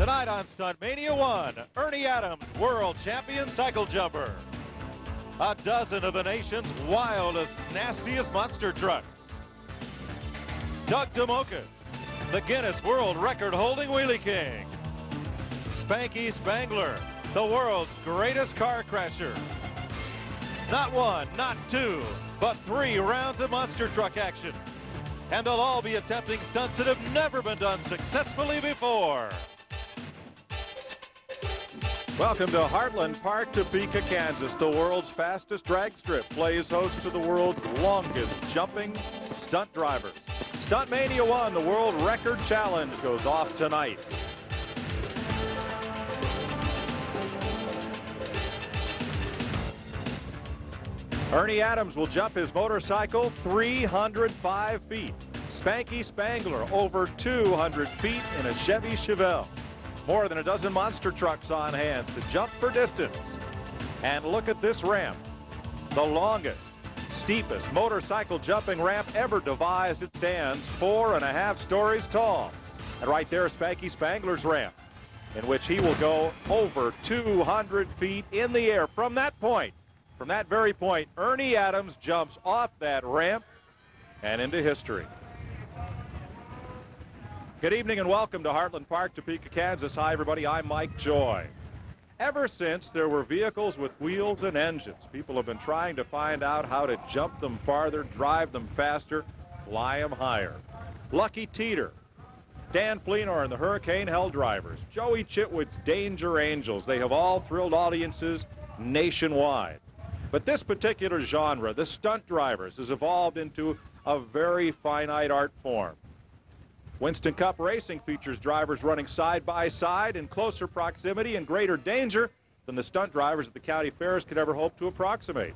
Tonight on Stunt Mania 1, Ernie Adams, world champion cycle jumper. A dozen of the nation's wildest, nastiest monster trucks. Doug DeMokas, the Guinness World Record-holding wheelie king. Spanky Spangler, the world's greatest car crasher. Not one, not two, but 3 rounds of monster truck action. And they'll all be attempting stunts that have never been done successfully before. Welcome to Heartland Park, Topeka, Kansas. The world's fastest drag strip plays host to the world's longest jumping stunt drivers. Stunt Mania 1, the World Record Challenge, goes off tonight. Ernie Adams will jump his motorcycle 305 feet. Spanky Spangler over 200 feet in a Chevy Chevelle. More than a dozen monster trucks on hand to jump for distance. And look at this ramp. The longest, steepest motorcycle jumping ramp ever devised. It stands 4.5 stories tall. And right there, Spanky Spangler's ramp, in which he will go over 200 feet in the air. From that point, from that very point, Ernie Adams jumps off that ramp and into history. Good evening and welcome to Heartland Park, Topeka, Kansas. Hi, everybody. I'm Mike Joy. Ever since there were vehicles with wheels and engines, people have been trying to find out how to jump them farther, drive them faster, fly them higher. Lucky Teeter, Dan Fleenor and the Hurricane Hell Drivers, Joey Chitwood's Danger Angels, they have all thrilled audiences nationwide. But this particular genre, the stunt drivers, has evolved into a very finite art form. Winston Cup Racing features drivers running side by side in closer proximity and greater danger than the stunt drivers at the county fairs could ever hope to approximate.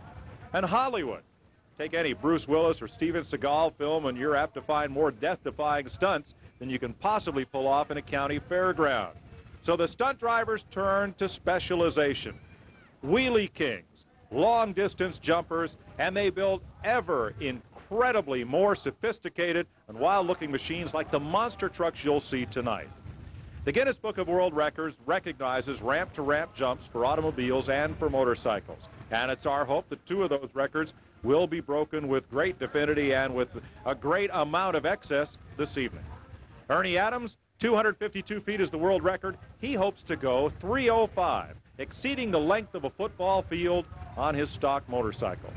And Hollywood, take any Bruce Willis or Steven Seagal film and you're apt to find more death-defying stunts than you can possibly pull off in a county fairground. So the stunt drivers turn to specialization. Wheelie kings, long-distance jumpers, and they build ever incredibly more sophisticated and wild-looking machines like the monster trucks you'll see tonight. The Guinness Book of World Records recognizes ramp-to-ramp jumps for automobiles and for motorcycles. And it's our hope that 2 of those records will be broken with great definity and with a great amount of excess this evening. Ernie Adams, 252 feet is the world record. He hopes to go 305, exceeding the length of a football field on his stock motorcycle.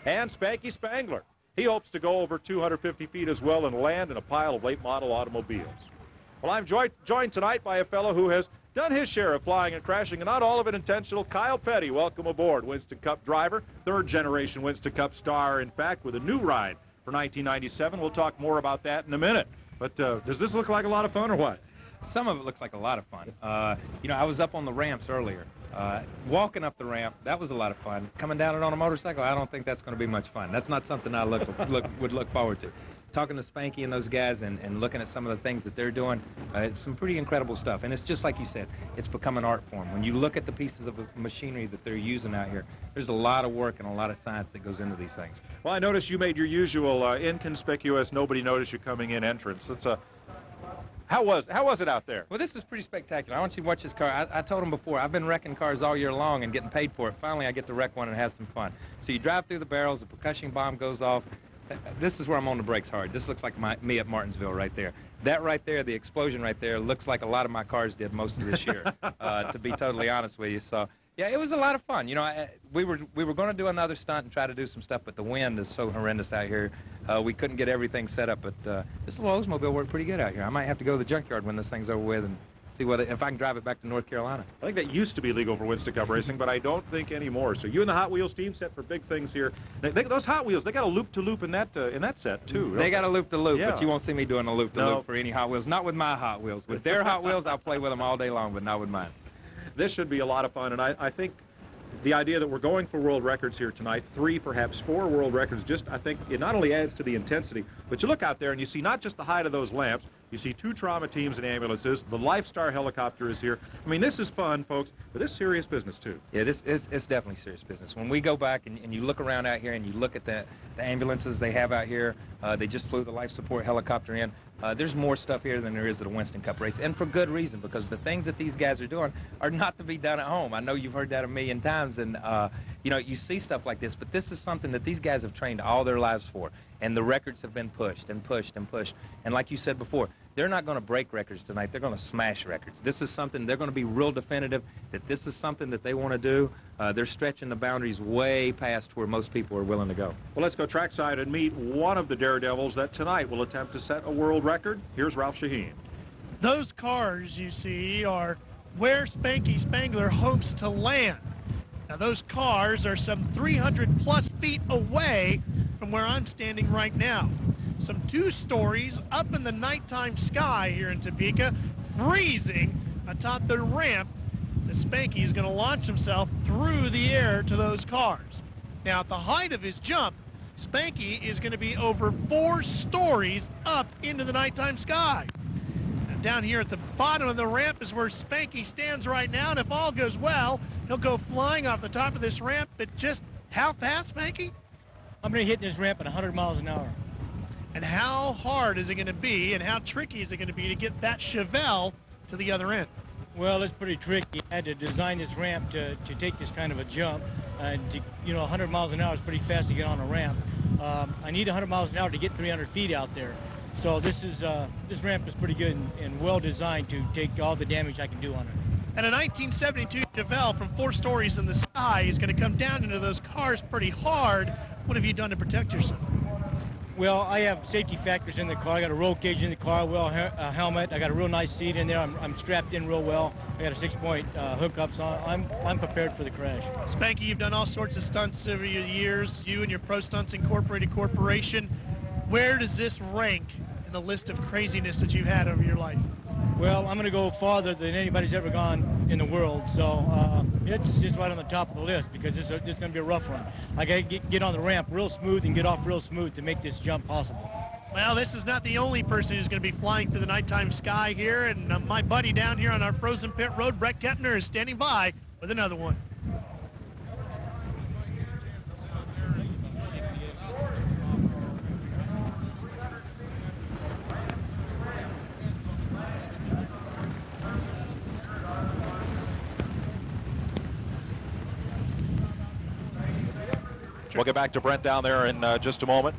And Spanky Spangler, he hopes to go over 250 feet as well and land in a pile of late model automobiles. Well, I'm joined tonight by a fellow who has done his share of flying and crashing, and not all of it intentional. Kyle Petty, welcome aboard. Winston Cup driver, 3rd generation Winston Cup star, in fact, with a new ride for 1997. We'll talk more about that in a minute. But does this look like a lot of fun or what? Some of it looks like a lot of fun. You know, I was up on the ramps earlier. Walking up the ramp, that was a lot of fun. Coming down it on a motorcycle, I don't think that's going to be much fun. That's not something I would look forward to. Talking to Spanky and those guys and looking at some of the things that they're doing, it's some pretty incredible stuff. And it's just like you said, it's become an art form. When you look at the pieces of machinery that they're using out here, there's a lot of work and a lot of science that goes into these things. Well, I noticed you made your usual inconspicuous, nobody noticed you coming in entrance. It's a How was it out there? Well, this is pretty spectacular. I want you to watch this car. I told them before, I've been wrecking cars all year long and getting paid for it. Finally, I get to wreck one and have some fun. So you drive through the barrels, the percussion bomb goes off. This is where I'm on the brakes hard. This looks like me at Martinsville right there. That right there, the explosion right there, looks like a lot of my cars did most of this year, to be totally honest with you. So, yeah, it was a lot of fun. You know, we were going to do another stunt and try to do some stuff, but the wind is so horrendous out here. We couldn't get everything set up, but this little Oldsmobile worked pretty good out here. I might have to go to the junkyard when this thing's over with and see if I can drive it back to North Carolina. I think that used to be legal for Winston Cup Racing, but I don't think anymore. So you and the Hot Wheels team set for big things here. Those Hot Wheels, they got a loop-to-loop in that set too. They got a loop-to-loop, yeah. But you won't see me doing a loop-to-loop for any Hot Wheels. Not with my Hot Wheels. With their Hot Wheels, I'll play with them all day long, but not with mine. This should be a lot of fun, and I think the idea that we're going for world records here tonight, 3, perhaps 4 world records, just I think it not only adds to the intensity, but you look out there and you see not just the height of those lamps, You see 2 trauma teams and ambulances. The Lifestar helicopter is here. I mean, this is fun, folks, but this is serious business, too. Yeah, it's definitely serious business. When we go back and you look around out here and you look at the ambulances they have out here, they just flew the life support helicopter in. There's more stuff here than there is at a Winston Cup race, and for good reason, because the things that these guys are doing are not to be done at home. I know you've heard that a million times, and you know, you see stuff like this, but this is something that these guys have trained all their lives for, and the records have been pushed and pushed and pushed. And like you said before, they're not going to break records tonight. They're going to smash records. This is something they're going to be real definitive that this is something that they want to do. They're stretching the boundaries way past where most people are willing to go. Well, let's go trackside and meet one of the daredevils that tonight will attempt to set a world record. Here's Ralph Shaheen. Those cars you see are where Spanky Spangler hopes to land. Now, those cars are some 300+ feet away from where I'm standing right now. Some 2 stories up in the nighttime sky here in Topeka, freezing atop the ramp. The Spanky is going to launch himself through the air to those cars. Now, at the height of his jump, Spanky is going to be over 4 stories up into the nighttime sky. And down here at the bottom of the ramp is where Spanky stands right now, and if all goes well, he'll go flying off the top of this ramp at just how fast, Spanky? I'm going to hit this ramp at 100 miles an hour. And how hard is it going to be, and how tricky is it going to be to get that Chevelle to the other end? Well, it's pretty tricky. I had to design this ramp to take this kind of a jump. And you know, 100 miles an hour is pretty fast to get on a ramp. I need 100 miles an hour to get 300 feet out there. So this ramp is pretty good and well designed to take all the damage I can do on it. And a 1972 Chevelle from 4 stories in the sky is going to come down into those cars pretty hard. What have you done to protect yourself? Well, I have safety factors in the car. I got a roll cage in the car, a helmet. I got a real nice seat in there. I'm strapped in real well. I got a 6-point hookup, so I'm prepared for the crash. Spanky, you've done all sorts of stunts over your years. You and your Pro Stunts Incorporated Corporation. Where does this rank in the list of craziness that you've had over your life? Well, I'm going to go farther than anybody's ever gone in the world, so it's right on the top of the list because this is going to be a rough one. I got to get on the ramp real smooth and get off real smooth to make this jump possible. Well, this is not the only person who's going to be flying through the nighttime sky here, and my buddy down here on our frozen pit road, Brett Kettner, is standing by with another one. We'll get back to Brent down there in just a moment.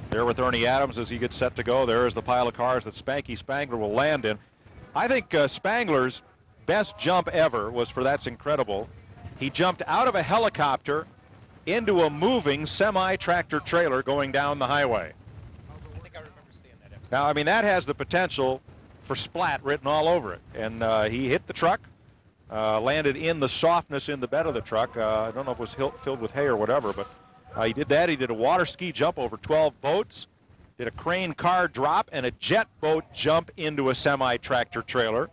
There with Ernie Adams as he gets set to go. There is the pile of cars that Spanky Spangler will land in. I think Spangler's best jump ever was for That's Incredible. He jumped out of a helicopter into a moving semi-tractor trailer going down the highway. I think I remember seeing that episode. Now, I mean, that has the potential for splat written all over it. And he hit the truck, landed in the softness in the bed of the truck. I don't know if it was filled with hay or whatever, but he did that. He did a water ski jump over 12 boats, did a crane car drop, and a jet boat jump into a semi-tractor trailer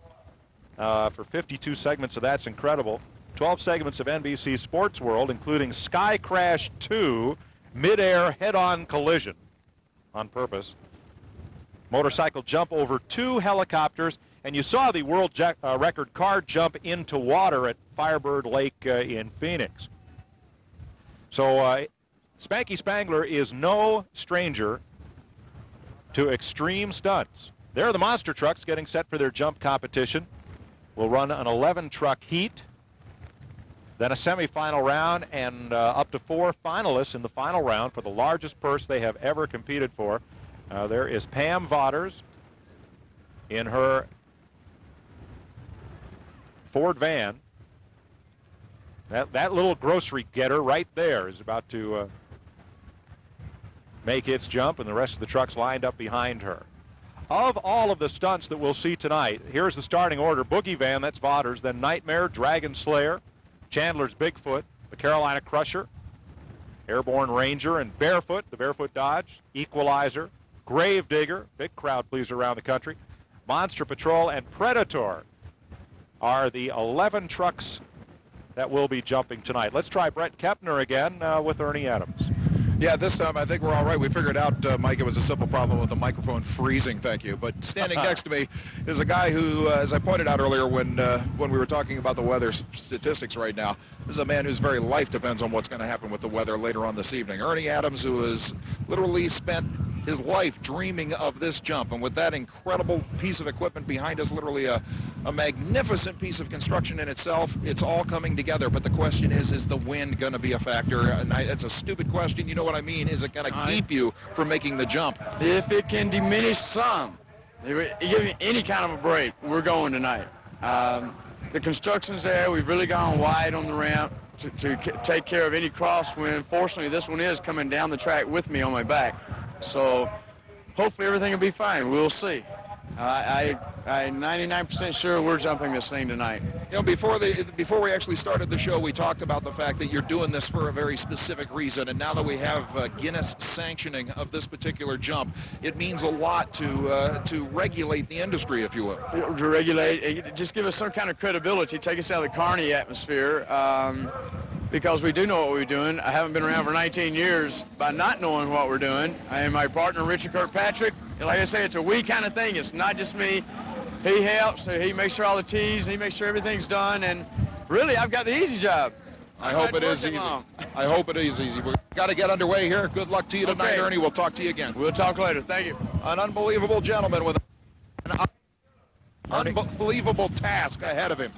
for 52 segments of That's Incredible. 12 segments of NBC Sports World, including Sky Crash 2, midair head-on collision on purpose. Motorcycle jump over 2 helicopters, and you saw the world record car jump into water at Firebird Lake in Phoenix. So Spanky Spangler is no stranger to extreme stunts. There are the monster trucks getting set for their jump competition. We'll run an 11-truck heat, then a semifinal round, and up to 4 finalists in the final round for the largest purse they have ever competed for. There is Pam Vodders in her Ford van. That little grocery getter right there is about to make its jump, and the rest of the trucks lined up behind her. Of all of the stunts that we'll see tonight, here's the starting order. Boogie Van, that's Vodders, then Nightmare, Dragon Slayer, Chandler's Bigfoot, the Carolina Crusher, Airborne Ranger, and Barefoot, the Barefoot Dodge, Equalizer, Gravedigger, big crowd pleaser around the country, Monster Patrol, and Predator are the 11 trucks that will be jumping tonight. Let's try Brett Kettner again with Ernie Adams. Yeah, this time I think we're all right. We figured out, Mike, it was a simple problem with the microphone freezing, thank you. But standing next to me is a guy who, as I pointed out earlier when we were talking about the weather statistics right now, this is a man whose very life depends on what's going to happen with the weather later on this evening. Ernie Adams, who has literally spent his life dreaming of this jump. And with that incredible piece of equipment behind us, literally a magnificent piece of construction in itself, it's all coming together. But the question is the wind going to be a factor? And it's a stupid question. You know what I mean? Is it going to keep you from making the jump? If it can diminish some, if it give me any kind of a break, we're going tonight. The construction's there. We've really gone wide on the ramp to take care of any crosswind. Fortunately, this one is coming down the track with me on my back. So hopefully everything will be fine. We'll see. I'm 99% sure we're jumping this thing tonight. You know, before we actually started the show, we talked about the fact that you're doing this for a very specific reason. And now that we have Guinness sanctioning of this particular jump, it means a lot to regulate the industry, if you will. To regulate, just give us some kind of credibility, take us out of the carny atmosphere. Because we do know what we're doing. I haven't been around for 19 years by not knowing what we're doing. And my partner, Richard Kirkpatrick, like I say, it's a we kind of thing. It's not just me. He helps. He makes sure all the T's, and he makes sure everything's done. And really, I've got the easy job. I hope it is easy. I hope it is easy. We've got to get underway here. Good luck to you tonight, Ernie. We'll talk to you again. We'll talk later. Thank you. An unbelievable gentleman with an unbelievable task ahead of him.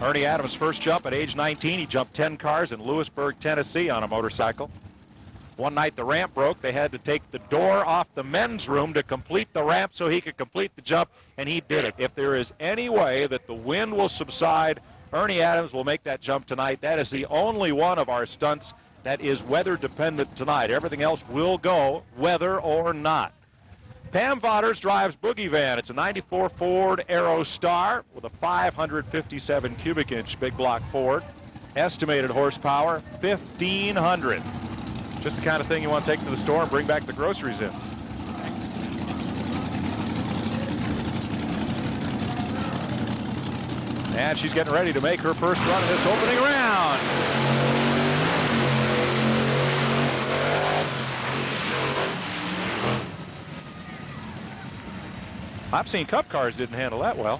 Ernie Adams' first jump at age 19. He jumped 10 cars in Lewisburg, Tennessee on a motorcycle. One night the ramp broke. They had to take the door off the men's room to complete the ramp so he could complete the jump, and he did it. If there is any way that the wind will subside, Ernie Adams will make that jump tonight. That is the only one of our stunts that is weather dependent tonight. Everything else will go, weather or not. Pam Vaughters drives Boogie Van. It's a 94 Ford Aero Star with a 557 cubic inch big block Ford. Estimated horsepower, 1,500. Just the kind of thing you want to take to the store and bring back the groceries in. And she's getting ready to make her first run in this opening round. I've seen Cup cars didn't handle that well.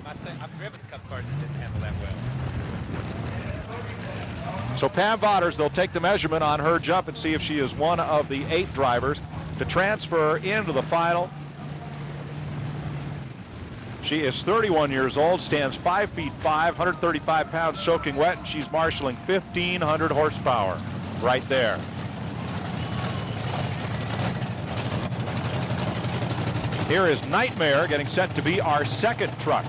I've driven Cup cars that didn't handle that well. So Pam Vaughters, they'll take the measurement on her jump and see if she is one of the 8 drivers to transfer into the final. She is 31 years old, stands 5 feet 5, 135 pounds soaking wet, and she's marshaling 1,500 horsepower right there. Here is Nightmare getting set to be our second truck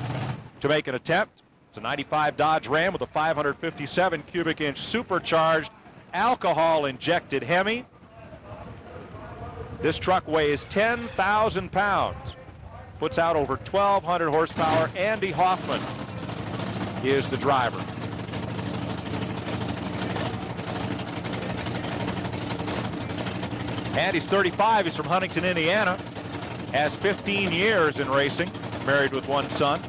to make an attempt. It's a 95 Dodge Ram with a 557 cubic inch supercharged alcohol-injected Hemi. This truck weighs 10,000 pounds, puts out over 1,200 horsepower. Andy Hoffman is the driver. Andy's 35. He's from Huntington, Indiana. Has 15 years in racing, married with 1 son.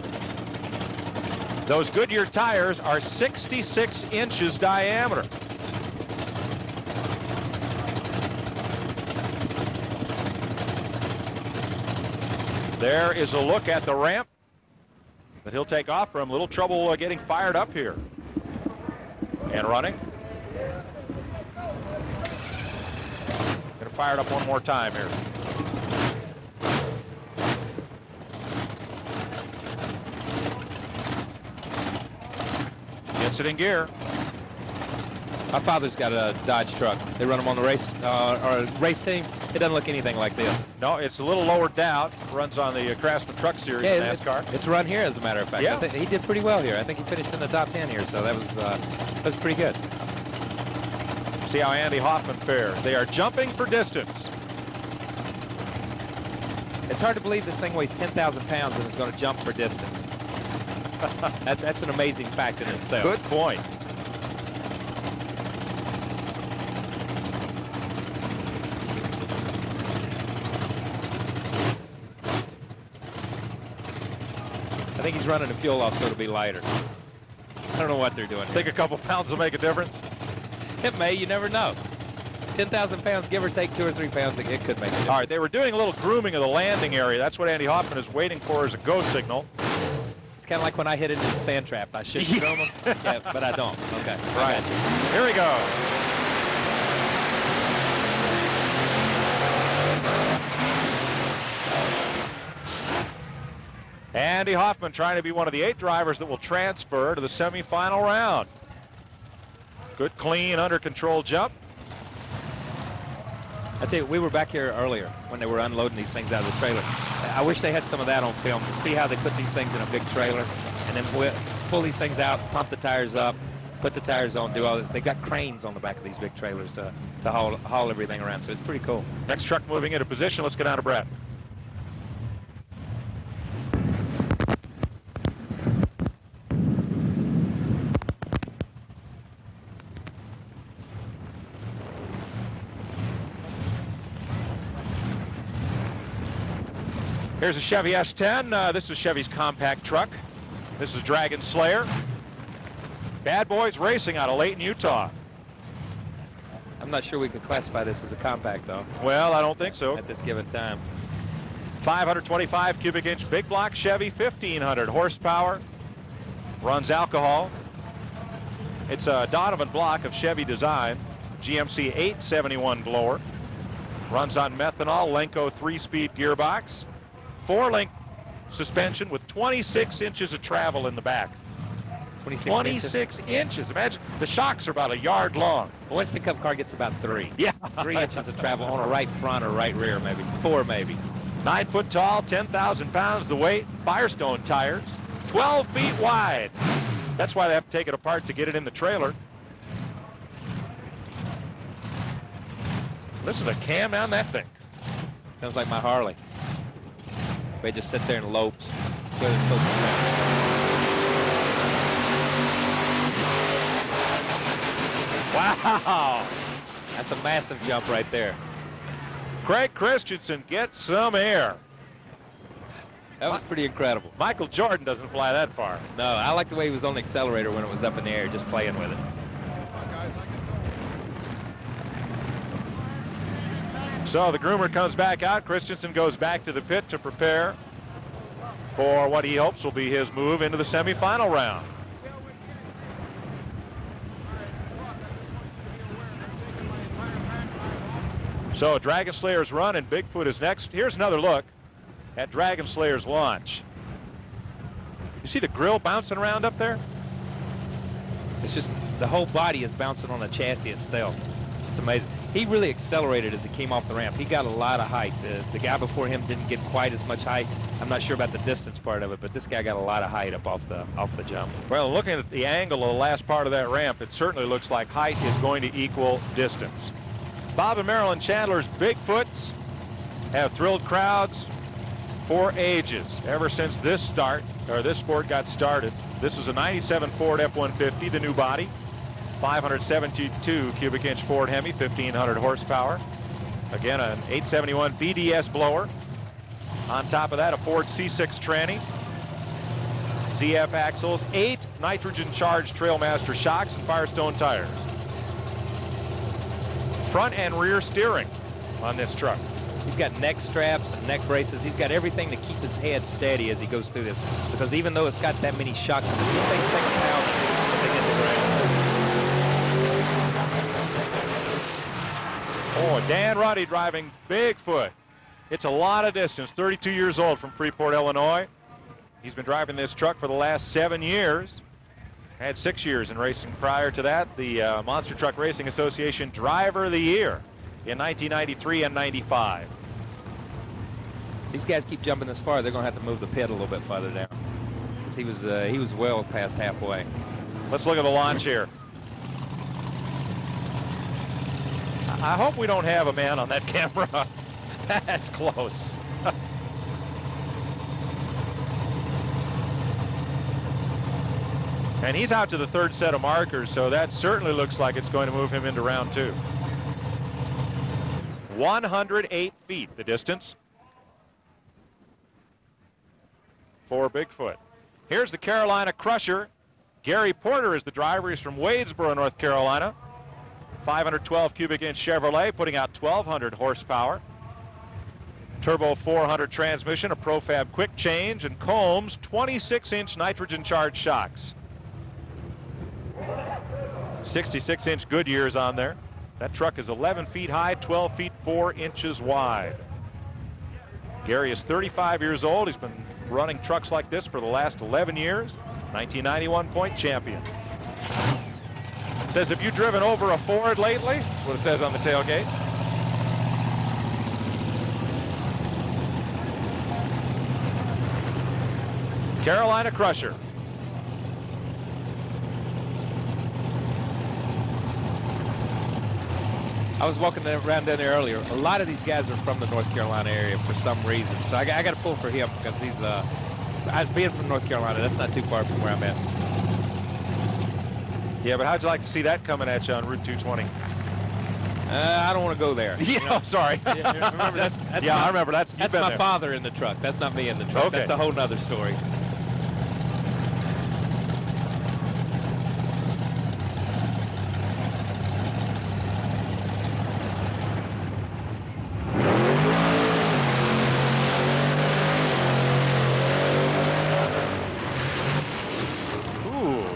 Those Goodyear tires are 66 inches diameter. There is a look at the ramp that he'll take off from. Little trouble getting fired up here. And running. Gonna fire it up one more time here. Gets it in gear. My father's got a Dodge truck. They run them on the race team. It doesn't look anything like this. No, it's a little lower down. Runs on the Craftsman Truck Series in NASCAR. It's run here, as a matter of fact. Yeah. I think he did pretty well here. I think he finished in the top 10 here, so that was pretty good. See how Andy Hoffman fares. They are jumping for distance. It's hard to believe this thing weighs 10,000 pounds and is going to jump for distance. That's an amazing fact in itself. Good point. I think he's running the fuel off so it'll be lighter. I don't know what they're doing. Think a couple pounds will make a difference? It may, you never know. 10,000 pounds, give or take 2 or 3 pounds, it could make a difference. All right, they were doing a little grooming of the landing area. That's what Andy Hoffman is waiting for as a go signal. It's kind of like when I hit it in the sand trap. I should throw them, yeah, but I don't. Okay, right. Here he goes. Andy Hoffman trying to be one of the 8 drivers that will transfer to the semifinal round. Good, clean, under control jump. I tell you, we were back here earlier when they were unloading these things out of the trailer. I wish they had some of that on film to see how they put these things in a big trailer and then pull these things out, pump the tires up, put the tires on, do all that. They've got cranes on the back of these big trailers to haul everything around, so it's pretty cool. Next truck moving into position. Let's get down to Brett. Here's a Chevy S10. This is Chevy's compact truck. This is Dragon Slayer. Bad Boys Racing out of Layton, Utah. I'm not sure we could classify this as a compact, though. Well, I don't think so. At this given time. 525 cubic inch big block Chevy, 1,500 horsepower. Runs alcohol. It's a Donovan block of Chevy design. GMC 871 blower. Runs on methanol, Lenco 3-speed gearbox. 4-link suspension with 26 inches of travel in the back. 26 inches. Imagine, the shocks are about a yard long. The Winston Cup car gets about 3. Yeah. 3 inches of travel on a right front or right rear, maybe. 4, maybe. 9 foot tall, 10,000 pounds the weight. Firestone tires, 12 feet wide. That's why they have to take it apart to get it in the trailer. Listen to the cam on that thing. Sounds like my Harley. They just sit there and lopes. That's where they're supposed to be. Wow. That's a massive jump right there. Craig Christensen gets some air. That was pretty incredible. Michael Jordan doesn't fly that far. No, I like the way he was on the accelerator when it was up in the air, just playing with it. So the groomer comes back out. Christensen goes back to the pit to prepare for what he hopes will be his move into the semifinal round. So Dragon Slayer's run and Bigfoot is next. Here's another look at Dragon Slayer's launch. You see the grill bouncing around up there? It's just the whole body is bouncing on the chassis itself. It's amazing. He really accelerated as he came off the ramp. He got a lot of height. The guy before him didn't get quite as much height. I'm not sure about the distance part of it, but this guy got a lot of height up off the jump. Well, looking at the angle of the last part of that ramp, it certainly looks like height is going to equal distance. Bob and Marilyn Chandler's Bigfoots have thrilled crowds for ages, ever since this sport got started. This is a 97 Ford F-150, the new body. 572 cubic inch Ford Hemi, 1,500 horsepower. Again, an 871 BDS blower. On top of that, a Ford C6 tranny. ZF axles, 8 nitrogen-charged Trailmaster shocks and Firestone tires. Front and rear steering on this truck. He's got neck straps and neck braces. He's got everything to keep his head steady as he goes through this. Because even though it's got that many shocks, these things take a pound as they hit the ground. Oh, Dan Ruddy driving Bigfoot. It's a lot of distance, 32 years old from Freeport, Illinois. He's been driving this truck for the last 7 years. Had 6 years in racing prior to that. The Monster Truck Racing Association Driver of the Year in 1993 and 95. These guys keep jumping this far, they're going to have to move the pit a little bit farther down. Because he was well past halfway. Let's look at the launch here. I hope we don't have a man on that camera. That's close. And he's out to the third set of markers, so that certainly looks like it's going to move him into round 2. 108 feet the distance for Bigfoot. Here's the Carolina Crusher. Gary Porter is the driver. He's from Wadesboro, North Carolina. 512 cubic inch Chevrolet, putting out 1,200 horsepower. Turbo 400 transmission, a Profab quick change, and Combs 26-inch nitrogen-charged shocks. 66-inch Goodyears on there. That truck is 11 feet high, 12 feet 4 inches wide. Gary is 35 years old. He's been running trucks like this for the last 11 years. 1991 point champion. Says, have you driven over a Ford lately? That's what it says on the tailgate. Carolina Crusher. I was walking around down there earlier. A lot of these guys are from the North Carolina area for some reason. So I got to pull for him because he's, being from North Carolina, that's not too far from where I'm at. Yeah, but how'd you like to see that coming at you on Route 220? I don't want to go there. Yeah, you know? Sorry. Yeah, remember that's I remember. That's my there. father in the truck. That's not me in the truck. Okay. That's a whole nother story.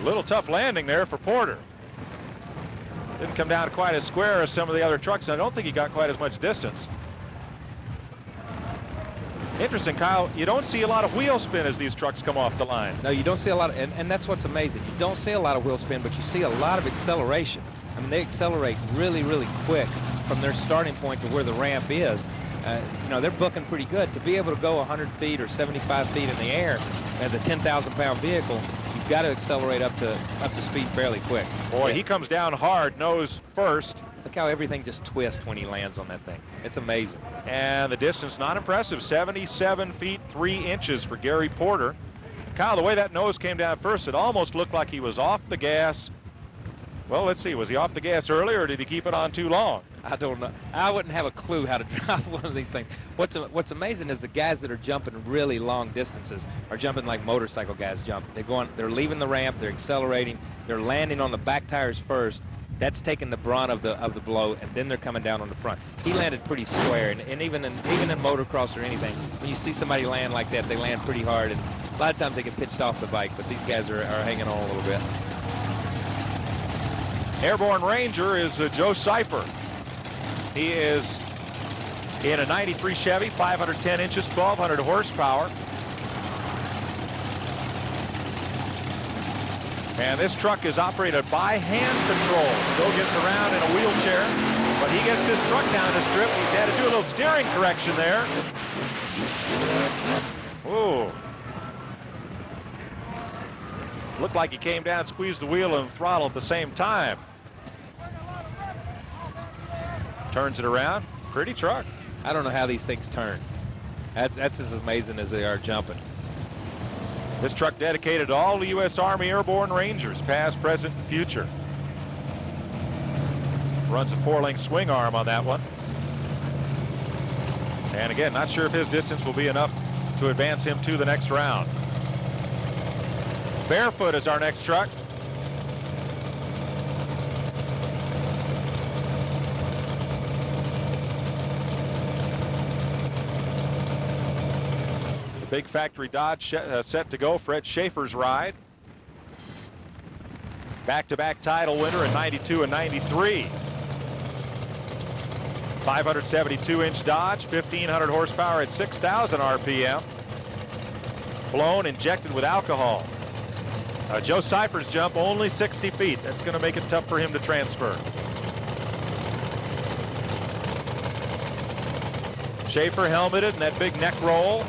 Little tough landing there for Porter. Didn't come down quite as square as some of the other trucks. I don't think he got quite as much distance. Interesting, Kyle, you don't see a lot of wheel spin as these trucks come off the line. No, you don't see a lot of, and that's what's amazing. You don't see a lot of wheel spin, but you see a lot of acceleration. I mean, they accelerate really, really quick from their starting point to where the ramp is. You know, they're booking pretty good. To be able to go 100 feet or 75 feet in the air as a 10,000-pound vehicle, you've got to accelerate up to speed fairly quick. Boy, yeah. He comes down hard, nose first. Look how everything just twists when he lands on that thing. It's amazing. And the distance, not impressive, 77 feet 3 inches for Gary Porter. Kyle, the way that nose came down first, it almost looked like he was off the gas. Well, let's see, was he off the gas earlier, or did he keep it on too long? I don't know. I wouldn't have a clue how to drive one of these things. What's amazing is the guys that are jumping really long distances are jumping like motorcycle guys jump. They're leaving the ramp, they're accelerating, they're landing on the back tires first. That's taking the brunt of the blow, and then they're coming down on the front. He landed pretty square, and even in motocross or anything, when you see somebody land like that, they land pretty hard, and a lot of times they get pitched off the bike, but these guys are hanging on a little bit. Airborne Ranger is Joe Cipher. He is in a 93 Chevy, 510 inches, 1,200 horsepower. And this truck is operated by hand control. Joe gets around in a wheelchair, but he gets this truck down the strip. He's had to do a little steering correction there. Ooh. Looked like he came down, squeezed the wheel and throttle at the same time. Turns it around. Pretty truck. I don't know how these things turn. That's as amazing as they are jumping. This truck dedicated to all the U.S. Army Airborne Rangers, past, present, and future. Runs a 4-link swing arm on that one. And again, not sure if his distance will be enough to advance him to the next round. Barefoot is our next truck. Big factory Dodge set to go. Fred Schaefer's ride. Back-to-back title winner in 92 and 93. 572-inch Dodge, 1,500 horsepower at 6,000 RPM. Blown, injected with alcohol. Joe Cipher's jump only 60 feet. That's going to make it tough for him to transfer. Schaefer helmeted and that big neck roll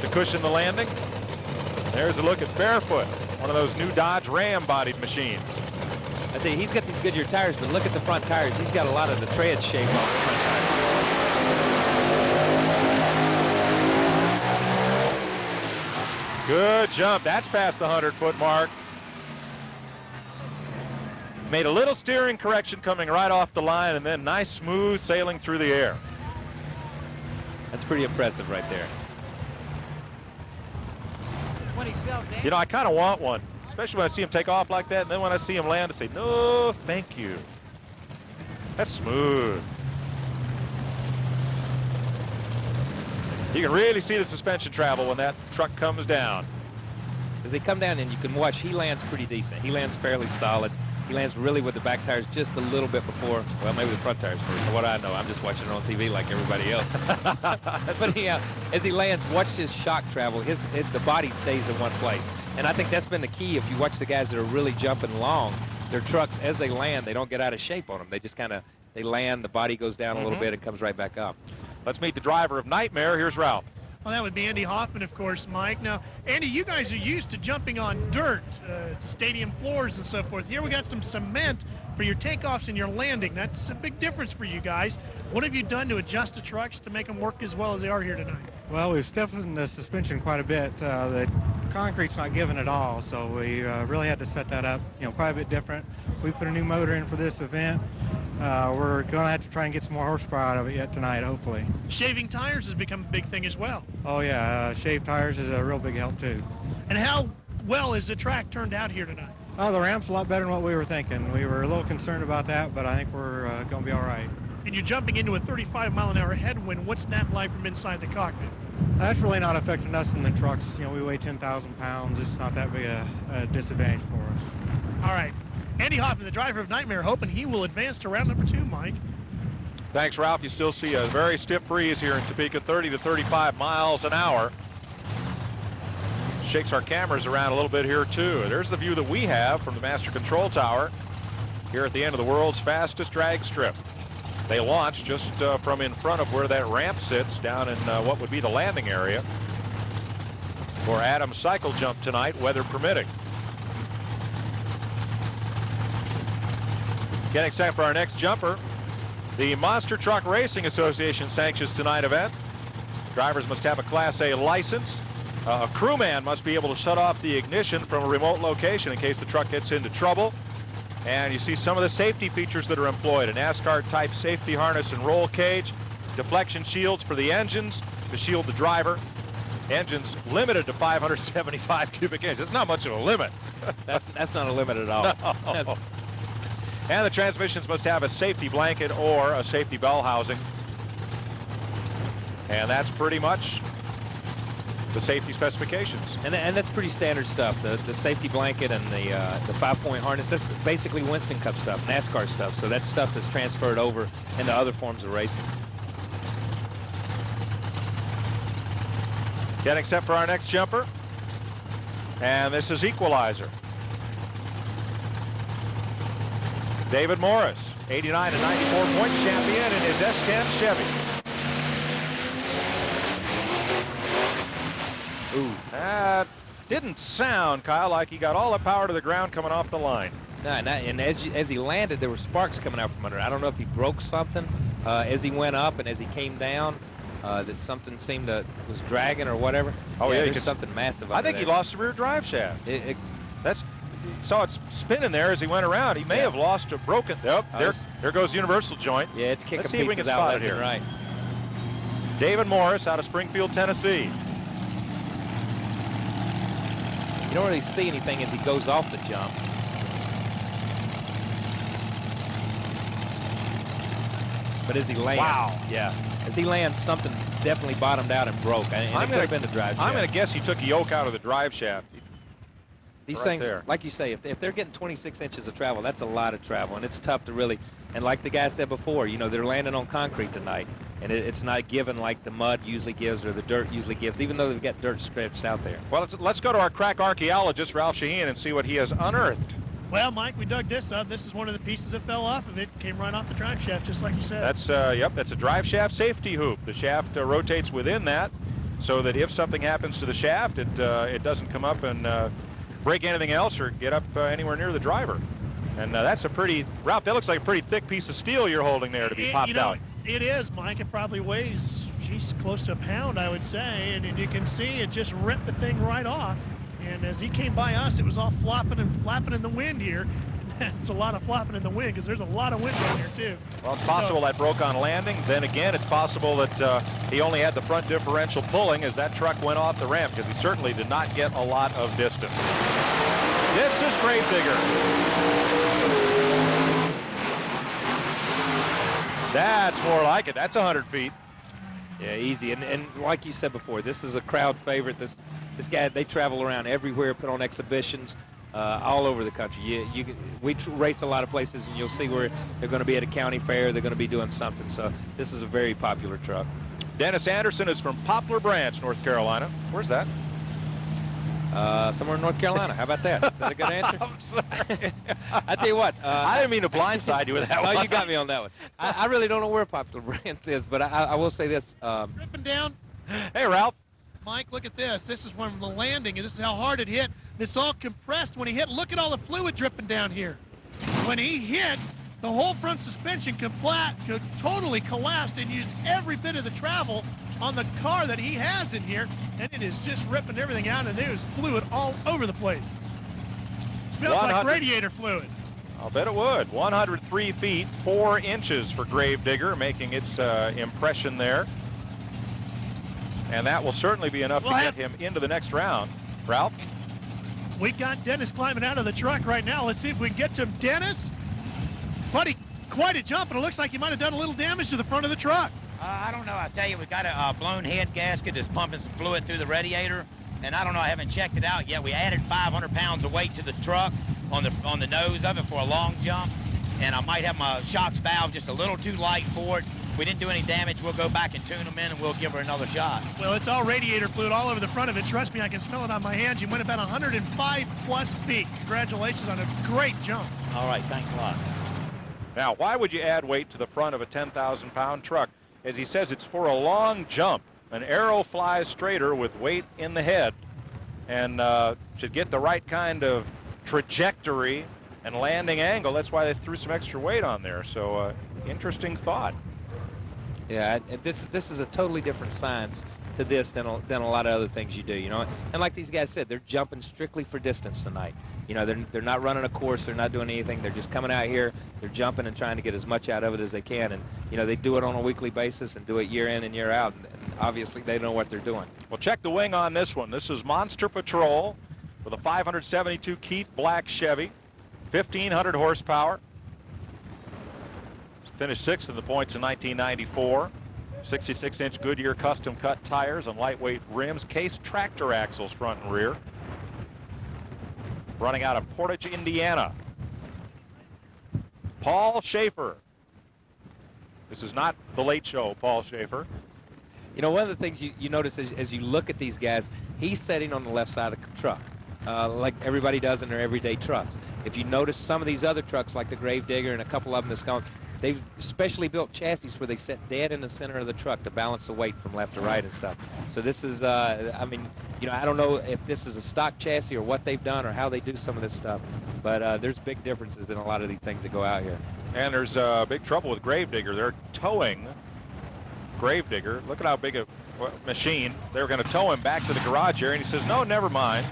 to cushion the landing. There's a look at Barefoot, one of those new Dodge Ram-bodied machines. I say he's got these Goodyear tires, but look at the front tires. He's got a lot of the tread shape on the front tires. Good jump. That's past the 100-foot mark. Made a little steering correction coming right off the line, and then nice smooth sailing through the air. That's pretty impressive right there. You know, I kind of want one, especially when I see him take off like that, and then when I see him land, I say, no, thank you. That's smooth. You can really see the suspension travel when that truck comes down. As they come down, and you can watch, he lands pretty decent. He lands fairly solid. He lands really with the back tires just a little bit before, well, maybe the front tires first. For what I know, I'm just watching it on TV like everybody else. But yeah, as he lands, watch his shock travel. The body stays in one place. And I think that's been the key. If you watch the guys that are really jumping long, their trucks, as they land, they don't get out of shape on them. They just kind of, they land, the body goes down a little bit and comes right back up. Let's meet the driver of NITEMARE. Here's Ralph. Well, that would be Andy Hoffman, of course, Mike. Now, Andy, you guys are used to jumping on dirt, stadium floors and so forth. Here we got some cement for your takeoffs and your landing. That's a big difference for you guys. What have you done to adjust the trucks to make them work as well as they are here tonight? Well, we've stiffened the suspension quite a bit. The concrete's not giving at all, so we really had to set that up, quite a bit different. We put a new motor in for this event. We're going to have to try and get some more horsepower out of it yet tonight, hopefully. Shaving tires has become a big thing as well. Oh, yeah. Shaved tires is a real big help, too. And how well is the track turned out here tonight? Oh, the ramp's a lot better than what we were thinking. We were a little concerned about that, but I think we're going to be all right. And you're jumping into a 35-mile-an-hour headwind. What's that like from inside the cockpit? That's really not affecting us in the trucks. We weigh 10,000 pounds. It's not that big a disadvantage for us. All right. Andy Hoffman, the driver of NITEMARE, hoping he will advance to round number 2, Mike. Thanks, Ralph. You still see a very stiff breeze here in Topeka, 30 to 35 miles an hour. Shakes our cameras around a little bit here, too. There's the view that we have from the Master Control Tower here at the end of the world's fastest drag strip. They launch just from in front of where that ramp sits down in what would be the landing area for Adam's cycle jump tonight, weather permitting. Getting set for our next jumper. The Monster Truck Racing Association sanctions tonight's event. Drivers must have a Class A license. A crewman must be able to shut off the ignition from a remote location in case the truck gets into trouble. And you see some of the safety features that are employed. A NASCAR-type safety harness and roll cage. Deflection shields for the engines to shield the driver. Engines limited to 575 cubic inches. It's not much of a limit. That's not a limit at all. No. And the transmissions must have a safety blanket or a safety bell housing. And that's pretty much the safety specifications. And that's pretty standard stuff. The safety blanket and the 5-point harness, that's basically Winston Cup stuff, NASCAR stuff. So that's stuff that's transferred over into other forms of racing. Getting set for our next jumper. And this is EQUALIZER. David Morris, 89 and 94 point champion in his S10 Chevy. Ooh, that didn't sound, Kyle, like he got all the power to the ground coming off the line. No, and as he landed, there were sparks coming out from under it. I don't know if he broke something as he went up and as he came down. That something seemed to was dragging or whatever. Oh yeah, there's something massive. I think he lost the rear drive shaft. Saw it spinning there as he went around. He may have lost or broken. Yep, there goes the universal joint. Yeah, it's kicking Let's see if we can pieces out spot left it here. and right. David Morris out of Springfield, Tennessee. You don't really see anything as he goes off the jump. But as he lands, wow. Yeah, as he lands, something definitely bottomed out and broke. And it could have been the drive shaft. I'm going to guess he took a yoke out of the drive shaft. These right things, there. like you say, if they're getting 26 inches of travel, that's a lot of travel, and it's tough to really, and like the guy said before, they're landing on concrete tonight, and it's not given like the mud usually gives or the dirt usually gives, even though they've got dirt stretched out there. Well, let's go to our crack archaeologist, Ralph Shaheen, and see what he has unearthed. Well, Mike, we dug this up. This is one of the pieces that fell off of it. Came right off the drive shaft, just like you said. That's, that's a drive shaft safety hoop. The shaft rotates within that so that if something happens to the shaft, it doesn't come up and break anything else or get up anywhere near the driver. And that's a pretty, Ralph, that looks like a pretty thick piece of steel you're holding there to be popped out. It is, Mike. It probably weighs, geez, close to a pound, I would say. And you can see it just ripped the thing right off. And as he came by us, it was all flopping and flapping in the wind here. It's a lot of flopping in the wind because there's a lot of wind down here, too. Well, it's possible that broke on landing. Then again, it's possible that he only had the front differential pulling as that truck went off the ramp because he certainly did not get a lot of distance. This is Gravedigger. That's more like it. That's 100 feet. Yeah, easy. And like you said before, this is a crowd favorite. This guy, they travel around everywhere, put on exhibitions all over the country. We race a lot of places, and you'll see where they're going to be at a county fair. They're going to be doing something. So this is a very popular truck. Dennis Anderson is from Poplar Branch, North Carolina. Where's that? Somewhere in North Carolina. How about that? Is that a good answer? I'm sorry. I tell you what. I didn't mean to blindside you with that one. No, you got me on that one. I really don't know where Poplar Branch is, but I will say this. Ripping down. Hey, Ralph. Mike, look at this. This is from the landing, and this is how hard it hit. This all compressed when he hit. Look at all the fluid dripping down here. When he hit, the whole front suspension totally collapsed and used every bit of the travel on the car that he has in here, and it is just ripping everything out, and there's fluid all over the place. Smells like radiator fluid. I'll bet it would. 103 feet, 4 inches for Gravedigger, making its impression there. And that will certainly be enough to get him into the next round. Ralph? We've got Dennis climbing out of the truck right now. Let's see if we can get to him. Dennis, buddy, quite a jump, and it looks like you might have done a little damage to the front of the truck. I don't know. I tell you, we got a blown head gasket that's pumping some fluid through the radiator, and I don't know. I haven't checked it out yet. We added 500 pounds of weight to the truck on the nose of it for a long jump, and I might have my shocks valve just a little too light for it. If we didn't do any damage, we'll go back and tune them in, and we'll give her another shot. Well, it's all radiator fluid all over the front of it. Trust me, I can smell it on my hands. You went about 105+ feet. Congratulations on a great jump. All right, thanks a lot. Now, why would you add weight to the front of a 10,000-pound truck? As he says, it's for a long jump. An arrow flies straighter with weight in the head, and should get the right kind of trajectory and landing angle. That's why they threw some extra weight on there. So interesting thought. Yeah, this is a totally different science to this than a lot of other things you do, you know. And like these guys said, they're jumping strictly for distance tonight. You know, they're not running a course, they're not doing anything. They're just coming out here, they're jumping and trying to get as much out of it as they can. And you know, they do it on a weekly basis and do it year in and year out. And obviously, they know what they're doing. Well, check the wing on this one. This is Monster Patrol with a 572 Keith Black Chevy, 1,500 horsepower. Finished 6th in the points in 1994. 66-inch Goodyear custom-cut tires and lightweight rims. Case tractor axles front and rear. Running out of Portage, Indiana. Paul Schaefer. This is not the Late Show, Paul Schaefer. You know, one of the things you notice as you look at these guys, he's sitting on the left side of the truck, like everybody does in their everyday trucks. If you notice some of these other trucks, like the Gravedigger and a couple of them that's gone, they've specially built chassis where they sit dead in the center of the truck to balance the weight from left to right and stuff. So this is, I mean, you know, I don't know if this is a stock chassis or what they've done or how they do some of this stuff, but there's big differences in a lot of these things that go out here. And there's big trouble with Gravedigger. They're towing Gravedigger. Look at how big a machine. They were going to tow him back to the garage area, and he says, no, never mind.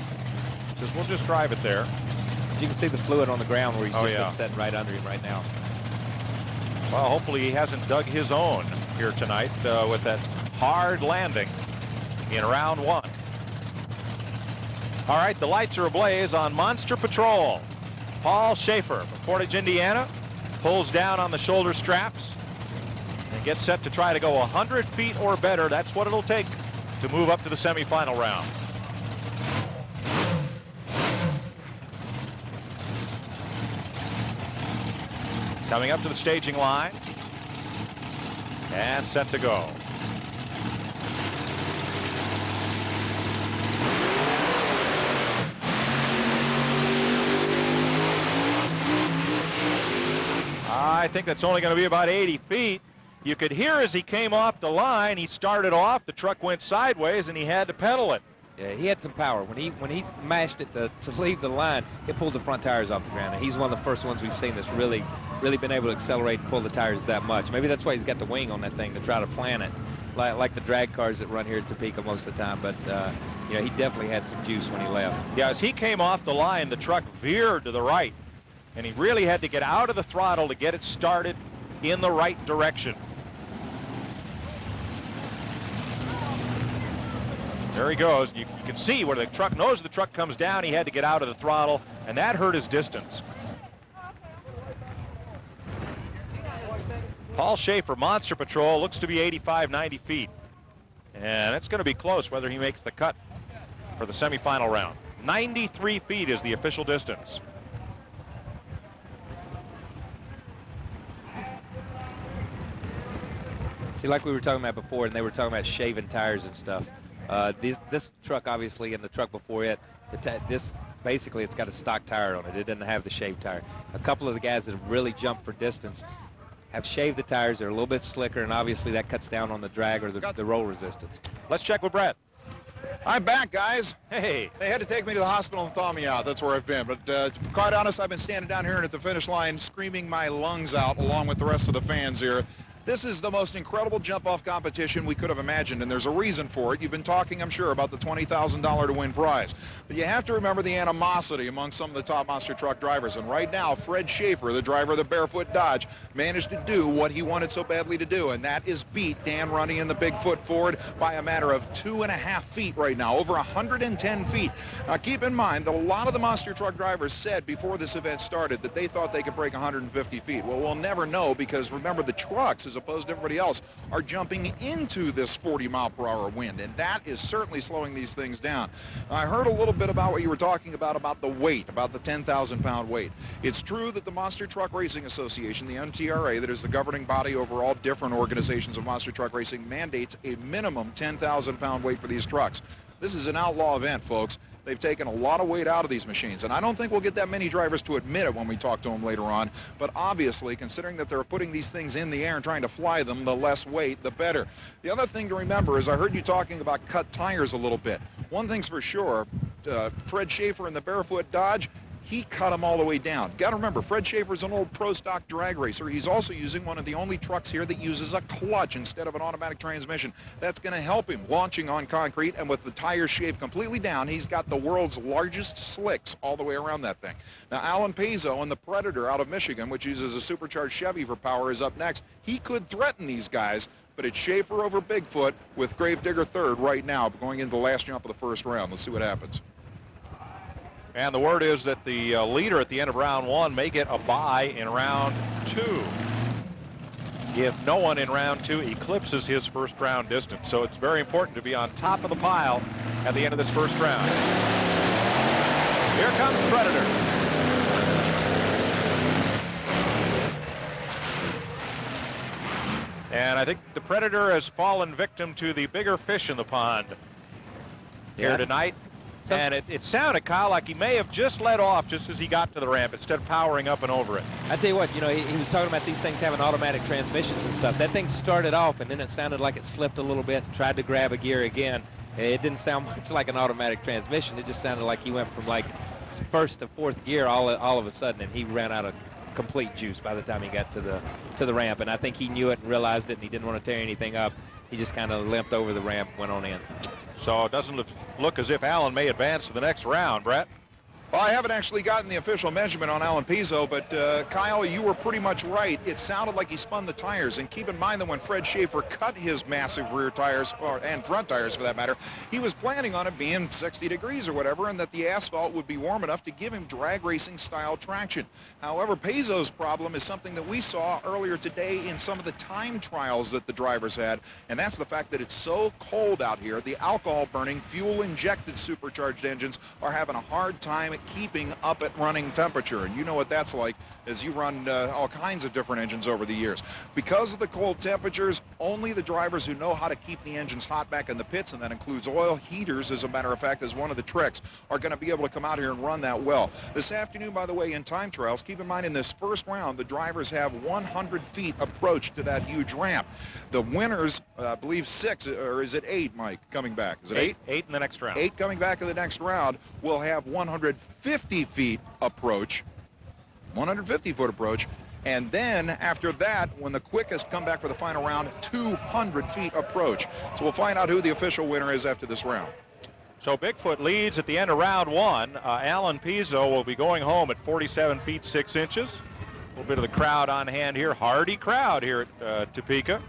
He says, we'll just drive it there. You can see the fluid on the ground where he's been sitting right under him right now. Well, hopefully he hasn't dug his own here tonight with that hard landing in round 1. All right, the lights are ablaze on Monster Patrol. Paul Schaefer from Portage, Indiana, pulls down on the shoulder straps and gets set to try to go 100 feet or better. That's what it'll take to move up to the semifinal round. Coming up to the staging line and set to go. I think that's only going to be about 80 feet. You could hear as he came off the line, he started off, the truck went sideways, and he had to pedal it. Yeah, he had some power. When he mashed it to leave the line, it pulled the front tires off the ground. And he's one of the first ones we've seen that's really been able to accelerate and pull the tires that much. Maybe that's why he's got the wing on that thing to try to plan it, like the drag cars that run here at Topeka most of the time. But you know, he definitely had some juice when he left. Yeah, as he came off the line, the truck veered to the right, and he really had to get out of the throttle to get it started in the right direction. There he goes. You can see where the truck, nose of the truck comes down. He had to get out of the throttle, and that hurt his distance. Paul Schaefer, Monster Patrol, looks to be 85, 90 feet. And it's going to be close whether he makes the cut for the semifinal round. 93 feet is the official distance. See, like we were talking about before, and they were talking about shaving tires and stuff. This truck, obviously, and the truck before it, basically it's got a stock tire on it. It doesn't have the shaved tire. A couple of the guys that have really jumped for distance have shaved the tires. They're a little bit slicker, and obviously that cuts down on the drag or the roll resistance. Let's check with Brett. I'm back, guys. Hey. They had to take me to the hospital and thaw me out. That's where I've been. But to be quite honest, I've been standing down here at the finish line screaming my lungs out along with the rest of the fans here. This is the most incredible jump-off competition we could have imagined, and there's a reason for it. You've been talking, I'm sure, about the $20,000 to win prize. But you have to remember the animosity among some of the top monster truck drivers. And right now, Fred Schaefer, the driver of the Barefoot Dodge, managed to do what he wanted so badly to do, and that is beat Dan Runny in the Bigfoot Ford by a matter of 2.5 feet right now, over 110 feet. Now, keep in mind that a lot of the monster truck drivers said before this event started that they thought they could break 150 feet. Well, we'll never know because, remember, the trucks, as opposed to everybody else, are jumping into this 40-mile-per-hour wind, and that is certainly slowing these things down. I heard a little bit about what you were talking about the weight, about the 10,000-pound weight. It's true that the Monster Truck Racing Association, the MTRA, that is the governing body over all different organizations of monster truck racing, mandates a minimum 10,000-pound weight for these trucks. This is an outlaw event, folks. They've taken a lot of weight out of these machines, and I don't think we'll get that many drivers to admit it when we talk to them later on, but obviously, considering that they're putting these things in the air and trying to fly them, the less weight, the better. The other thing to remember is I heard you talking about cut tires a little bit. One thing's for sure, Fred Schaefer in the Barefoot Dodge, he cut them all the way down. Got to remember, Fred Schaefer's an old pro stock drag racer. He's also using one of the only trucks here that uses a clutch instead of an automatic transmission. That's going to help him launching on concrete, and with the tires shaved completely down, he's got the world's largest slicks all the way around that thing. Now, Alan Pazzo and the Predator out of Michigan, which uses a supercharged Chevy for power, is up next. He could threaten these guys, but it's Schaefer over Bigfoot with Gravedigger third right now, going into the last jump of the first round. Let's see what happens. And the word is that the leader at the end of round one may get a bye in round two if no one in round two eclipses his first round distance. So it's very important to be on top of the pile at the end of this first round. Here comes Predator. And I think the Predator has fallen victim to the bigger fish in the pond here tonight. And it sounded, Kyle, like he may have just let off just as he got to the ramp instead of powering up and over it. I tell you what, you know, he was talking about these things having automatic transmissions and stuff. That thing started off, and then it sounded like it slipped a little bit, tried to grab a gear again. It didn't sound much like an automatic transmission. It just sounded like he went from like first to fourth gear all of a sudden, and he ran out of complete juice by the time he got to the ramp. And I think he knew it and realized it, and he didn't want to tear anything up. He just kind of limped over the ramp, went on in. So it doesn't look as if Alan may advance to the next round, Brett. Well, I haven't actually gotten the official measurement on Alan Pizzo, but Kyle, you were pretty much right. It sounded like he spun the tires, and keep in mind that when Fred Schaefer cut his massive rear tires, and front tires for that matter, he was planning on it being 60 degrees or whatever, and that the asphalt would be warm enough to give him drag racing style traction. However, Pizzo's problem is something that we saw earlier today in some of the time trials that the drivers had, and that's the fact that it's so cold out here. The alcohol burning, fuel injected supercharged engines are having a hard time keeping up at running temperature, and you know what that's like as you run all kinds of different engines over the years. Because of the cold temperatures, only the drivers who know how to keep the engines hot back in the pits, and that includes oil heaters, as a matter of fact, is one of the tricks, are going to be able to come out here and run that well. This afternoon, by the way, in time trials, keep in mind in this first round, the drivers have 100 feet approach to that huge ramp. The winners, I believe 6, or is it 8, Mike, coming back? Is it 8? 8 in the next round. 8 coming back in the next round will have 150 feet approach, 150-foot approach, and then after that, when the quickest come back for the final round, 200 feet approach. So we'll find out who the official winner is after this round. So Bigfoot leads at the end of round one. Alan Pizzo will be going home at 47 feet 6 inches. A little bit of the crowd on hand here, hardy crowd here at Topeka.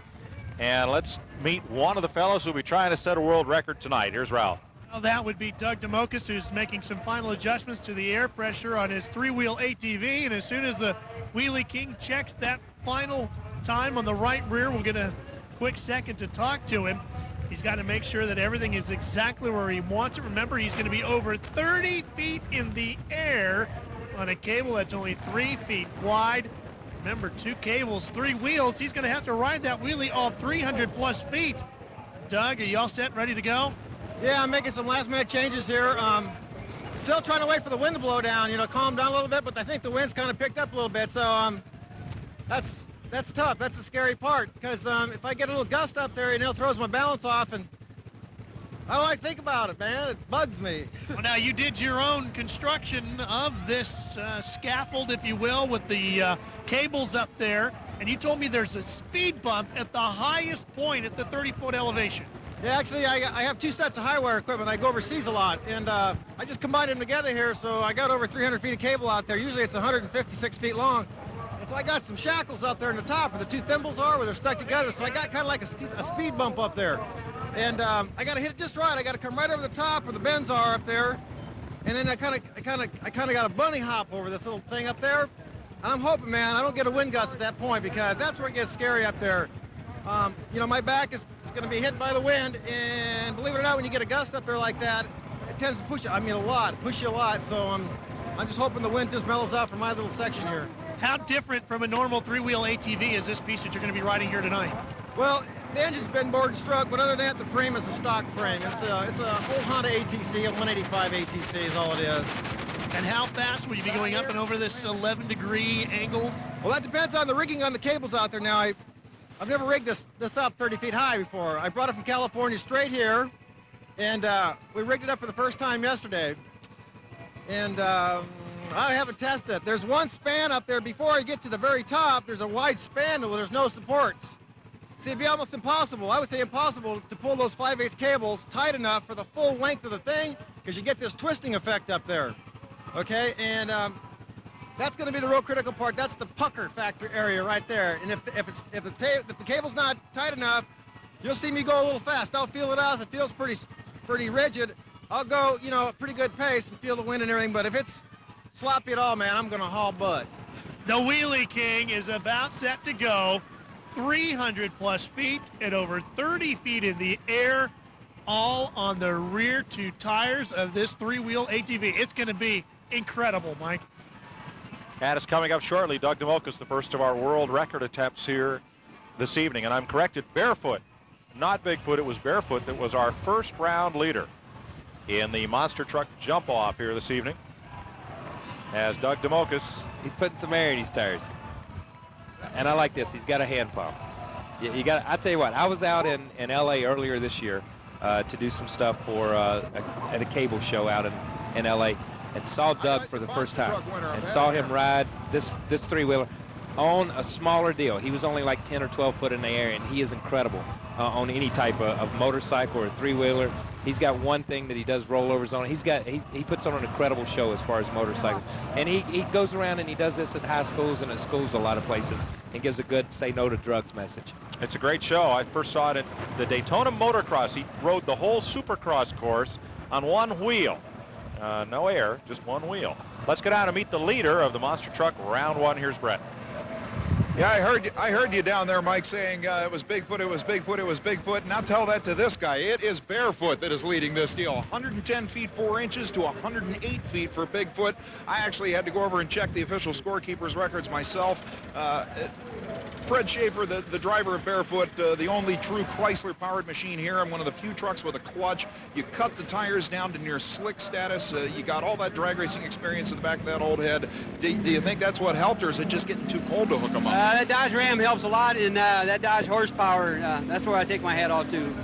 And let's meet one of the fellows who'll be trying to set a world record tonight. Here's Ralph. Well, that would be Doug DeMocas, who's making some final adjustments to the air pressure on his 3-wheel ATV. And as soon as the Wheelie King checks that final time on the right rear. We'll get a quick second to talk to him. He's got to make sure that everything is exactly where he wants it. Remember, he's going to be over 30 feet in the air on a cable that's only 3 feet wide. Remember, 2 cables, 3 wheels. He's going to have to ride that wheelie all 300 plus feet. Doug, are you all set, ready to go? Yeah, I'm making some last-minute changes here. Still trying to wait for the wind to blow down, calm down a little bit, but I think the wind's kind of picked up a little bit, so that's tough. That's the scary part, because if I get a little gust up there, it throws my balance off, and I don't like to think about it, man. It bugs me. Well, now, you did your own construction of this scaffold, if you will, with the cables up there, and you told me there's a speed bump at the highest point at the 30-foot elevation. Yeah, actually, I have 2 sets of high wire equipment. I go overseas a lot, and I just combined them together here, so I got over 300 feet of cable out there. Usually it's 156 feet long. And so I got some shackles out there in the top where the 2 thimbles are, where they're stuck together, so I got kind of like a speed bump up there. And I got to hit it just right. I got to come right over the top where the bends are up there, and then I kind of got a bunny hop over this little thing up there. And I'm hoping, man, I don't get a wind gust at that point, because that's where it gets scary up there. My back is going to be hit by the wind, and believe it or not, when you get a gust up there like that, it tends to push you. Push you a lot. So I'm just hoping the wind just mellows out for my little section here. How different from a normal 3-wheel ATV is this piece that you're going to be riding here tonight? Well, the engine's been bored and struck, but other than that, the frame is a stock frame. It's a old Honda ATC, a 185 ATC is all it is. And how fast will you be going up and over this 11-degree angle? Well, that depends on the rigging on the cables out there. Now, I've never rigged this up 30 feet high before. I brought it from California straight here, and we rigged it up for the first time yesterday. And I haven't tested it. There's one span up there before I get to the very top. There's a wide span where there's no supports. See, it'd be almost impossible. I would say impossible to pull those 5/8 cables tight enough for the full length of the thing, because you get this twisting effect up there. Okay, and that's going to be the real critical part. That's the pucker factor area right there. And if the cable's not tight enough, you'll see me go a little fast. I'll feel it out. If it feels pretty rigid, I'll go, a pretty good pace and feel the wind and everything. But if it's sloppy at all, man, I'm going to haul butt. The Wheelie King is about set to go. 300 plus feet at over 30 feet in the air, all on the rear 2 tires of this 3-wheel ATV. It's going to be incredible, Mike. And it's coming up shortly. Doug DeMokas, the first of our world record attempts here this evening. And I'm corrected, barefoot, not Bigfoot. It was barefoot that was our first round leader in the monster truck jump off here this evening. As Doug DeMokas, he's putting some air in his tires. And I like this. He's got a hand pump. You got. I tell you what. I was out in L.A. earlier this year to do some stuff for at a cable show out in L.A. and saw Doug for the first time and saw him ride this 3-wheeler on a smaller deal. He was only like 10 or 12 foot in the air, and he is incredible on any type of motorcycle or 3-wheeler. He's got one thing that he does rollovers on. He puts on an incredible show as far as motorcycles. And he goes around and he does this at high schools and at schools a lot of places and gives a good say no to drugs message. It's a great show. I first saw it at the Daytona Motocross. He rode the whole Supercross course on one wheel. No air, just one wheel. Let's go down and meet the leader of the monster truck round 1. Here's Brett. Yeah, I heard you down there, Mike, saying it was Bigfoot, it was Bigfoot, it was Bigfoot. Now tell that to this guy. It is Barefoot that is leading this deal. 110 feet 4 inches to 108 feet for Bigfoot. I actually had to go over and check the official scorekeeper's records myself. Fred Schaefer, the driver of Barefoot, the only true Chrysler-powered machine here. I'm one of the few trucks with a clutch. You cut the tires down to near slick status. You got all that drag racing experience in the back of that old head. Do you think that's what helped, or is it just getting too cold to hook them up? That Dodge Ram helps a lot, and that Dodge horsepower, that's where I take my hat off to.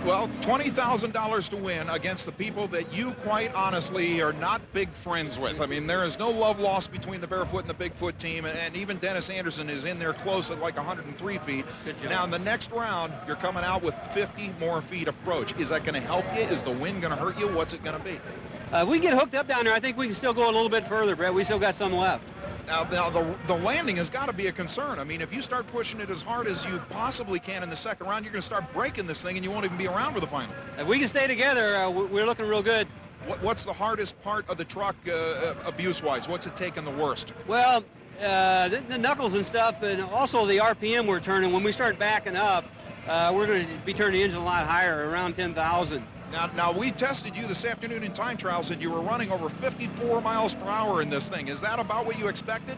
Well, $20,000 to win against the people that you quite honestly are not big friends with. I mean, there is no love lost between the Barefoot and the Bigfoot team, and even Dennis Anderson is in there close at like 103 feet. Now, in the next round, you're coming out with 50 more feet approach. Is that going to help you? Is the wind going to hurt you? What's it going to be? We get hooked up down there. I think we can still go a little bit further, Brett. We still got some left. Now the landing has got to be a concern. I mean, if you start pushing it as hard as you possibly can in the second round, you're going to start breaking this thing, and you won't even be around for the final. If we can stay together, we're looking real good. What's the hardest part of the truck abuse-wise? What's it taking the worst? Well, the knuckles and stuff, and also the RPM we're turning. When we start backing up, we're going to be turning the engine a lot higher, around 10,000. Now, we tested you this afternoon in time trials, and you were running over 54 miles per hour in this thing. Is that about what you expected?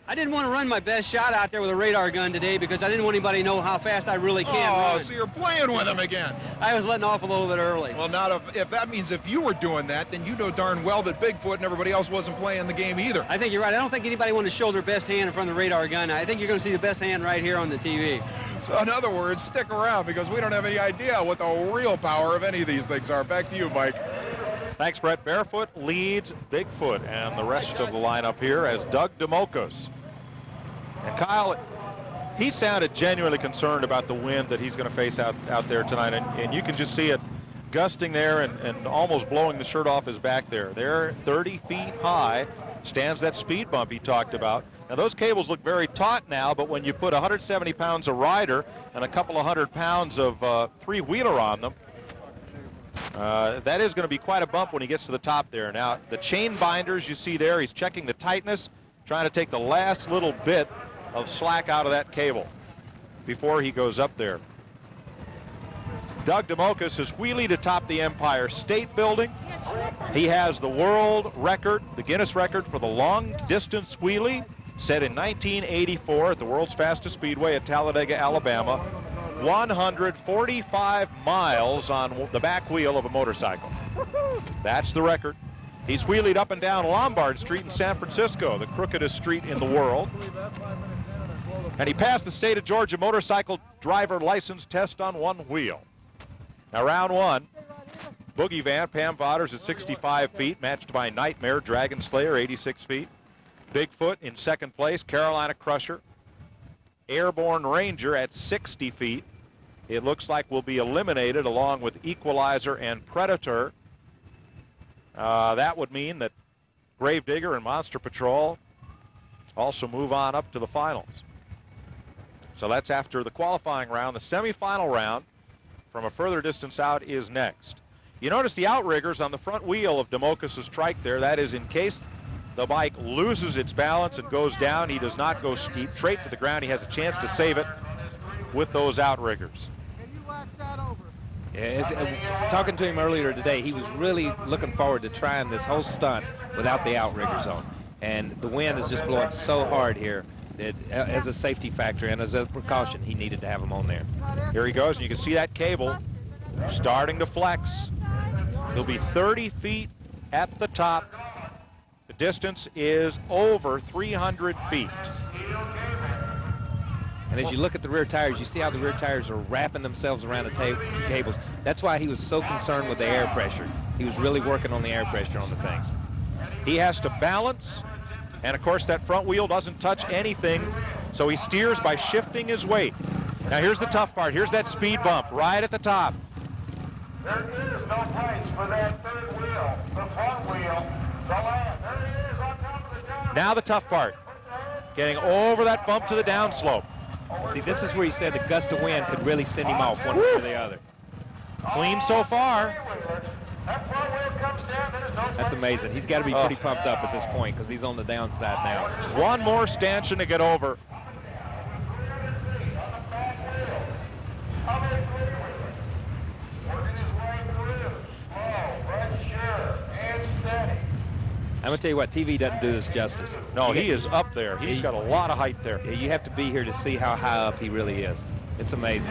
I didn't want to run my best shot out there with a radar gun today because I didn't want anybody to know how fast I really can run. So you're playing with him again. I was letting off a little bit early. Well, now, if that means if you were doing that, then you know darn well that Bigfoot and everybody else wasn't playing the game either. I think you're right. I don't think anybody wanted to show their best hand in front of the radar gun. I think you're going to see the best hand right here on the TV. So in other words, stick around because we don't have any idea what the real power of any of these things are. Back to you, Mike. Thanks, Brett. Barefoot leads Bigfoot and the rest of the lineup here as Doug DeMocos. And Kyle, he sounded genuinely concerned about the wind that he's going to face out there tonight. And you can just see it gusting there and almost blowing the shirt off his back there. There, 30 feet high, stands that speed bump he talked about. Now, those cables look very taut now, but when you put 170 pounds of rider and a couple of 100 pounds of three-wheeler on them, that is going to be quite a bump when he gets to the top there. Now, the chain binders you see there, he's checking the tightness, trying to take the last little bit of slack out of that cable before he goes up there. Doug DeMocos has wheelied atop the Empire State Building. He has the world record, the Guinness record for the long distance wheelie, set in 1984 at the world's fastest speedway at Talladega, Alabama. 145 miles on the back wheel of a motorcycle. That's the record. He's wheelied up and down Lombard Street in San Francisco, the crookedest street in the world. And he passed the state of Georgia motorcycle driver license test on one wheel. Now, round one, Boogie Van, Pam Vodders at 65 feet, matched by Nightmare, Dragon Slayer, 86 feet. Bigfoot in second place, Carolina Crusher. Airborne Ranger at 60 feet. It looks like will be eliminated along with Equalizer and Predator. That would mean that Gravedigger and Monster Patrol also move on up to the finals. So that's after the qualifying round. The semifinal round from a further distance out is next. You notice the outriggers on the front wheel of DeMocos' trike there. That is in case the bike loses its balance and goes down. He does not go straight to the ground. He has a chance to save it with those outriggers. Yeah, talking to him earlier today, he was really looking forward to trying this whole stunt without the outriggers on. And the wind is just blowing so hard here that as a safety factor and as a precaution, he needed to have them on there. Here he goes, and you can see that cable starting to flex. He'll be 30 feet at the top. The distance is over 300 feet. And as you look at the rear tires, you see how the rear tires are wrapping themselves around the cables. That's why he was so concerned with the air pressure. He was really working on the air pressure on the things. He has to balance, and of course that front wheel doesn't touch anything, so he steers by shifting his weight. Now here's the tough part. Here's that speed bump right at the top. There is no place for that third wheel, the front wheel, to land. There it is on top of the down. Now the tough part, getting over that bump to the downslope. See, this is where he said the gust of wind could really send him off one way or the other. Clean so far. That's amazing. He's got to be pretty pumped up at this point because he's on the downside now. One more stanchion to get over. I'm going to tell you what, TV doesn't do this justice. No, he is up there. He's got a lot of height there. You have to be here to see how high up he really is. It's amazing.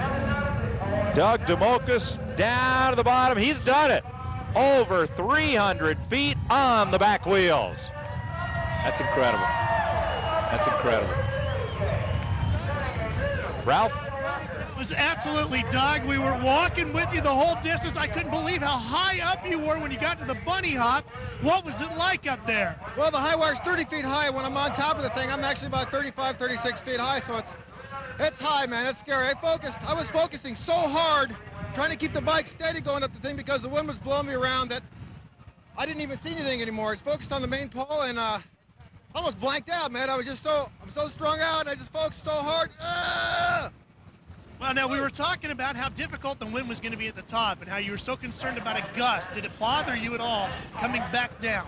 Doug DeMocos down to the bottom. He's done it. Over 300 feet on the back wheels. That's incredible. That's incredible. Ralph? It was absolutely, Doug. We were walking with you the whole distance. I couldn't believe how high up you were when you got to the bunny hop. What was it like up there? Well, the high wire's 30 feet high. When I'm on top of the thing, I'm actually about 35, 36 feet high, so it's high, man. It's scary. I was focusing so hard trying to keep the bike steady going up the thing because the wind was blowing me around that I didn't even see anything anymore. I was focused on the main pole and almost blanked out, man. I'm so strung out, and I just focused so hard. Well, now, we were talking about how difficult the wind was going to be at the top and how you were so concerned about a gust. Did it bother you at all coming back down?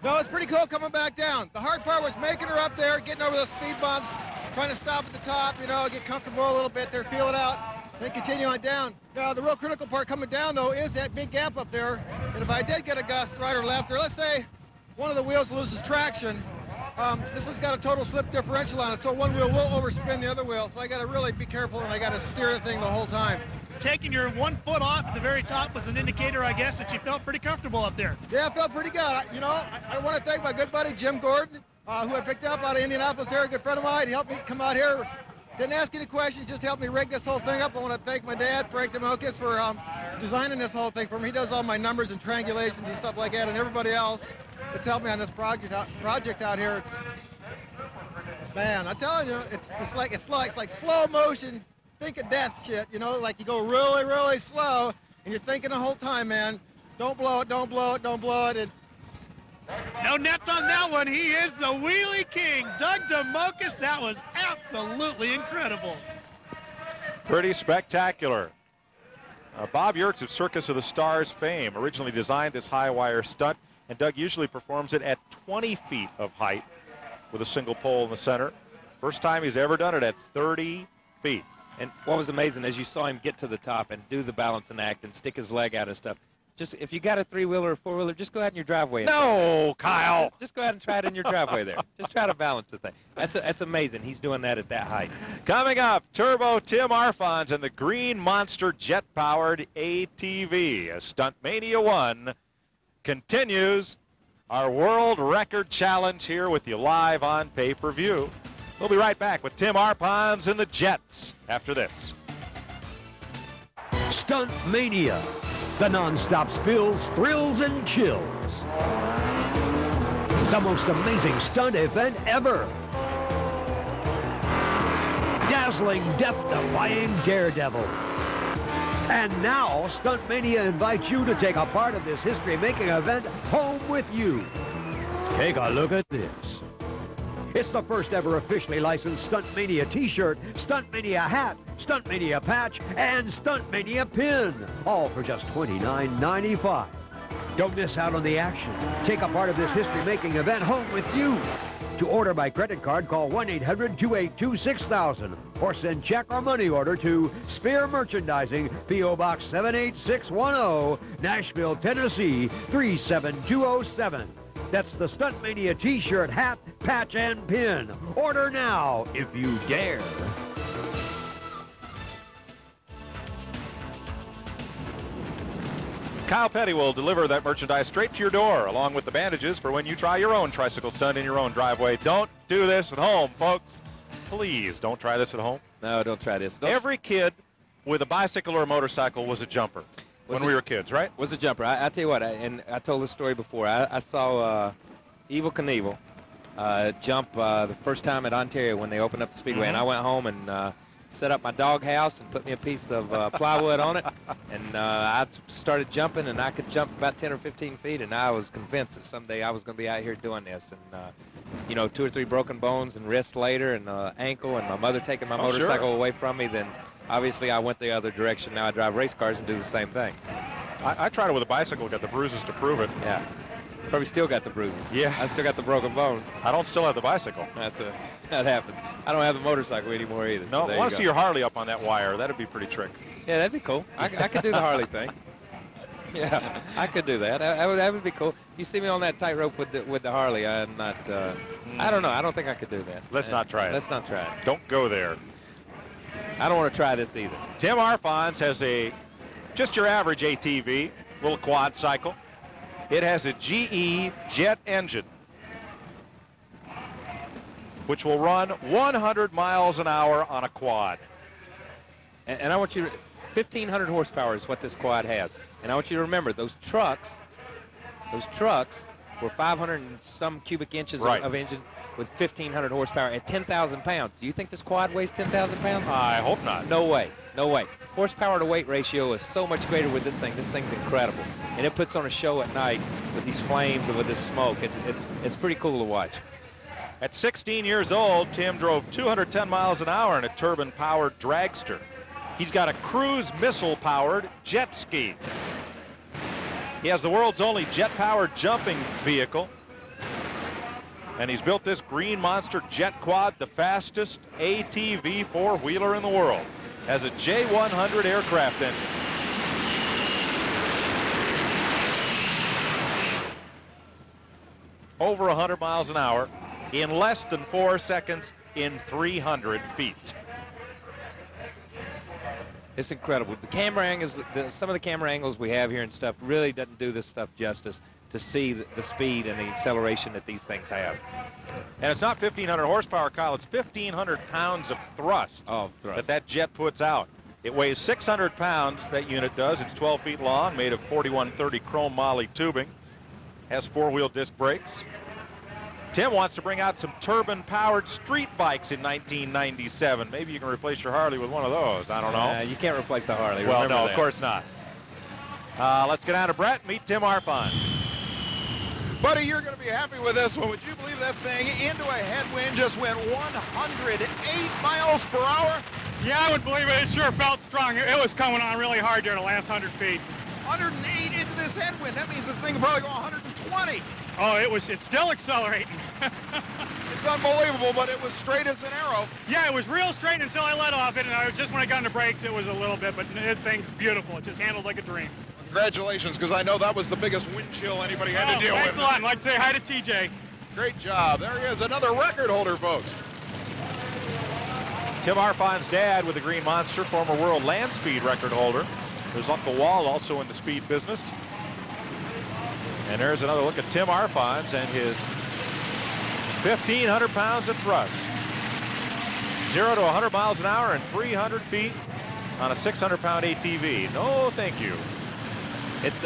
No, it's pretty cool coming back down. The hard part was making her up there, getting over those speed bumps, trying to stop at the top, you know, get comfortable a little bit there, feel it out, then continue on down. Now, the real critical part coming down, though, is that big gap up there. And if I did get a gust right or left, or let's say one of the wheels loses traction, this has got a total slip differential on it, so one wheel will overspin the other wheel, so I got to really be careful, and I got to steer the thing the whole time. Taking your 1 foot off at the very top was an indicator, I guess, that you felt pretty comfortable up there. Yeah, I felt pretty good. I want to thank my good buddy Jim Gordon, who I picked up out of Indianapolis here, a good friend of mine. He helped me come out here. Didn't ask any questions, just helped me rig this whole thing up. I want to thank my dad, Frank DeMocus, for designing this whole thing for me. He does all my numbers and triangulations and stuff like that, and everybody else that's helped me on this project out here. Man, I'm telling you, it's like slow motion. Think of death shit, you know, like you go really, really slow, and you're thinking the whole time, man, don't blow it, don't blow it, don't blow it. And no nets on that one. He is the Wheelie King, Doug DeMocus. That was absolutely incredible. Pretty spectacular. Bob Yertz of Circus of the Stars fame originally designed this high wire stunt, and Doug usually performs it at 20 feet of height with a single pole in the center. First time he's ever done it at 30 feet. And what was amazing is you saw him get to the top and do the balancing act and stick his leg out and stuff. Just if you got a 3-wheeler or 4-wheeler, just go out in your driveway. No, Kyle. Just go out and try it in your driveway there. Just try to balance the thing. That's amazing. He's doing that at that height. Coming up, Turbo Tim Arfons and the Green Monster jet-powered ATV as Stunt Mania 1 continues our world record challenge here with you live on pay-per-view. We'll be right back with Tim Arfons and the Jets after this. Stunt Mania, the non-stop spills, thrills, and chills. The most amazing stunt event ever. Dazzling, death-defying daredevil. And now, Stunt Mania invites you to take a part of this history-making event home with you. Take a look at this. It's the first ever officially licensed Stunt Mania t-shirt, Stunt Mania hat, Stunt Mania patch, and Stunt Mania pin, all for just $29.95. Don't miss out on the action. Take a part of this history-making event home with you. To order by credit card, call 1-800-282-6000 or send check or money order to Spear Merchandising, P.O. Box 78610, Nashville, Tennessee 37207. That's the Stunt Mania t-shirt, hat, patch, and pin. Order now if you dare. Kyle Petty will deliver that merchandise straight to your door, along with the bandages for when you try your own tricycle stunt in your own driveway. Don't do this at home, folks. Please don't try this at home. No, don't try this. Every kid with a bicycle or a motorcycle was a jumper when we were kids, right? Was a jumper. I tell you what, and I told this story before. I saw Evel Knievel jump the first time at Ontario when they opened up the Speedway, and I went home and set up my dog house and put me a piece of plywood on it, and I started jumping, and I could jump about 10 or 15 feet, and I was convinced that someday I was going to be out here doing this. And you know, 2 or 3 broken bones and wrists later, and ankle, and my mother taking my motorcycle away from me, then obviously I went the other direction. Now I drive race cars and do the same thing. I tried it with a bicycle, got the bruises to prove it. Yeah. Probably still got the bruises. Yeah. I still got the broken bones. I don't still have the bicycle. That happens. I don't have the motorcycle anymore either. No, so I want to see your Harley up on that wire. That'd be pretty trick. Yeah, that'd be cool. I could do the Harley thing. Yeah, I could do that. That would be cool. You see me on that tightrope with the Harley, I'm not, I don't know. I don't think I could do that. Let's not try it. Let's not try it. Don't go there. I don't want to try this either. Tim Arfons has just your average ATV, little quad cycle. It has a GE jet engine, which will run 100 miles an hour on a quad. And I want you to, 1,500 horsepower is what this quad has. And I want you to remember, those trucks were 500 and some cubic inches of engine with 1,500 horsepower at 10,000 pounds. Do you think this quad weighs 10,000 pounds? I hope not. No way. No way. Horsepower to weight ratio is so much greater with this thing. This thing's incredible. And it puts on a show at night with these flames and with this smoke. It's pretty cool to watch. At 16 years old, Tim drove 210 miles an hour in a turbine-powered dragster. He's got a cruise missile-powered jet ski. He has the world's only jet-powered jumping vehicle. And he's built this green monster jet quad, the fastest ATV four-wheeler in the world. Has a J100 aircraft engine. Over 100 miles an hour in less than 4 seconds in 300 feet. It's incredible. The camera angles, some of the camera angles we have here and stuff really doesn't do this stuff justice to see the speed and the acceleration that these things have. And it's not 1,500 horsepower, Kyle. It's 1,500 pounds of thrust, that jet puts out. It weighs 600 pounds, that unit does. It's 12 feet long, made of 4130 chrome moly tubing. Has four-wheel disc brakes. Tim wants to bring out some turbine-powered street bikes in 1997. Maybe you can replace your Harley with one of those. I don't know. You can't replace the Harley. Well, Remember no, that. of course not. Let's get down to Brett and meet Tim Arfons. Buddy, you're going to be happy with this one. Would you believe that thing into a headwind just went 108 miles per hour? Yeah, I would believe it. It sure felt strong. It was coming on really hard there the last 100 feet. 108 into this headwind. That means this thing will probably go 120. Oh, it's still accelerating. It's unbelievable, but it was straight as an arrow. Yeah, it was real straight until I let off it, and just when I got into brakes, it was a little bit, but that thing's beautiful. It just handled like a dream. Congratulations, because I know that was the biggest wind chill anybody had to deal with. Thanks a lot. I'd like to say hi to TJ. Great job. There he is, another record holder, folks. Tim Arfons' dad with the Green Monster, former world land speed record holder. There's Uncle Wall, also in the speed business. And there's another look at Tim Arfons and his 1,500 pounds of thrust. 0 to 100 miles an hour and 300 feet on a 600-pound ATV. No, thank you. It's,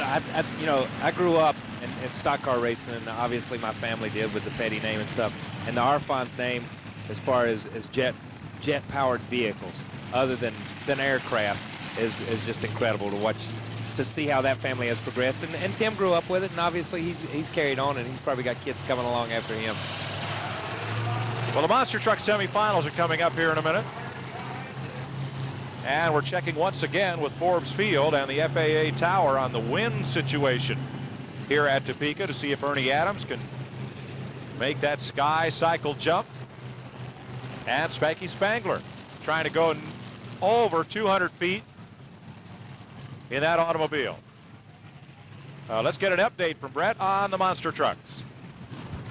you know, I grew up in stock car racing, and obviously my family did with the Petty name and stuff. And the Arfons name, as far as jet-powered vehicles, other than aircraft, is just incredible to watch, to see how that family has progressed. And Tim grew up with it, and obviously he's carried on, and he's probably got kids coming along after him. Well, the Monster Truck semifinals are coming up here in a minute. And we're checking once again with Forbes Field and the FAA tower on the wind situation here at Topeka to see if Ernie Adams can make that sky cycle jump. And Spanky Spangler trying to go over 200 feet in that automobile. Let's get an update from Brett on the Monster Trucks.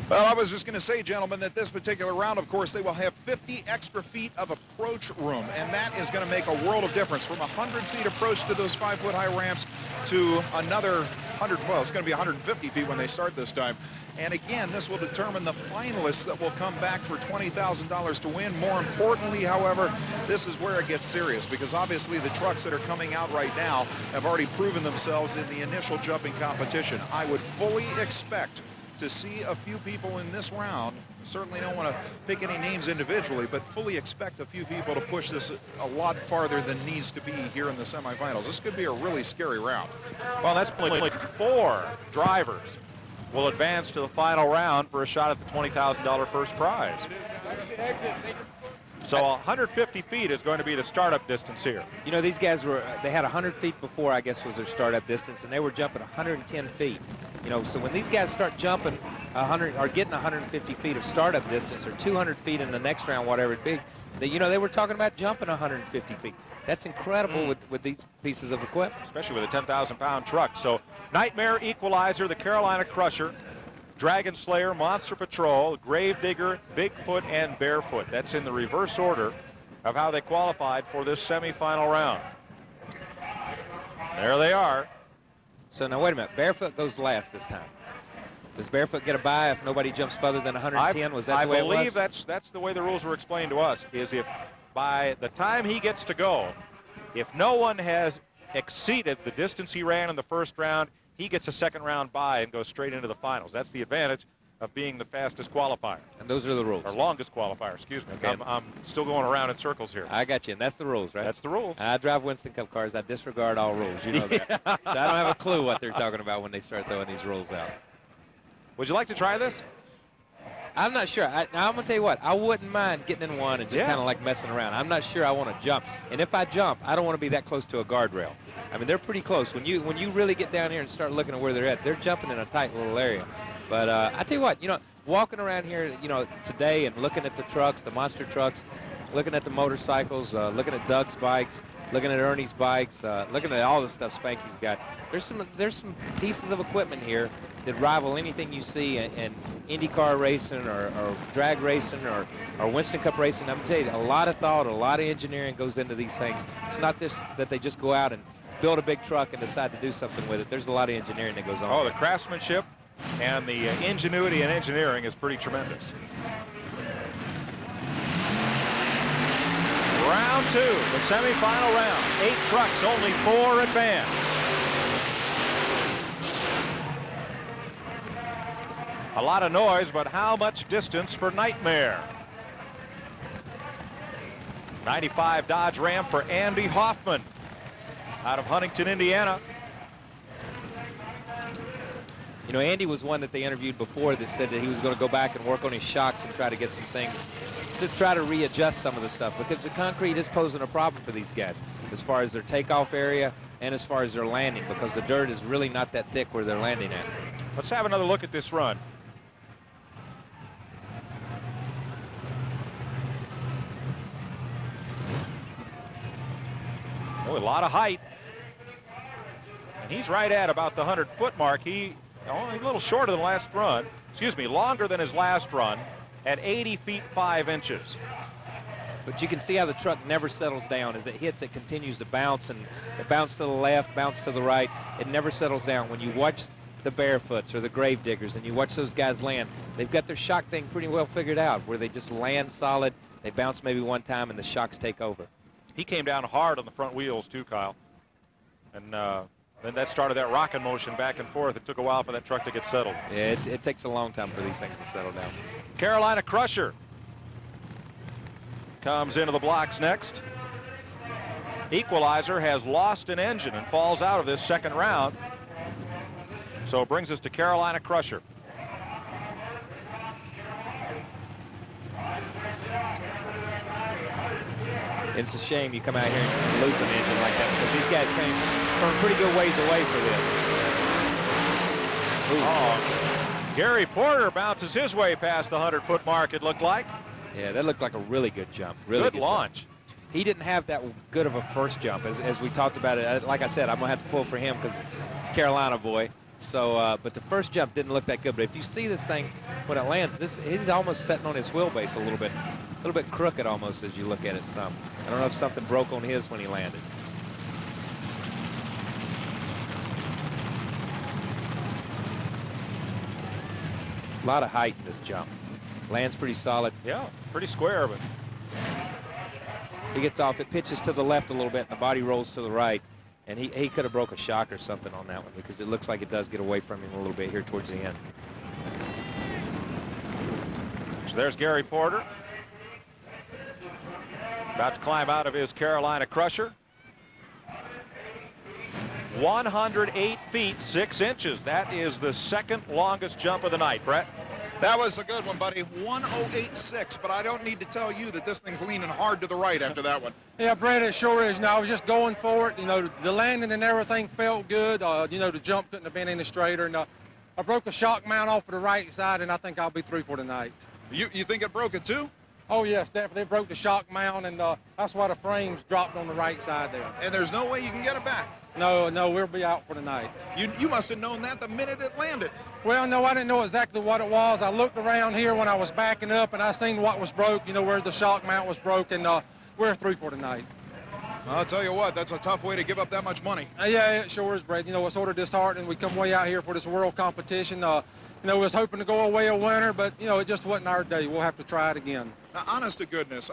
Well, I was just going to say, gentlemen, that this particular round, of course, they will have 50 extra feet of approach room, and that is going to make a world of difference from 100 feet approach to those 5-foot high ramps to another 100, well, it's going to be 150 feet when they start this time. And again, this will determine the finalists that will come back for $20,000 to win. More importantly, however, this is where it gets serious, because obviously the trucks that are coming out right now have already proven themselves in the initial jumping competition. I would fully expect to see a few people in this round. Certainly don't want to pick any names individually, but fully expect a few people to push this a lot farther than needs to be here in the semifinals. This could be a really scary round. Well, that's only 4 drivers will advance to the final round for a shot at the $20,000 first prize. So 150 feet is going to be the startup distance here. You know, these guys they had 100 feet before, I guess, was their startup distance, and they were jumping 110 feet. You know, so when these guys start jumping 100 or getting 150 feet of startup distance, or 200 feet in the next round, whatever it be, they were talking about jumping 150 feet. That's incredible with these pieces of equipment. Especially with a 10,000-pound truck. So Nightmare, Equalizer, the Carolina Crusher, Dragon Slayer, Monster Patrol, Gravedigger, Bigfoot, and Barefoot. That's in the reverse order of how they qualified for this semifinal round. There they are. So now wait a minute. Barefoot goes last this time. Does Barefoot get a bye if nobody jumps further than 110? Was that the way it was? I believe that's the way the rules were explained to us, is if by the time he gets to go, if no one has exceeded the distance he ran in the first round, he gets a second round bye and goes straight into the finals. That's the advantage of being the fastest qualifier. And those are the rules. Or longest qualifier, excuse me. Okay. I'm still going around in circles here. I got you, and that's the rules, right? That's the rules. I drive Winston Cup cars. I disregard all rules. You know that. So I don't have a clue what they're talking about when they start throwing these rules out. Would you like to try this? I'm not sure. Now, I'm going to tell you what. I wouldn't mind getting in one and just kind of like messing around. I'm not sure I want to jump. And if I jump, I don't want to be that close to a guardrail. I mean, they're pretty close. When you really get down here and start looking at where they're at, they're jumping in a tight little area. But I tell you what, walking around here, you know, today and looking at the trucks, the monster trucks, looking at the motorcycles, looking at Doug's bikes, looking at Ernie's bikes, looking at all the stuff Spanky's got. There's some pieces of equipment here that rival anything you see in IndyCar racing or drag racing or Winston Cup racing. I'm telling you, a lot of thought, a lot of engineering goes into these things. It's not this that they just go out and build a big truck and decide to do something with it. There's a lot of engineering that goes on. Oh, the craftsmanship and the ingenuity and engineering is pretty tremendous. Round 2, the semifinal round. 8 trucks, only 4 advance. A lot of noise, but how much distance for NITEMARE? 95 Dodge Ram for Andy Hoffman out of Huntington, Indiana. You know, Andy was one that they interviewed before that said that he was going to go back and work on his shocks and try to get some things to try to readjust some of the stuff, because the concrete is posing a problem for these guys as far as their takeoff area and as far as their landing, because the dirt is really not that thick where they're landing at. Let's have another look at this run. Oh, a lot of height. And he's right at about the 100-foot mark. He only a little shorter than last run. Excuse me, longer than his last run at 80 feet 5 inches. But you can see how the truck never settles down. As it hits, it continues to bounce, and it bounces to the left, bounce to the right. It never settles down. When you watch the Barefoots or the Grave Diggers and you watch those guys land, they've got their shock thing pretty well figured out, where they just land solid, they bounce maybe one time, and the shocks take over. He came down hard on the front wheels too, Kyle. And then that started that rocking motion back and forth. It took a while for that truck to get settled. Yeah, it takes a long time for these things to settle down. Carolina Crusher comes into the blocks next. Equalizer has lost an engine and falls out of this second round. So it brings us to Carolina Crusher. It's a shame you come out here and lose an engine like that, because these guys came from a pretty good ways away for this. Ooh. Oh, Gary Porter bounces his way past the 100-foot mark, it looked like. Yeah, that looked like a really good jump. Really good launch. Jump. He didn't have that good of a first jump, as we talked about it. Like I said, I'm going to have to pull for him because Carolina boy. So, but the first jump didn't look that good. But if you see this thing when it lands, he's almost setting on his wheelbase a little bit crooked almost as you look at it some. I don't know if something broke on his when he landed. A lot of height in this jump. Lands pretty solid. Yeah, pretty square, but he gets off. It pitches to the left a little bit, and the body rolls to the right. And he could have broke a shock or something on that one, because it looks like it does get away from him a little bit here towards the end. So there's Gary Porter. About to climb out of his Carolina Crusher. 108 feet 6 inches. That is the second longest jump of the night, Brett. That was a good one, buddy. 108.6, but I don't need to tell you that this thing's leaning hard to the right after that one. Yeah, Brett, it sure is. Now, I was just going for it. You know, the landing and everything felt good. You know, the jump couldn't have been any straighter. And I broke a shock mount off of the right side, and I think I'll be through for tonight. You think it broke it too? Oh, yes, definitely. It broke the shock mount, and that's why the frames dropped on the right side there. And there's no way you can get it back? No, we'll be out for tonight. You must have known that the minute it landed. Well, no, I didn't know exactly what it was. I looked around here when I was backing up, and I seen what was broke, you know, where the shock mount was broke, and we're through for tonight. I'll tell you what, that's a tough way to give up that much money. Yeah, it sure is, Brett. You know, it's sort of disheartening. We come way out here for this world competition. You know, we was hoping to go away a winner, but, you know, it just wasn't our day. We'll have to try it again. Now, honest to goodness,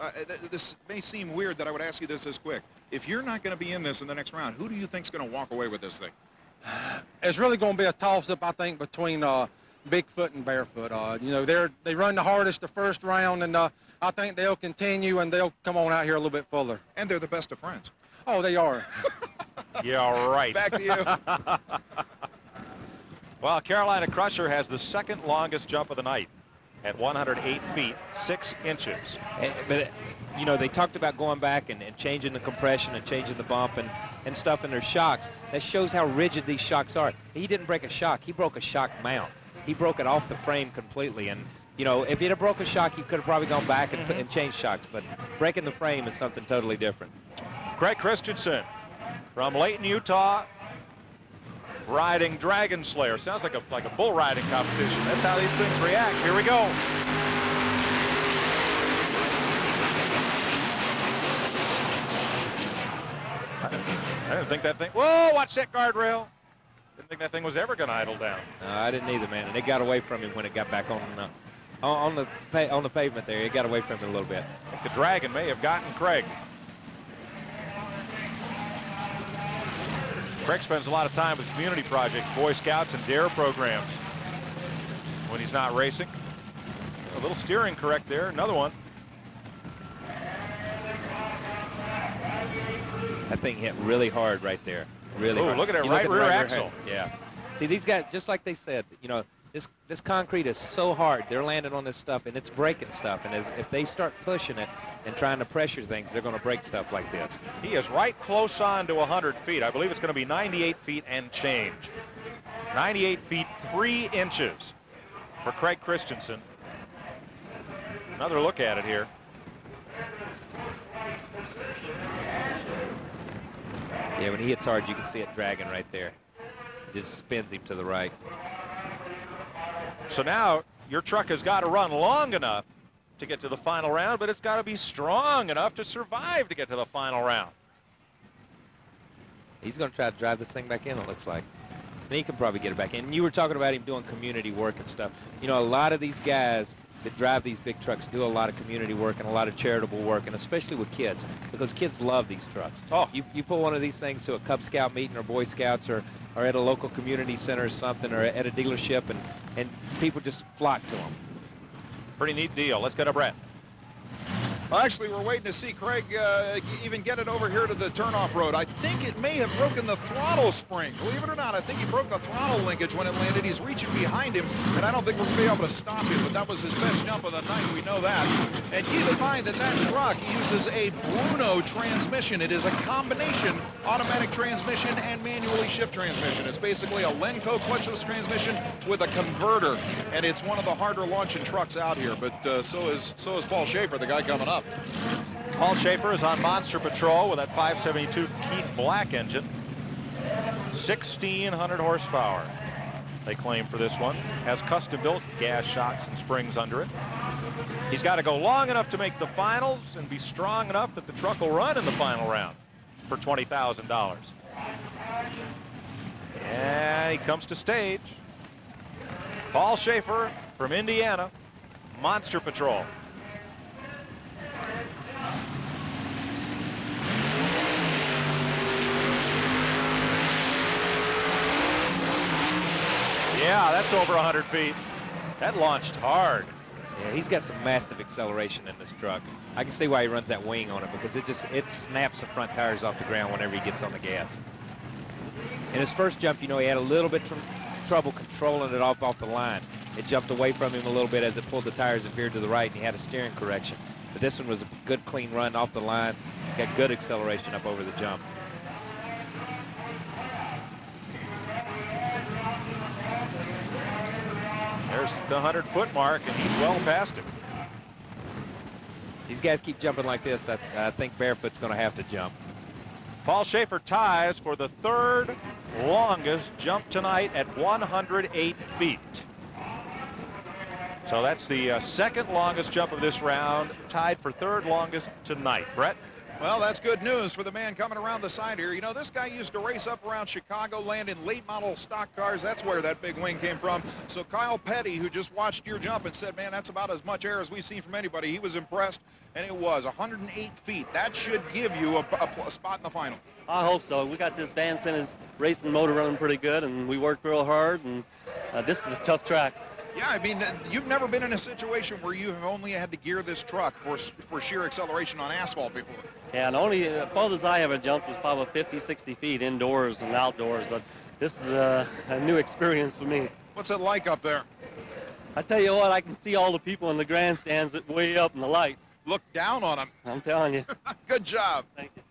this may seem weird that I would ask you this quick. If you're not going to be in this in the next round, who do you think's going to walk away with this thing? It's really going to be a toss-up, I think, between Bigfoot and Barefoot. You know, they run the hardest the first round, and I think they'll continue, and they'll come on out here a little bit fuller. And they're the best of friends. Oh, they are. Yeah, right. Back to you. Well, Carolina Crusher has the second longest jump of the night at 108 feet 6 inches. But, you know, they talked about going back and changing the compression and changing the bump and stuff in their shocks. That shows how rigid these shocks are. He didn't break a shock. He broke a shock mount. he broke it off the frame completely. And, you know, if he'd have broke a shock, he could have probably gone back and changed shocks. But breaking the frame is something totally different. Craig Christensen from Layton, Utah, riding Dragon Slayer. Sounds like a bull riding competition. That's how these things react. Here we go. I didn't think that thing. Whoa! Watch that guardrail. Didn't think that thing was ever going to idle down. No, I didn't either, man. And it got away from him when it got back on the pavement there. It got away from him a little bit. I think the Dragon may have gotten Craig. Craig spends a lot of time with community projects, Boy Scouts, and DARE programs when he's not racing. A little steering correct there. Another one. That thing hit really hard right there. Really hard. Look at that You right look at rear the axle. Yeah. See, these guys, just like they said, you know, this concrete is so hard. They're landing on this stuff, and it's breaking stuff. And if they start pushing it and trying to pressure things, they're going to break stuff like this. He is right close on to 100 feet. I believe it's going to be 98 feet and change. 98 feet, 3 inches for Craig Christensen. Another look at it here. Yeah, when he hits hard, you can see it dragging right there. Just spins him to the right. So now your truck has got to run long enough to get to the final round, but it's got to be strong enough to survive to get to the final round. He's going to try to drive this thing back in, it looks like. And he can probably get it back in. And you were talking about him doing community work and stuff. You know, a lot of these guys that drive these big trucks do a lot of community work and a lot of charitable work, and especially with kids, because kids love these trucks. Oh. You put one of these things to a Cub Scout meeting or Boy Scouts or at a local community center or something, or at a dealership, and people just flock to them. Pretty neat deal. Let's go to Brett. Well, actually, we're waiting to see Craig even get it over here to the turnoff road. I think it may have broken the throttle spring. Believe it or not, I think he broke the throttle linkage when it landed. He's reaching behind him, and I don't think we're going to be able to stop him, but that was his best jump of the night. We know that. And keep in mind that that truck uses a Bruno transmission. It is a combination automatic transmission and manually shift transmission. It's basically a Lenco clutchless transmission with a converter, and it's one of the harder launching trucks out here, but so is Paul Schaefer, the guy coming up. Paul Schaefer is on Monster Patrol with that 572 Keith Black engine. 1,600 horsepower, they claim for this one. Has custom-built gas shocks and springs under it. He's got to go long enough to make the finals and be strong enough that the truck will run in the final round for $20,000. And he comes to stage. Paul Schaefer from Indiana, Monster Patrol. Yeah, that's over 100 feet. That launched hard. Yeah, he's got some massive acceleration in this truck. I can see why he runs that wing on it, because it snaps the front tires off the ground whenever he gets on the gas. In his first jump, you know, he had a little bit of trouble controlling it off the line. It jumped away from him a little bit as it pulled the tires and veered to the right, and he had a steering correction. But this one was a good, clean run off the line. Got good acceleration up over the jump. There's the 100-foot mark, and he's well past it. These guys keep jumping like this. I think Barefoot's going to have to jump. Paul Schaefer ties for the 3rd longest jump tonight at 108 feet. So that's the 2nd longest jump of this round, tied for 3rd longest tonight. Brett? Well, that's good news for the man coming around the side here. You know, this guy used to race up around Chicago, land in late model stock cars. That's where that big wing came from. So Kyle Petty, who just watched your jump and said, man, that's about as much air as we've seen from anybody, he was impressed, and it was 108 feet. That should give you a spot in the final. I hope so. We got this Van Sentence racing motor running pretty good, and we worked real hard, and this is a tough track. Yeah, I mean, you've never been in a situation where you have only had to gear this truck for sheer acceleration on asphalt before. Yeah, and only farthest I ever jumped was probably 50, 60 feet indoors and outdoors, but this is a new experience for me. What's it like up there? I tell you what, I can see all the people in the grandstands way up in the lights. Look down on them. I'm telling you. Good job. Thank you.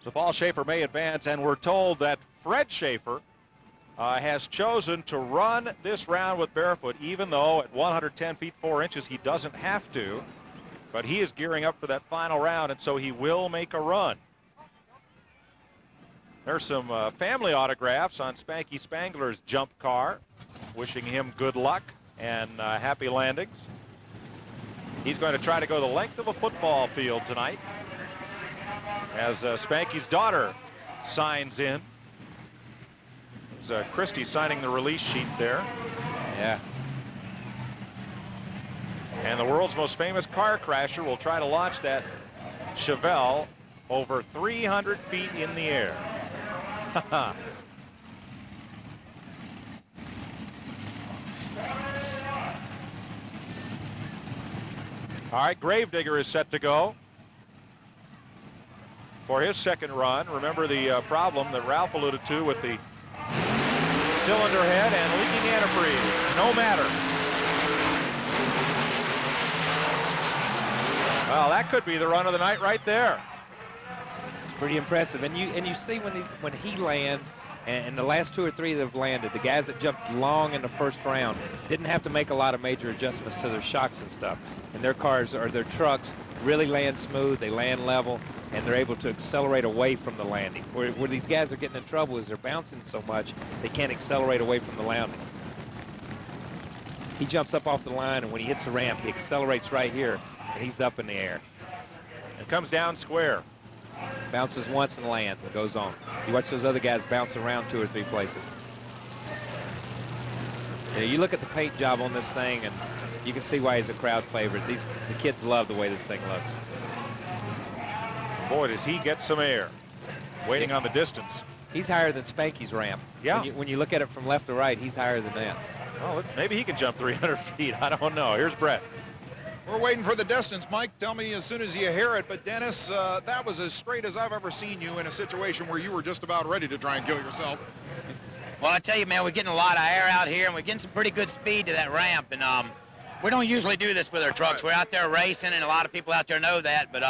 So Paul Schaefer may advance, and we're told that Fred Schaefer has chosen to run this round with barefoot, even though at 110 feet 4 inches he doesn't have to. But he is gearing up for that final round, and so he will make a run. There's some family autographs on Spanky Spangler's jump car, wishing him good luck and happy landings. He's going to try to go the length of a football field tonight as Spanky's daughter signs in. There's Christie signing the release sheet there. Yeah. And the world's most famous car crasher will try to launch that Chevelle over 300 feet in the air. All right, Gravedigger is set to go for his second run. Remember the problem that Ralph alluded to with the cylinder head and leaking antifreeze. No matter. Well, that could be the run of the night right there. It's pretty impressive, and you see when he lands, and the last 2 or 3 that have landed, the guys that jumped long in the first round didn't have to make a lot of major adjustments to their shocks and stuff, and their cars or their trucks really land smooth, they land level, and they're able to accelerate away from the landing. Where these guys are getting in trouble is they're bouncing so much they can't accelerate away from the landing. He jumps up off the line, and when he hits the ramp, he accelerates right here, and he's up in the air. And comes down square. Bounces once and lands and goes on. You watch those other guys bounce around 2 or 3 places. You look at the paint job on this thing, and you can see why he's a crowd favorite. The kids love the way this thing looks. Boy, does he get some air. Waiting on the distance. He's higher than Spanky's ramp. Yeah. When you look at it from left to right, he's higher than that. Well, maybe he can jump 300 feet. I don't know. Here's Brett. We're waiting for the distance, Mike. Tell me as soon as you hear it. But Dennis, that was as straight as I've ever seen you in a situation where you were just about ready to try and kill yourself. Well, I tell you, man, we're getting a lot of air out here, and we're getting some pretty good speed to that ramp. And we don't usually do this with our trucks. We're out there racing, and a lot of people out there know that. But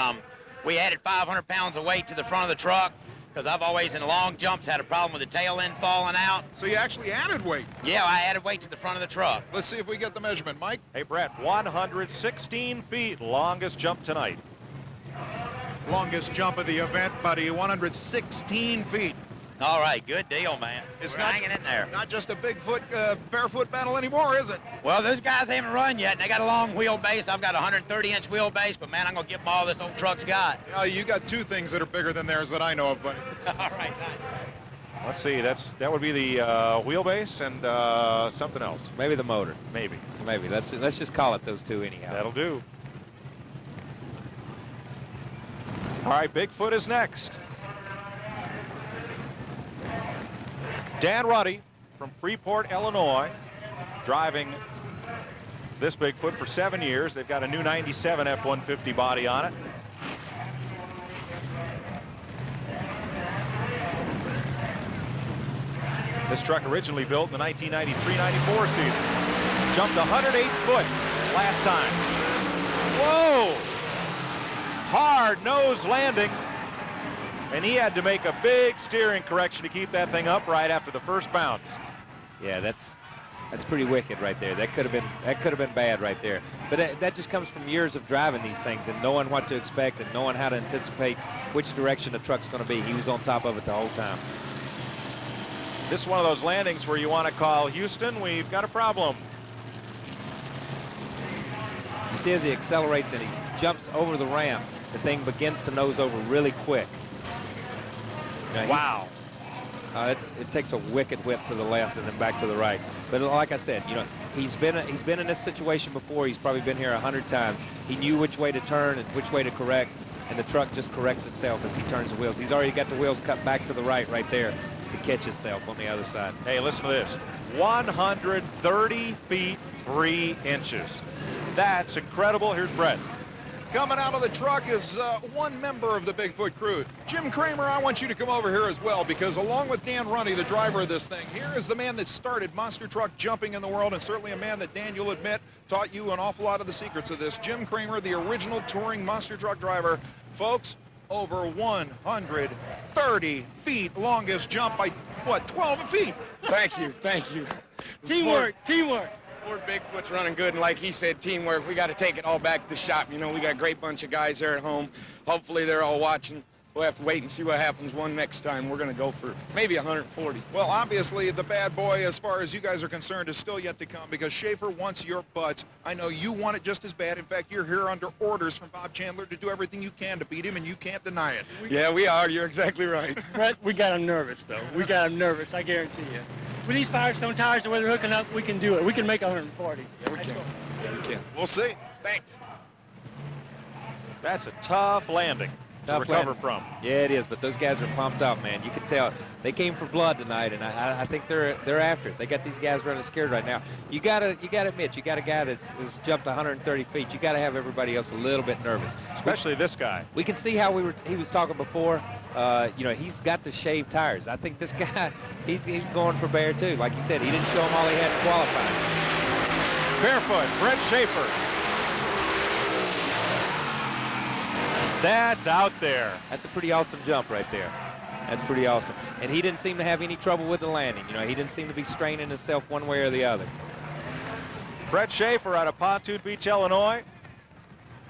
we added 500 pounds of weight to the front of the truck because I've always, in long jumps, had a problem with the tail end falling out. So you actually added weight? Yeah, I added weight to the front of the truck. Let's see if we get the measurement, Mike. Hey, Brett, 116 feet, longest jump tonight. Longest jump of the event, buddy, 116 feet. All right, good deal, man. It's We're not hanging in there. Not just a Bigfoot, barefoot battle anymore, is it? Well, those guys haven't run yet, and they got a long wheelbase. I've got a 130-inch wheelbase, but, man, I'm going to give them all this old truck's got. You got 2 things that are bigger than theirs that I know of, buddy. All right, Let's see, that would be the wheelbase and something else. Maybe the motor. Maybe. Let's just call it those 2 anyhow. That'll do. All right, Bigfoot is next. Dan Ruddy from Freeport, Illinois, driving this Bigfoot for 7 years. They've got a new 97 F-150 body on it. This truck originally built in the 1993-94 season. Jumped 108 foot last time. Whoa! Hard nose landing. And he had to make a big steering correction to keep that thing upright after the first bounce. Yeah, that's pretty wicked right there. That could have been bad right there. But that just comes from years of driving these things and knowing what to expect and knowing how to anticipate which direction the truck's going to be. He was on top of it the whole time. This is one of those landings where you want to call Houston, we've got a problem. You see as he accelerates and he jumps over the ramp, the thing begins to nose over really quick. Wow. It takes a wicked whip to the left and then back to the right. But like I said, he's been in this situation before. He's probably been here 100 times. He knew which way to turn and which way to correct, and the truck just corrects itself as he turns the wheels. He's already got the wheels cut back to the right there to catch himself on the other side. Hey, listen to this. 130 feet 3 inches. That's incredible. Here's Brett. Coming out of the truck is one member of the Bigfoot crew. Jim Kramer, I want you to come over here as well, because along with Dan Runny, the driver of this thing, here is the man that started monster truck jumping in the world, and certainly a man that Dan, you'll admit, taught you an awful lot of the secrets of this. Jim Kramer, the original touring monster truck driver. Folks, over 130 feet, longest jump by, what, 12 feet? Thank you, thank you. Teamwork, teamwork. Ford Bigfoot's running good, and like he said, teamwork. We got to take it all back to the shop. You know, we got a great bunch of guys there at home. Hopefully they're all watching. We'll have to wait and see what happens one next time. We're going to go for maybe 140. Well, obviously, the bad boy, as far as you guys are concerned, is still yet to come because Schaefer wants your butts. I know you want it just as bad. In fact, you're here under orders from Bob Chandler to do everything you can to beat him, and you can't deny it. Yeah, we are. You're exactly right. Brett, we got him nervous, though. We got him nervous, I guarantee you. With these Firestone tires, the way they're hooking up, we can do it. We can make 140. Yeah, we can. Yeah, we can. We'll see. Thanks. That's a tough landing to recover from. Yeah, it is, but those guys are pumped up, man. You can tell they came for blood tonight, and I think they're after it. They got these guys running scared right now. You gotta admit, you got a guy that's jumped 130 feet. You gotta have everybody else a little bit nervous, especially this guy. We can see how he was talking before. You know, he's got the shaved tires. I think this guy, he's going for bear too. Like he said, he didn't show him all he had to qualify. Barefoot, Brett Schaefer. That's out there. That's a pretty awesome jump right there. That's pretty awesome. And he didn't seem to have any trouble with the landing. You know, he didn't seem to be straining himself one way or the other. Brett Schaefer out of Pontoon Beach, Illinois,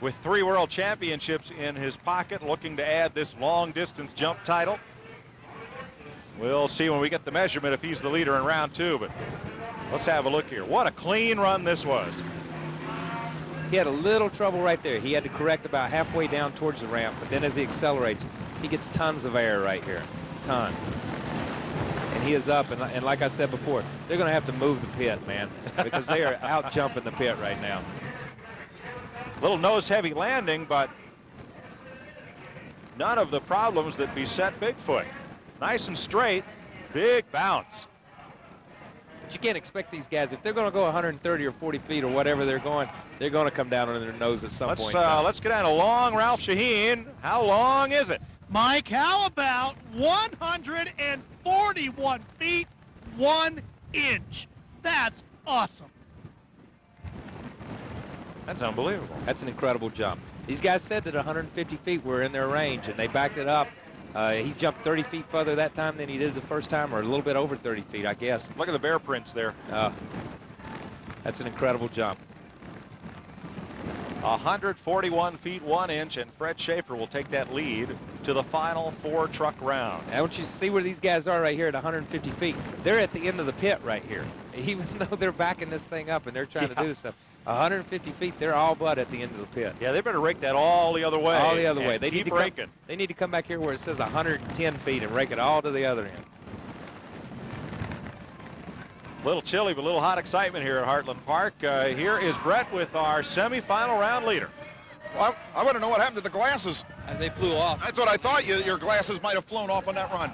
with 3 world championships in his pocket, looking to add this long distance jump title. We'll see when we get the measurement if he's the leader in round 2, but let's have a look here. What a clean run this was. He had a little trouble right there. He had to correct about halfway down towards the ramp, but then as he accelerates, he gets tons of air right here, tons. And he is up, and like I said before, they're going to have to move the pit, man, because they are out jumping the pit right now. Little nose-heavy landing, but none of the problems that beset Bigfoot. Nice and straight, big bounce. But you can't expect these guys, if they're going to go 130 or 40 feet or whatever they're going to come down on their nose at some point. Let's get down to long Ralph Shaheen. How long is it? Mike, how about 141 feet, 1 inch? That's awesome. That's unbelievable. That's an incredible jump. These guys said that 150 feet were in their range, and they backed it up. He jumped 30 feet further that time than he did the first time, or a little bit over 30 feet, I guess. Look at the bear prints there. That's an incredible jump. 141 feet, 1 inch, and Fred Schaefer will take that lead to the final 4-truck round. I want you to see where these guys are right here at 150 feet. They're at the end of the pit right here. Even though they're backing this thing up and they're trying to do this stuff. 150 feet, they're all but at the end of the pit. Yeah, they better rake that all the other way. All the other way. They keep need to raking. They need to come back here where it says 110 feet and rake it all to the other end. A little chilly, but a little hot excitement here at Heartland Park. Here is Brett with our semifinal round leader. Well, I want to know what happened to the glasses. They flew off. That's what I thought. Your glasses might have flown off on that run.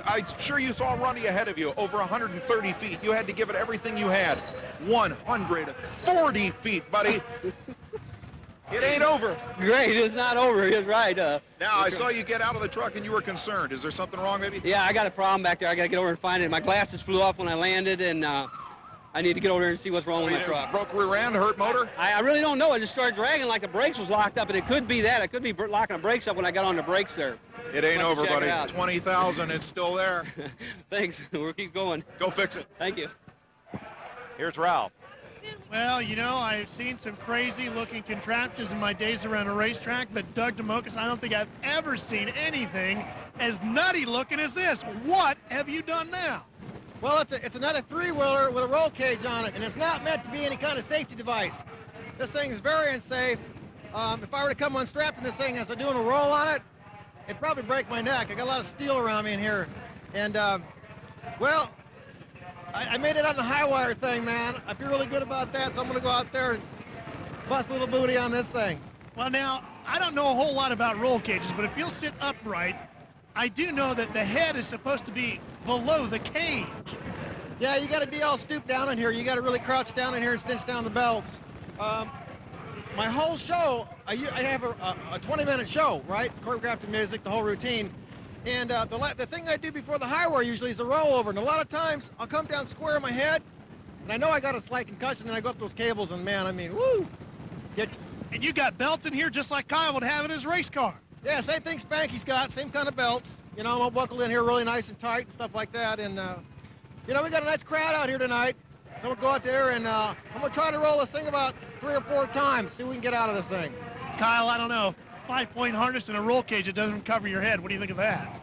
I'm sure you saw Ronnie ahead of you, over 130 feet. You had to give it everything you had. 140 feet, buddy. It ain't over. Great, it's not over. He's right. Now, I saw you get out of the truck and you were concerned. Is there something wrong, maybe? Yeah, I got a problem back there. I got to get over and find it. My glasses flew off when I landed, and I need to get over there and see what's wrong with my truck. Broke rear end, hurt motor? I really don't know. I just started dragging like the brakes was locked up, and it could be that. It could be locking the brakes up when I got on the brakes there. It ain't over, buddy. 20,000, it's still there. Thanks. We'll keep going. Go fix it. Thank you. Here's Ralph. Well, you know, I've seen some crazy-looking contraptions in my days around a racetrack, but Doug DeMocas, I don't think I've ever seen anything as nutty-looking as this. What have you done now? Well, it's another 3-wheeler with a roll cage on it, and it's not meant to be any kind of safety device. This thing is very unsafe. If I were to come unstrapped in this thing as I'm doing a roll on it, it'd probably break my neck. I got a lot of steel around me in here. And, well, I made it on the high wire thing, man. I feel really good about that, so I'm going to go out there and bust a little booty on this thing. Well, now, I don't know a whole lot about roll cages, but if you'll sit upright, I do know that the head is supposed to be below the cage. Yeah, you got to be all stooped down in here. You got to really crouch down in here and cinch down the belts. My whole show, I have a 20-minute show, right? Choreographed music, the whole routine. And the thing I do before the high wire usually is a rollover. And a lot of times, I'll come down square in my head, and I know I got a slight concussion, and I go up those cables, and man, I mean, woo! And you got belts in here just like Kyle would have in his race car. Yeah, same thing Spanky's got, same kind of belts. You know, I'm buckled in here really nice and tight and stuff like that. And You know, we got a nice crowd out here tonight. So we'll go out there and I'm going to try to roll this thing about 3 or 4 times, see what we can get out of this thing. Kyle, I don't know. 5-point harness and a roll cage that doesn't cover your head. What do you think of that?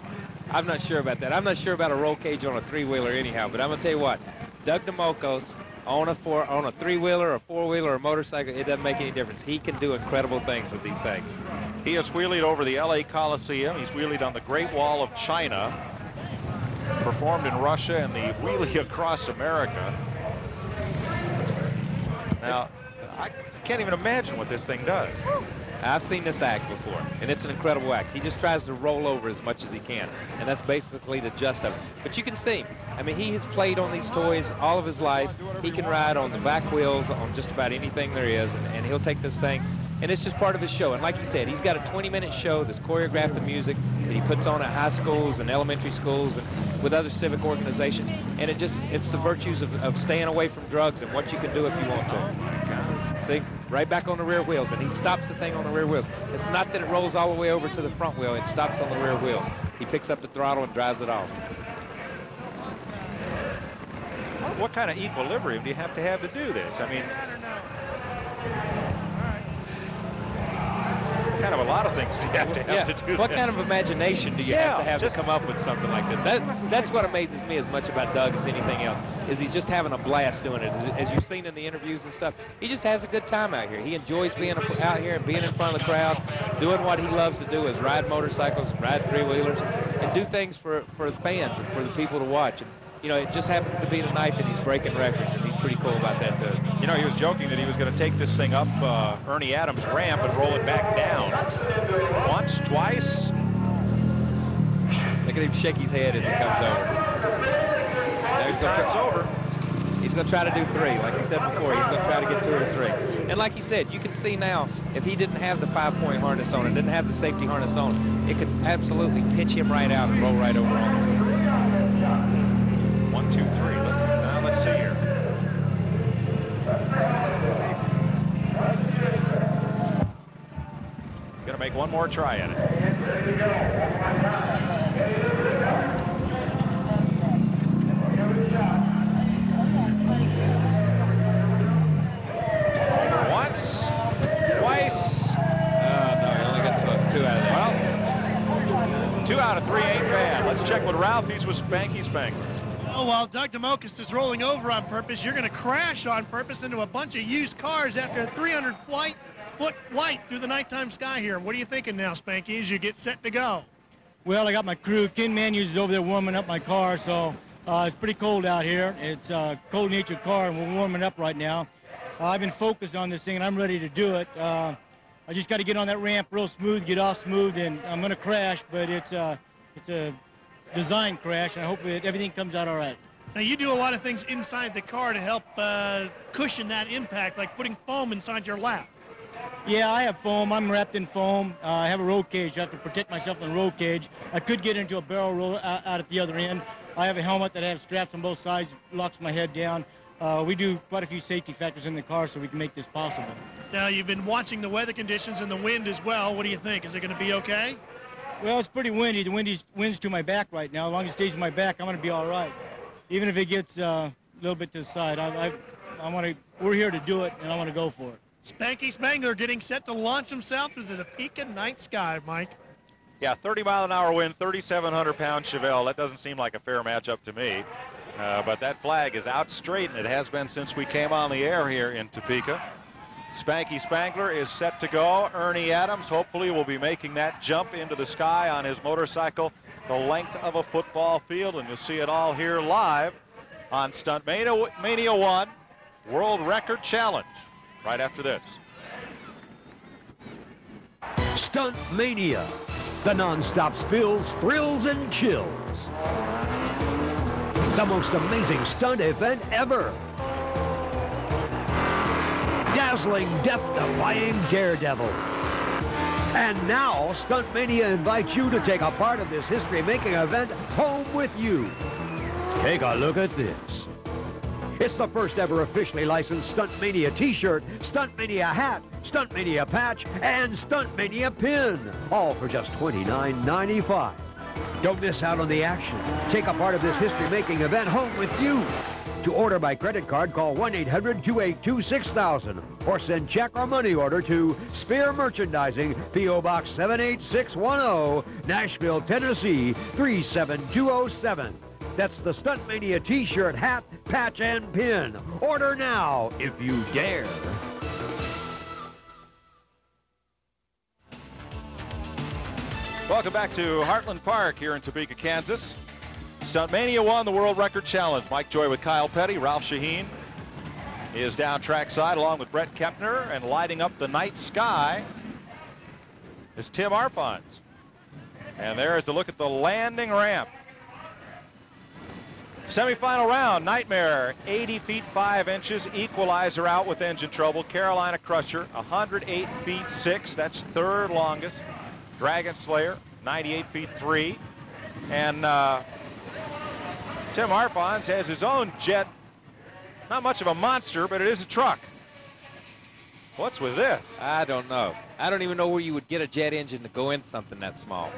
I'm not sure about that. I'm not sure about a roll cage on a 3-wheeler anyhow, but I'm going to tell you what. Doug DeMocos on a 3-wheeler, a 4-wheeler, or a motorcycle, it doesn't make any difference. He can do incredible things with these things. He has wheelied over the LA Coliseum. He's wheelied on the Great Wall of China. Performed in Russia and the wheelie across America. Now, I can't even imagine what this thing does. I've seen this act before, and it's an incredible act. He just tries to roll over as much as he can, and that's basically the gist of it. But you can see, I mean, he has played on these toys all of his life. He can ride on the back wheels on just about anything there is, and he'll take this thing, and it's just part of his show. And like he said, he's got a 20-minute show that's choreographed the music that he puts on at high schools and elementary schools and with other civic organizations, and it's the virtues of staying away from drugs and what you can do if you want to. See, right back on the rear wheels, and he stops the thing on the rear wheels. It's not that it rolls all the way over to the front wheel, it stops on the rear wheels. He picks up the throttle and drives it off. What kind of equilibrium do you have to do this? I mean, kind of a lot of things do you have to do What this? kind of imagination do you have to come up with something like this? That's what amazes me as much about Doug as anything else, is he's just having a blast doing it. As you've seen in the interviews and stuff, he just has a good time out here. He enjoys being out here and being in front of the crowd, doing what he loves to do, is ride motorcycles, ride 3-wheelers, and do things for the fans and for the people to watch. And, you know, it just happens to be the night that he's breaking records, and he's pretty cool about that, too. You know, he was joking that he was going to take this thing up Ernie Adams' ramp and roll it back down. Once, twice. Look at him shake his head as he comes over. Now he's going to try to do 3, like he said before. He's going to try to get 2 or 3. And like he said, you can see now, if he didn't have the 5-point harness on, and didn't have the safety harness on, it could absolutely pitch him right out and roll right over onto him. 1, 2, 3. Let's see here. Gonna make one more try at it. Once, twice. No, he only got 2 out of there. Well, 2 out of 3 ain't bad. Let's check with Ralph. He's with Spanky Spangler. Oh, while Doug DeMocos is rolling over on purpose, you're going to crash on purpose into a bunch of used cars after a 300-foot flight through the nighttime sky here. What are you thinking now, Spanky, as you get set to go? Well, I got my crew. Ken Mania is over there warming up my car, so it's pretty cold out here. It's a cold-natured car, and we're warming up right now. I've been focused on this thing, and I'm ready to do it. I just got to get on that ramp real smooth, get off smooth, and I'm going to crash, but it's a design crash. I hope everything comes out all right. Now, you do a lot of things inside the car to help cushion that impact, like putting foam inside your lap. Yeah, I have foam. I'm wrapped in foam. I have a roll cage. I have to protect myself in the roll cage. I could get into a barrel roll out at the other end. I have a helmet that has straps on both sides, locks my head down. We do quite a few safety factors in the car so we can make this possible. Now, you've been watching the weather conditions and the wind as well. What do you think? Is it going to be okay? Well, it's pretty windy. The wind's to my back right now. As long as it stays to my back, I'm going to be all right. Even if it gets a little bit to the side, we're here to do it, and I want to go for it. Spanky Spangler getting set to launch himself through the Topeka night sky, Mike. Yeah, 30-mile-an-hour wind, 3,700-pound Chevelle. That doesn't seem like a fair matchup to me. But that flag is out straight, and it has been since we came on the air here in Topeka. Spanky Spangler is set to go. Ernie Adams hopefully will be making that jump into the sky on his motorcycle the length of a football field, and you'll see it all here live on Stunt Mania 1 World Record Challenge right after this. Stunt Mania, the non-stop spills, thrills, and chills. The most amazing stunt event ever. Dazzling, death-defying daredevil. And now, Stunt Mania invites you to take a part of this history-making event home with you. Take a look at this. It's the first ever officially licensed Stunt Mania t-shirt, Stunt Mania hat, Stunt Mania patch, and Stunt Mania pin, all for just $29.95. Don't miss out on the action. Take a part of this history-making event home with you. To order by credit card, call 1-800-282-6000 or send check or money order to Spear Merchandising, P.O. Box 78610, Nashville, Tennessee 37207. That's the Stunt Mania t-shirt, hat, patch, and pin. Order now if you dare. Welcome back to Heartland Park here in Topeka, Kansas. Stunt Mania won the World Record Challenge. Mike Joy with Kyle Petty. Ralph Shaheen is down trackside along with Brett Kepner, and lighting up the night sky is Tim Arfons. And there's the look at the landing ramp. Semifinal round, Nightmare, 80 feet 5 inches. Equalizer out with engine trouble. Carolina Crusher, 108 feet 6. That's third longest. Dragon Slayer, 98 feet 3. And Tim Arfons has his own jet. Not much of a monster, but it is a truck. What's with this? I don't know. I don't even know where you would get a jet engine to go in something that small.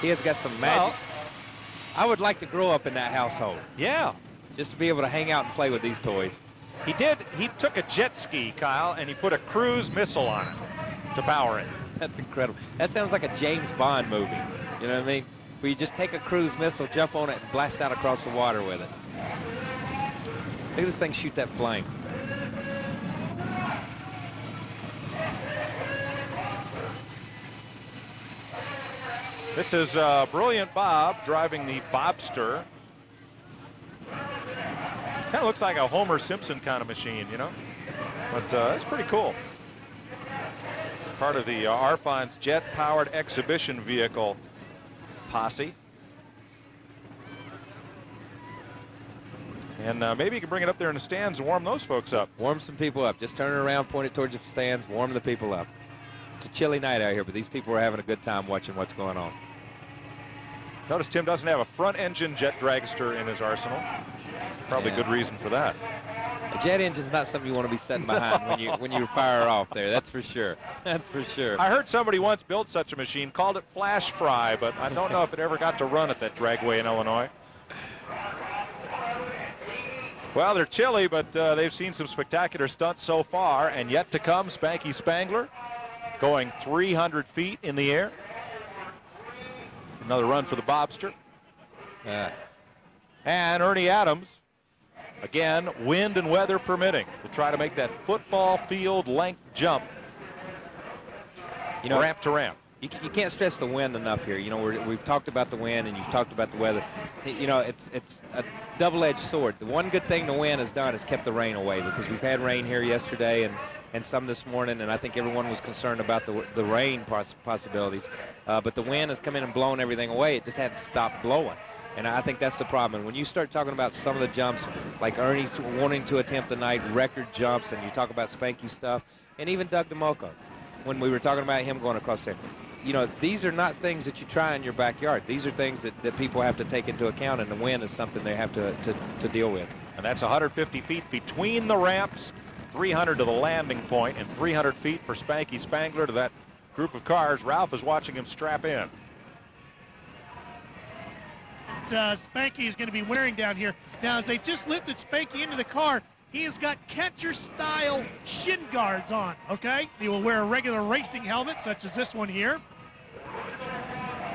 He has got some magic. Well, I would like to grow up in that household. Yeah. Just to be able to hang out and play with these toys. He did. He took a jet ski, Kyle, and he put a cruise missile on it to power it. That's incredible. That sounds like a James Bond movie. You know what I mean? Where you just take a cruise missile, jump on it, and blast out across the water with it. Look at this thing shoot that flame. This is Brilliant Bob driving the Bobster. Kind of looks like a Homer Simpson kind of machine, you know? But it's pretty cool. Part of the Arfons jet-powered exhibition vehicle posse. And maybe you can bring it up there in the stands and warm those folks up. Warm some people up. Just turn it around, point it towards the stands, warm the people up. It's a chilly night out here, but these people are having a good time watching what's going on. Notice Tim doesn't have a front-engine jet dragster in his arsenal. Probably good reason for that. A jet engine's not something you want to be sitting behind when you fire off there. That's for sure. That's for sure. I heard somebody once built such a machine, called it Flash Fry, but I don't know if it ever got to run at that dragway in Illinois. Well, they're chilly, but they've seen some spectacular stunts so far, and yet to come, Spanky Spangler going 300 feet in the air. Another run for the Bobster. And Ernie Adams, again, wind and weather permitting, will try to make that football field length jump, you know, ramp to ramp. You can't stress the wind enough here. You know, we've talked about the wind and you've talked about the weather. You know, it's a double-edged sword. The one good thing the wind has done is kept the rain away, because we've had rain here yesterday and some this morning, and I think everyone was concerned about the rain possibilities. But the wind has come in and blown everything away. It just hadn't stopped blowing. And I think that's the problem. And when you start talking about some of the jumps, like Ernie's wanting to attempt tonight, record jumps, and you talk about Spanky stuff, and even Doug DeMoco, when we were talking about him going across there. You know, these are not things that you try in your backyard. These are things that people have to take into account, and the wind is something they have to deal with. And that's 150 feet between the ramps, 300 to the landing point, and 300 feet for Spanky Spangler to that group of cars. Ralph is watching him strap in. Spanky is going to be wearing down here. Now, as they just lifted Spanky into the car, he has got catcher-style shin guards on, okay? He will wear a regular racing helmet, such as this one here.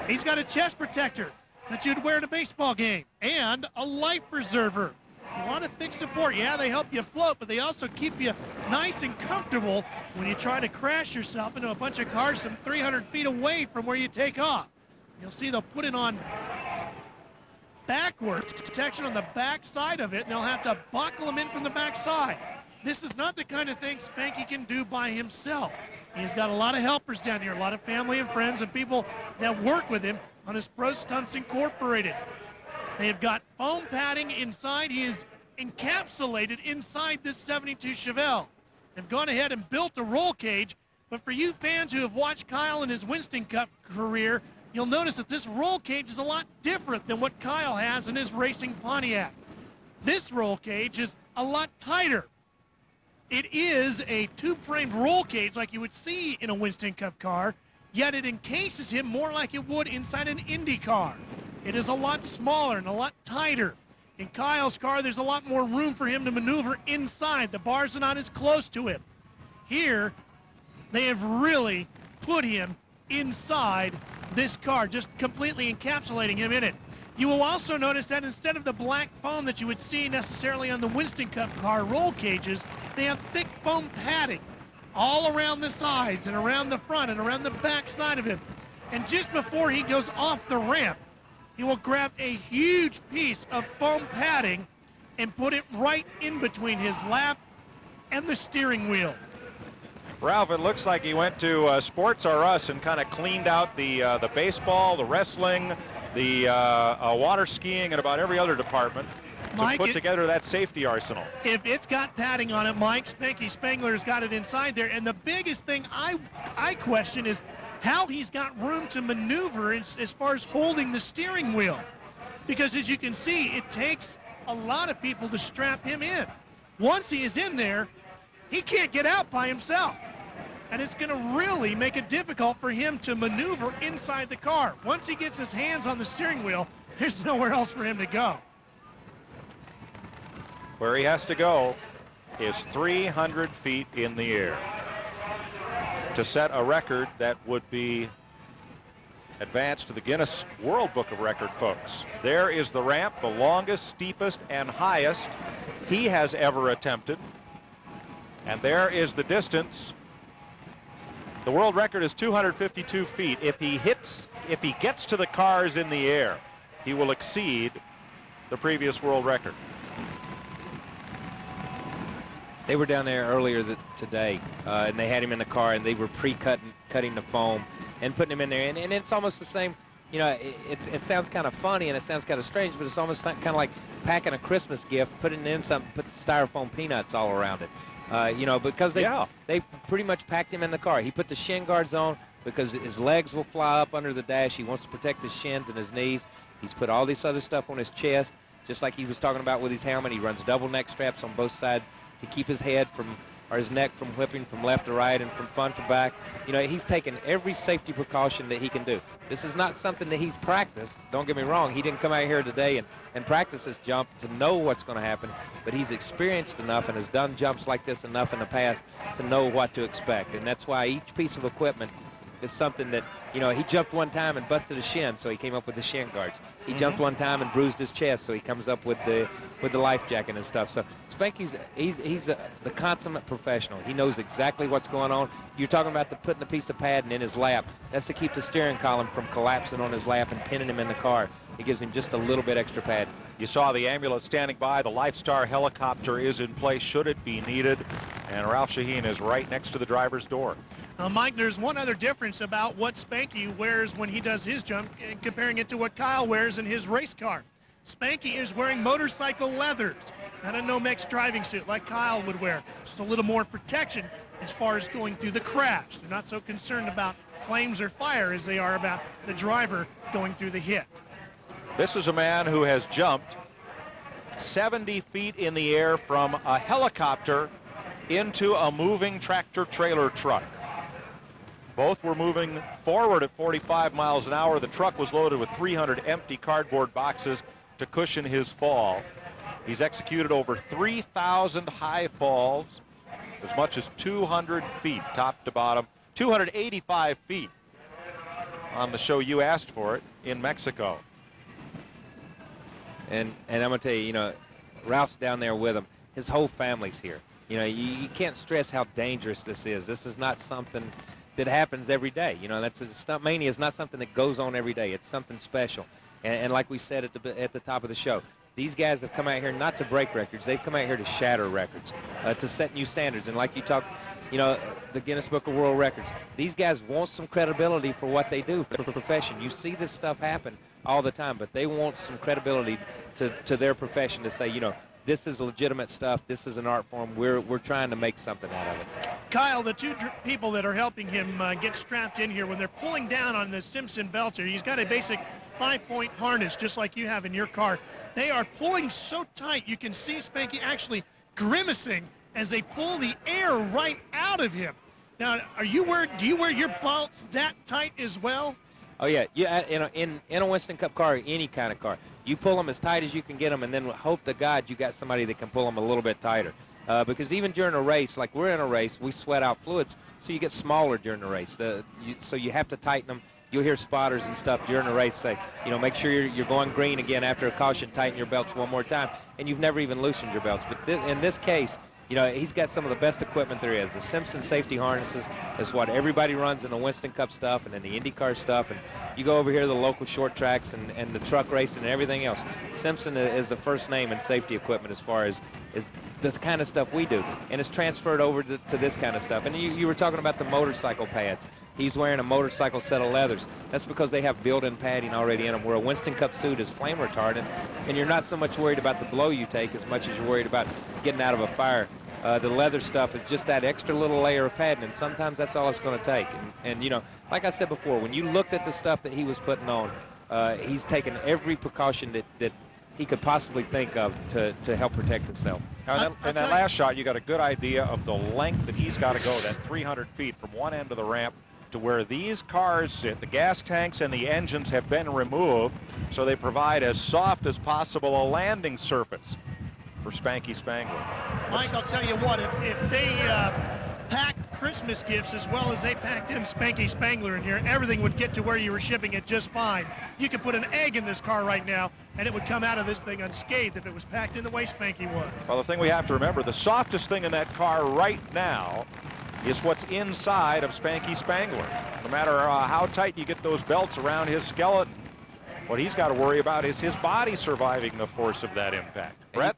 He's got a chest protector that you'd wear in a baseball game, and a life preserver. A lot of thick support. Yeah, they help you float, but they also keep you nice and comfortable when you try to crash yourself into a bunch of cars some 300 feet away from where you take off. You'll see they'll put it on backwards, protection on the back side of it, and they'll have to buckle them in from the back side. This is not the kind of thing Spanky can do by himself. He's got a lot of helpers down here, a lot of family and friends and people that work with him on his Pro Stunts Incorporated. They've got foam padding inside. He is encapsulated inside this 72 Chevelle. They've gone ahead and built a roll cage, but for you fans who have watched Kyle in his Winston Cup career, you'll notice that this roll cage is a lot different than what Kyle has in his racing Pontiac. This roll cage is a lot tighter. It is a tube-framed roll cage like you would see in a Winston Cup car, yet it encases him more like it would inside an Indy car. It is a lot smaller and a lot tighter. In Kyle's car, there's a lot more room for him to maneuver inside. The bars are not as close to him. Here, they have really put him inside this car, just completely encapsulating him in it. You will also notice that instead of the black foam that you would see necessarily on the Winston Cup car roll cages, they have thick foam padding all around the sides and around the front and around the back side of him. And just before he goes off the ramp, he will grab a huge piece of foam padding and put it right in between his lap and the steering wheel. Ralph, it looks like he went to Sports R Us and kind of cleaned out the baseball, the wrestling, the water skiing, and about every other department to put together that safety arsenal. If it's got padding on it, Mike, Spanky Spangler's got it inside there. And the biggest thing I question is how he's got room to maneuver as far as holding the steering wheel. Because as you can see, it takes a lot of people to strap him in. Once he is in there, he can't get out by himself. And it's going to really make it difficult for him to maneuver inside the car. Once he gets his hands on the steering wheel, there's nowhere else for him to go. Where he has to go is 300 feet in the air to set a record that would be advanced to the Guinness World Book of Record, folks. There is the ramp, the longest, steepest, and highest he has ever attempted. And there is the distance. The world record is 252 feet. If he gets to the cars in the air, he will exceed the previous world record. They were down there earlier today, and they had him in the car, and they were cutting the foam and putting him in there. And it's almost the same, you know, it sounds kind of funny and it sounds kind of strange, but it's almost kind of like packing a Christmas gift, putting in something, put styrofoam peanuts all around it. You know, because they pretty much packed him in the car. He put the shin guards on because his legs will fly up under the dash. He wants to protect his shins and his knees. He's put all this other stuff on his chest, just like he was talking about with his helmet. He runs double neck straps on both sides to keep his head or his neck from whipping from left to right and from front to back. You know, he's taken every safety precaution that he can do. This is not something that he's practiced. Don't get me wrong. He didn't come out here today and practice this jump to know what's going to happen, but he's experienced enough and has done jumps like this enough in the past to know what to expect. And that's why each piece of equipment is something that, you know, he jumped one time and busted his shin, so he came up with the shin guards. He jumped one time and bruised his chest, so he comes up with the life jacket and stuff. So Spanky's he's the consummate professional. He knows exactly what's going on. You're talking about putting a piece of padding in his lap. That's to keep the steering column from collapsing on his lap and pinning him in the car. It gives him just a little bit extra padding. You saw the ambulance standing by. The Lifestar helicopter is in place should it be needed. And Ralph Shaheen is right next to the driver's door. Mike, there's one other difference about what Spanky wears when he does his jump, and comparing it to what Kyle wears in his race car. Spanky is wearing motorcycle leathers, not a Nomex driving suit like Kyle would wear. Just a little more protection as far as going through the crash. They're not so concerned about flames or fire as they are about the driver going through the hit. This is a man who has jumped 70 feet in the air from a helicopter into a moving tractor-trailer truck. Both were moving forward at 45 miles an hour. The truck was loaded with 300 empty cardboard boxes to cushion his fall. He's executed over 3,000 high falls, as much as 200 feet, top to bottom, 285 feet on the show You Asked For It in Mexico. And I'm going to tell you, you know, Ralph's down there with him. His whole family's here. You know, you can't stress how dangerous this is. This is not something that happens every day. You know, Stunt Mania is not something that goes on every day. It's something special. And like we said at the top of the show, these guys have come out here not to break records. They've come out here to shatter records, to set new standards. And like you talked, you know, the Guinness Book of World Records. These guys want some credibility for what they do, for the profession. You see this stuff happen all the time, but they want some credibility to their profession to say, you know, this is legitimate stuff. This is an art form. We're trying to make something out of it. Kyle, the two people that are helping him get strapped in here, when they're pulling down on the Simpson belt here, he's got a basic 5-point harness, just like you have in your car. They are pulling so tight, you can see Spanky actually grimacing as they pull the air right out of him. Now, do you wear your belts that tight as well? Oh yeah, in a Winston Cup car, any kind of car, you pull them as tight as you can get them, and then hope to God you got somebody that can pull them a little bit tighter. Because even during a race, like we're in a race, we sweat out fluids, so you get smaller during the race. So you have to tighten them. You'll hear spotters and stuff during the race say, make sure you're going green again after a caution, tighten your belts one more time, and you've never even loosened your belts. But in this case, he's got some of the best equipment there is. The Simpson safety harnesses is what everybody runs in the Winston Cup stuff and in the IndyCar stuff. And you go over here to the local short tracks and the truck racing and everything else. Simpson is the first name in safety equipment as far as this kind of stuff we do. And it's transferred over to this kind of stuff. And you were talking about the motorcycle pads. He's wearing a motorcycle set of leathers. That's because they have built-in padding already in them, where a Winston Cup suit is flame retardant, and you're not so much worried about the blow you take as much as you're worried about getting out of a fire. The leather stuff is just that extra little layer of padding, and sometimes that's all it's going to take. And like I said before, when you looked at the stuff that he was putting on, he's taken every precaution that he could possibly think of to help protect himself. Now, in that last shot, you got a good idea of the length that he's got to go, that 300 feet from one end of the ramp to where these cars sit. The gas tanks and the engines have been removed, so they provide as soft as possible a landing surface for Spanky Spangler. Mike, I'll tell you what, if they pack Christmas gifts as well as they packed in Spanky Spangler in here, everything would get to where you were shipping it just fine. You could put an egg in this car right now, and it would come out of this thing unscathed if it was packed in the way Spanky was. Well, the thing we have to remember, the softest thing in that car right now is what's inside of Spanky Spangler. No matter how tight you get those belts around his skeleton, what he's got to worry about is his body surviving the force of that impact. Brett?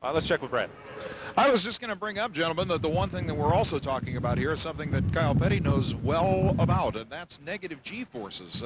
Let's check with Brett. I was just going to bring up, gentlemen, that the one thing that we're also talking about here is something that Kyle Petty knows well about, and that's negative G-forces.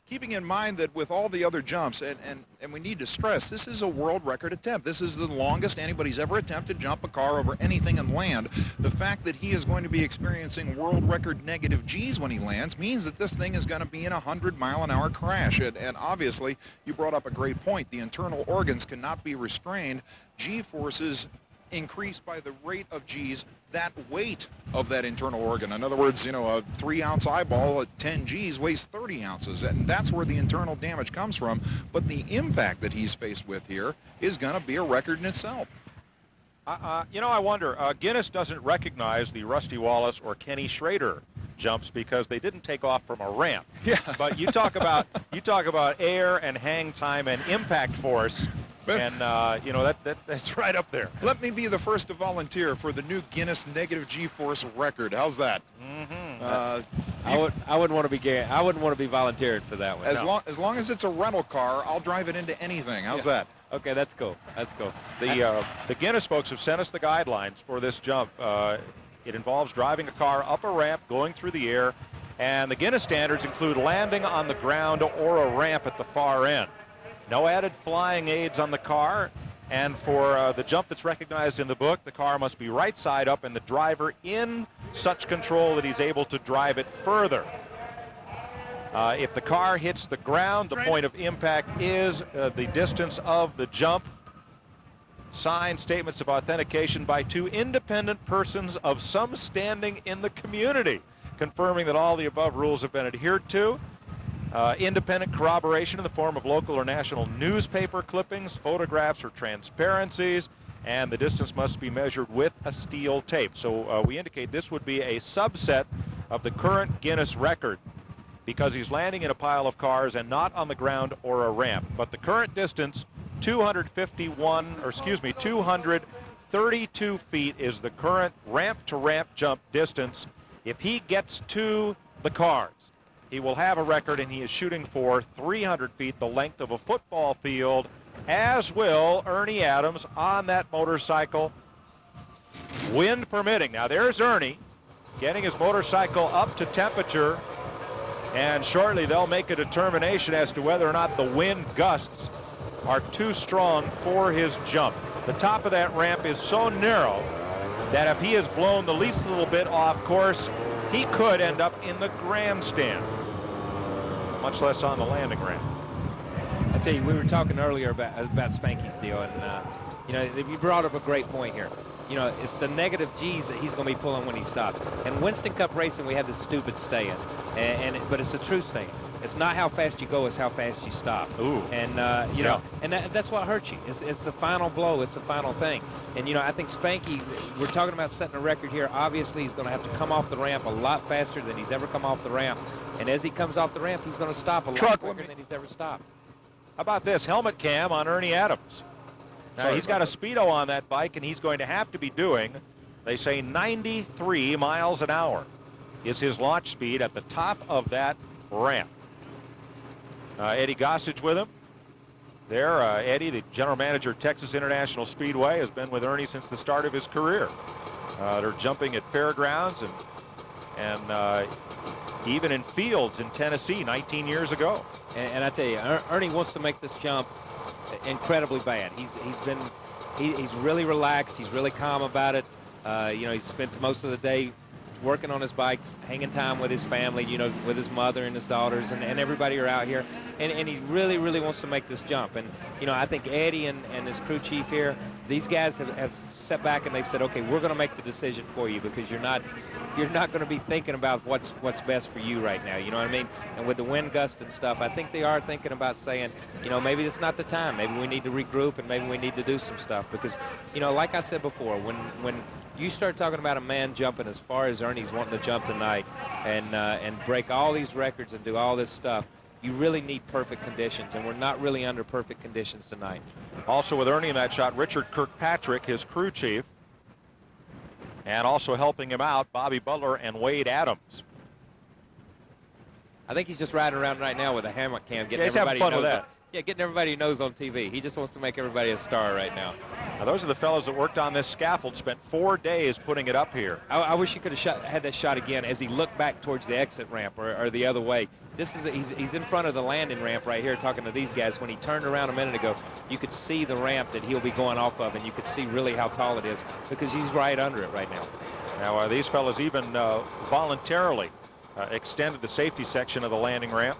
Keeping in mind that with all the other jumps, and we need to stress, this is a world record attempt. This is the longest anybody's ever attempted to jump a car over anything and land. The fact that he is going to be experiencing world record negative G's when he lands means that this thing is going to be in a 100-mile-an-hour crash. And obviously, you brought up a great point. The internal organs cannot be restrained. G-forces increased by the rate of G's, that weight of that internal organ. In other words, a 3-ounce eyeball at 10 G's weighs 30 ounces, and that's where the internal damage comes from. But the impact that he's faced with here is going to be a record in itself. I wonder, Guinness doesn't recognize the Rusty Wallace or Kenny Schrader jumps because they didn't take off from a ramp. Yeah. But you talk about air and hang time and impact force. And, that's right up there. Let me be the first to volunteer for the new Guinness negative G-force record. How's that? I wouldn't want to be volunteering for that one. As long as it's a rental car, I'll drive it into anything. How's that? Okay, that's cool. That's cool. The Guinness folks have sent us the guidelines for this jump. It involves driving a car up a ramp, going through the air, and the Guinness standards include landing on the ground or a ramp at the far end. No added flying aids on the car, and for the jump that's recognized in the book, the car must be right side up and the driver in such control that he's able to drive it further. If the car hits the ground, the point of impact is the distance of the jump. Signed statements of authentication by 2 independent persons of some standing in the community, confirming that all the above rules have been adhered to. Independent corroboration in the form of local or national newspaper clippings, photographs, or transparencies, and the distance must be measured with a steel tape. So we indicate this would be a subset of the current Guinness record because he's landing in a pile of cars and not on the ground or a ramp. But the current distance, 232 feet is the current ramp-to-ramp jump distance. If he gets to the cars, he will have a record, and he is shooting for 300 feet, the length of a football field, as will Ernie Adams on that motorcycle, wind permitting. Now, there's Ernie getting his motorcycle up to temperature, and shortly they'll make a determination as to whether or not the wind gusts are too strong for his jump. The top of that ramp is so narrow that if he is blown the least little bit off course, he could end up in the grandstand, much less on the landing ramp. I tell you, we were talking earlier about Spanky's deal, and you brought up a great point here. you know, it's the negative G's that he's going to be pulling when he stops. And Winston Cup racing, we had this stupid stand, but it's a true stand. It's not how fast you go, it's how fast you stop. Ooh. And, you know, and that's what hurts you. It's the final blow. It's the final thing. And, you know, I think Spanky, we're talking about setting a record here. Obviously, he's going to have to come off the ramp a lot faster than he's ever come off the ramp. And as he comes off the ramp, he's going to stop a lot quicker than he's ever stopped. How about this helmet cam on Ernie Adams? Now, he's got a Speedo on that bike, and he's going to have to be doing, they say, 93 miles an hour is his launch speed at the top of that ramp. Eddie Gossage with him. There, Eddie, the general manager of Texas International Speedway, has been with Ernie since the start of his career. They're jumping at fairgrounds and even in fields in Tennessee 19 years ago. And I tell you, Ernie wants to make this jump incredibly bad. He's really relaxed. He's really calm about it. You know, he's spent most of the day working on his bikes, hanging time with his family, you know, with his mother and his daughters, and everybody are out here. And he really, really wants to make this jump. And, you know, I think Eddie and his crew chief here, these guys have sat back and they've said, okay, we're going to make the decision for you because you're not going to be thinking about what's best for you right now, you know what I mean? And with the wind gust and stuff, I think they are thinking about saying, you know, maybe it's not the time. Maybe we need to regroup and maybe we need to do some stuff because, you know, like I said before, when you start talking about a man jumping as far as Ernie's wanting to jump tonight and break all these records and do all this stuff, you really need perfect conditions, and we're not really under perfect conditions tonight. Also with Ernie in that shot, Richard Kirkpatrick, his crew chief, and also helping him out, Bobby Butler and Wade Adams. I think he's just riding around right now with a hammock cam, getting he's having fun with that. Yeah, getting everybody he knows on TV. He just wants to make everybody a star right now. Now, those are the fellows that worked on this scaffold, spent 4 days putting it up here. I wish he could have had that shot again as he looked back towards the exit ramp or the other way. He's in front of the landing ramp right here talking to these guys. When he turned around a minute ago, you could see the ramp that he'll be going off of, and you could see really how tall it is because he's right under it right now. Now, these fellows even voluntarily extended the safety section of the landing ramp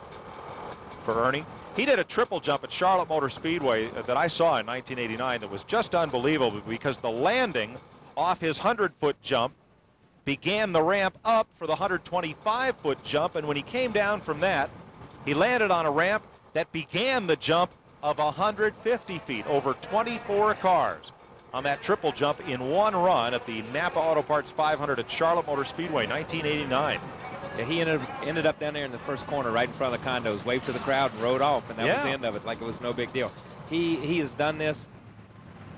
for Ernie. He did a triple jump at Charlotte Motor Speedway that I saw in 1989 that was just unbelievable because the landing off his 100-foot jump began the ramp up for the 125-foot jump, and when he came down from that, he landed on a ramp that began the jump of 150 feet, over 24 cars on that triple jump in one run at the Napa Auto Parts 500 at Charlotte Motor Speedway, 1989. Yeah, he ended up down there in the first corner right in front of the condos, waved to the crowd and rode off, and that was the end of it, like it was no big deal. He has done this,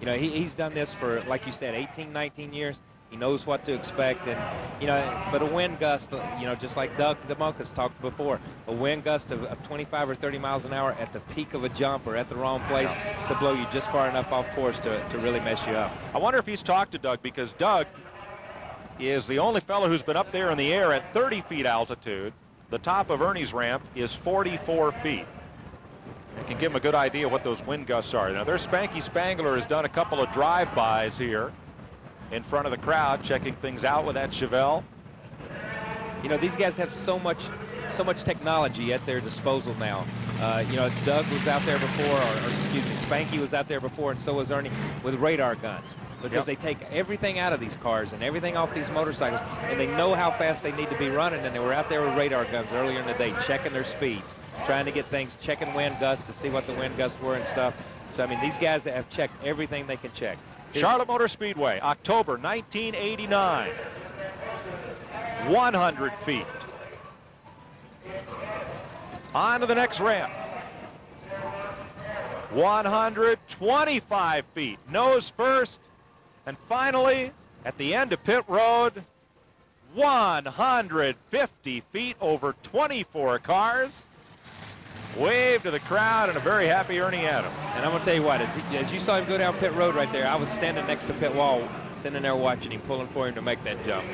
you know, he's done this for, like you said, 18, 19 years. He knows what to expect, and, you know, but a wind gust, you know, just like Doug DeMunk has talked before, a wind gust of 25 or 30 miles an hour at the peak of a jump or at the wrong place could blow you just far enough off course to really mess you up. I wonder if he's talked to Doug, because Doug is the only fellow who's been up there in the air at 30 feet altitude. The top of Ernie's ramp is 44 feet. It can give him a good idea what those wind gusts are. Now, there's Spanky Spangler has done a couple of drive-bys here in front of the crowd, checking things out with that Chevelle. You know, these guys have so much technology at their disposal now. You know, Doug was out there before, or excuse me, Spanky was out there before, and so was Ernie, with radar guns. Because they take everything out of these cars and everything off these motorcycles, and they know how fast they need to be running, and they were out there with radar guns earlier in the day, checking their speeds, trying to get things, checking wind gusts to see what the wind gusts were and stuff. So, I mean, these guys have checked everything they can check. Charlotte Motor Speedway, October 1989. 100 feet. On to the next ramp. 125 feet. Nose first. And finally, at the end of pit road, 150 feet over 24 cars. Wave to the crowd and a very happy Ernie Adams. And I'm going to tell you what, as you saw him go down pit road right there, I was standing next to pit wall, standing there watching him, pulling for him to make that jump.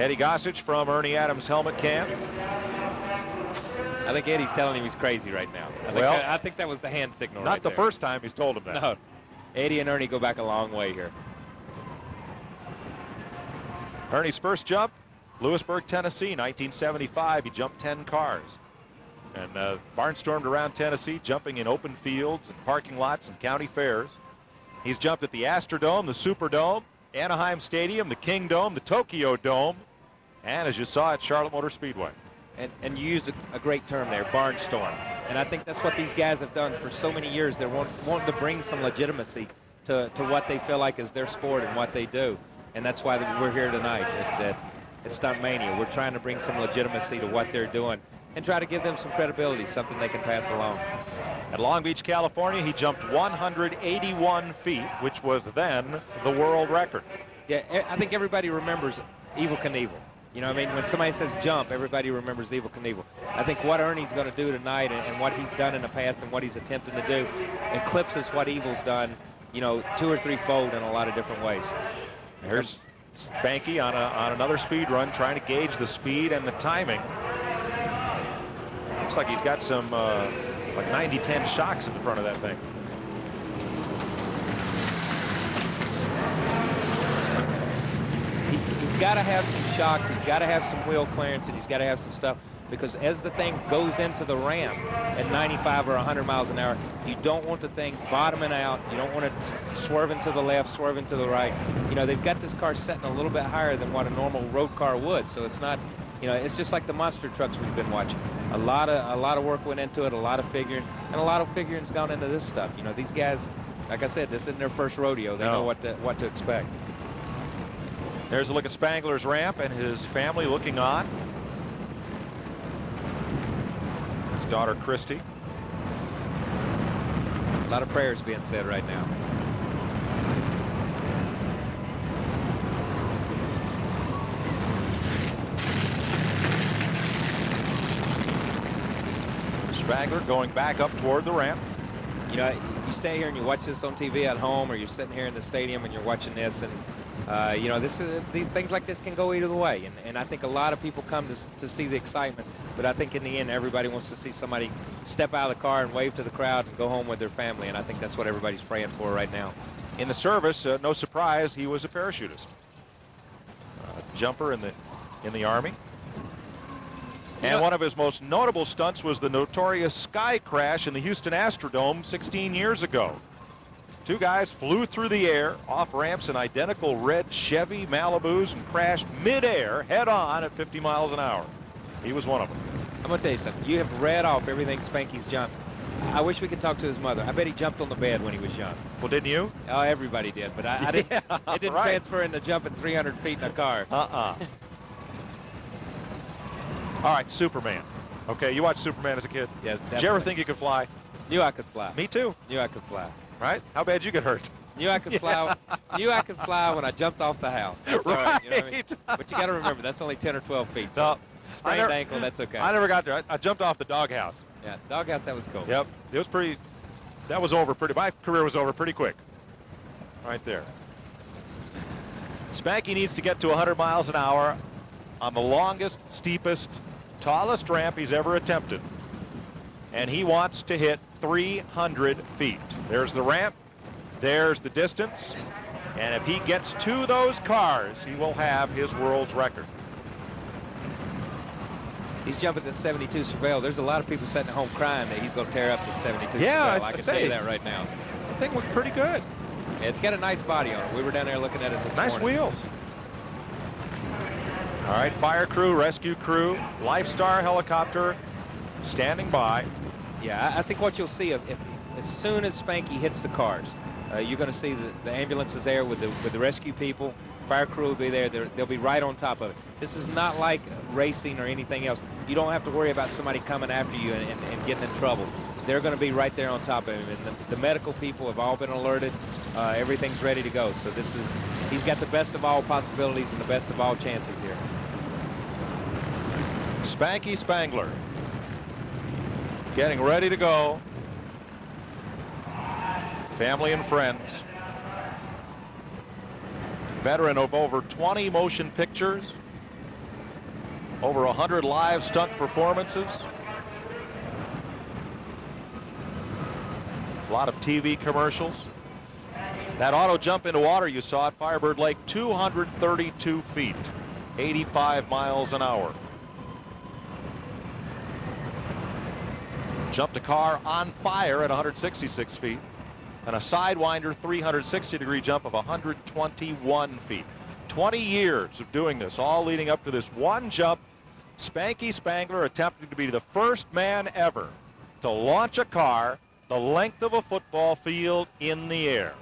Eddie Gossage from Ernie Adams' helmet cam. I think Eddie's telling him he's crazy right now. I think that was the hand signal. Not the first time he's told him that. No. Eddie and Ernie go back a long way here. Ernie's first jump, Lewisburg, Tennessee, 1975. He jumped 10 cars. And barnstormed around Tennessee, jumping in open fields and parking lots and county fairs. He's jumped at the Astrodome, the Superdome, Anaheim Stadium, the Kingdome, the Tokyo Dome, and as you saw at Charlotte Motor Speedway. And you used a great term there, barnstorm. And I think that's what these guys have done for so many years. They're wanting to bring some legitimacy to what they feel like is their sport and what they do. And that's why we're here tonight at Stunt Mania. We're trying to bring some legitimacy to what they're doing and try to give them some credibility, something they can pass along. At Long Beach, California, he jumped 181 feet, which was then the world record. Yeah, I think everybody remembers Evel Knievel. You know what I mean? When somebody says jump, everybody remembers Evel Knievel. I think what Ernie's going to do tonight and what he's done in the past and what he's attempting to do eclipses what Evel's done, you know, 2 or 3-fold in a lot of different ways. Here's Spanky on another speed run, trying to gauge the speed and the timing. Looks like he's got some like 90-10 shocks in the front of that thing. He's got to have some shocks, he's got to have some wheel clearance, and he's got to have some stuff, because as the thing goes into the ramp at 95 or 100 miles an hour, you don't want the thing bottoming out. You don't want it swerving to the left, swerving to the right. You know, they've got this car setting a little bit higher than what a normal road car would, so it's not, you know, it's just like the monster trucks we've been watching. A lot of work went into it, a lot of figuring, and a lot of figuring's gone into this stuff. You know, these guys, like I said, this isn't their first rodeo. They know what to expect. There's a look at Spangler's ramp and his family looking on. His daughter, Christy. A lot of prayers being said right now. Spangler going back up toward the ramp. You know, you sit here and you watch this on TV at home, or you're sitting here in the stadium and you're watching this, and you know, things like this can go either way, and I think a lot of people come to see the excitement, but I think in the end everybody wants to see somebody step out of the car and wave to the crowd and go home with their family, and I think that's what everybody's praying for right now. In the service, no surprise, he was a parachutist, jumper in the Army. And one of his most notable stunts was the notorious sky crash in the Houston Astrodome 16 years ago. 2 guys flew through the air off ramps in identical red Chevy Malibus and crashed midair head-on at 50 miles an hour. He was one of them. I'm going to tell you something. You have read off everything Spanky's jumped. I wish we could talk to his mother. I bet he jumped on the bed when he was young. Well, didn't you? Oh, everybody did, but I didn't. It didn't transfer into jumping 300 feet in a car. All right, Superman. Okay, you watched Superman as a kid? Yeah, definitely. Did you ever think you could fly? Knew I could fly. Me too. Knew I could fly. Right? How bad you get hurt? Knew I could fly. Knew I could fly when I jumped off the house. That's all right. You know what I mean? But you got to remember, that's only 10 or 12 feet. So sprained ankle, that's okay. I never got there. I jumped off the doghouse. Yeah, doghouse, that was cool. Yep. It was pretty. That was over pretty. My career was over pretty quick. Right there. Spanky needs to get to 100 miles an hour on the longest, steepest, tallest ramp he's ever attempted. And he wants to hit 300 feet. There's the ramp. There's the distance. And if he gets to those cars, he will have his world's record. He's jumping the 72 Surveil. There's a lot of people sitting at home crying that he's going to tear up the 72 yeah, Surveil. I can tell you that right now. The thing looked pretty good. Yeah, it's got a nice body on it. We were down there looking at it this morning. Nice wheels. All right, fire crew, rescue crew, Lifestar helicopter standing by. Yeah, I think what you'll see, as soon as Spanky hits the cars, you're going to see the ambulances there with the rescue people. Fire crew will be there. They'll be right on top of it. This is not like racing or anything else. You don't have to worry about somebody coming after you and getting in trouble. They're going to be right there on top of him. And the medical people have all been alerted. Everything's ready to go. So he's got the best of all possibilities and the best of all chances here. Spanky Spangler getting ready to go. Family and friends. Veteran of over 20 motion pictures, over 100 live stunt performances, a lot of TV commercials. That auto jump into water you saw at Firebird Lake, 232 feet, 85 miles an hour. Jumped a car on fire at 166 feet. And a Sidewinder 360-degree jump of 121 feet. 20 years of doing this, all leading up to this one jump. Spanky Spangler attempting to be the first man ever to launch a car the length of a football field in the air.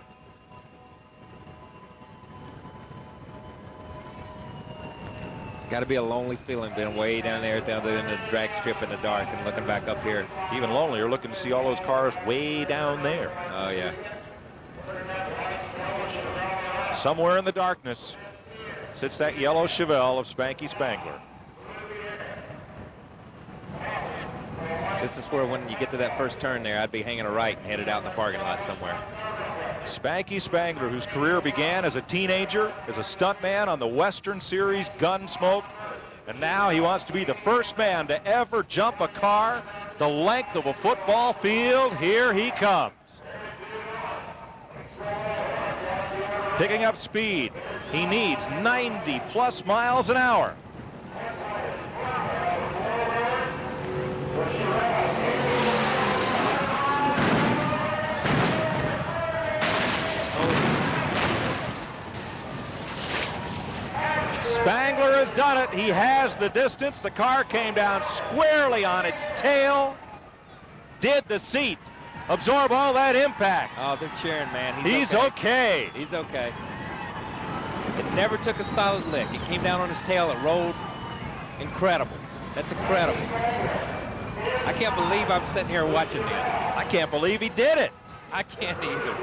It's got to be a lonely feeling being way down there in the drag strip in the dark and looking back up here. Even lonelier looking to see all those cars way down there. Oh, yeah. Somewhere in the darkness sits that yellow Chevelle of Spanky Spangler. This is where when you get to that first turn there, I'd be hanging a right and headed out in the parking lot somewhere. Spanky Spangler, whose career began as a teenager, as a stuntman on the Western Series Gunsmoke, and now he wants to be the first man to ever jump a car the length of a football field. Here he comes. Picking up speed. He needs 90+ miles an hour. Spangler has done it. He has the distance. The car came down squarely on its tail. Did the seat absorb all that impact? Oh, they're cheering, man. He's okay. He's okay. It never took a solid lick. It came down on his tail. It rolled. Incredible. That's incredible. I can't believe I'm sitting here watching this. I can't believe he did it. I can't either.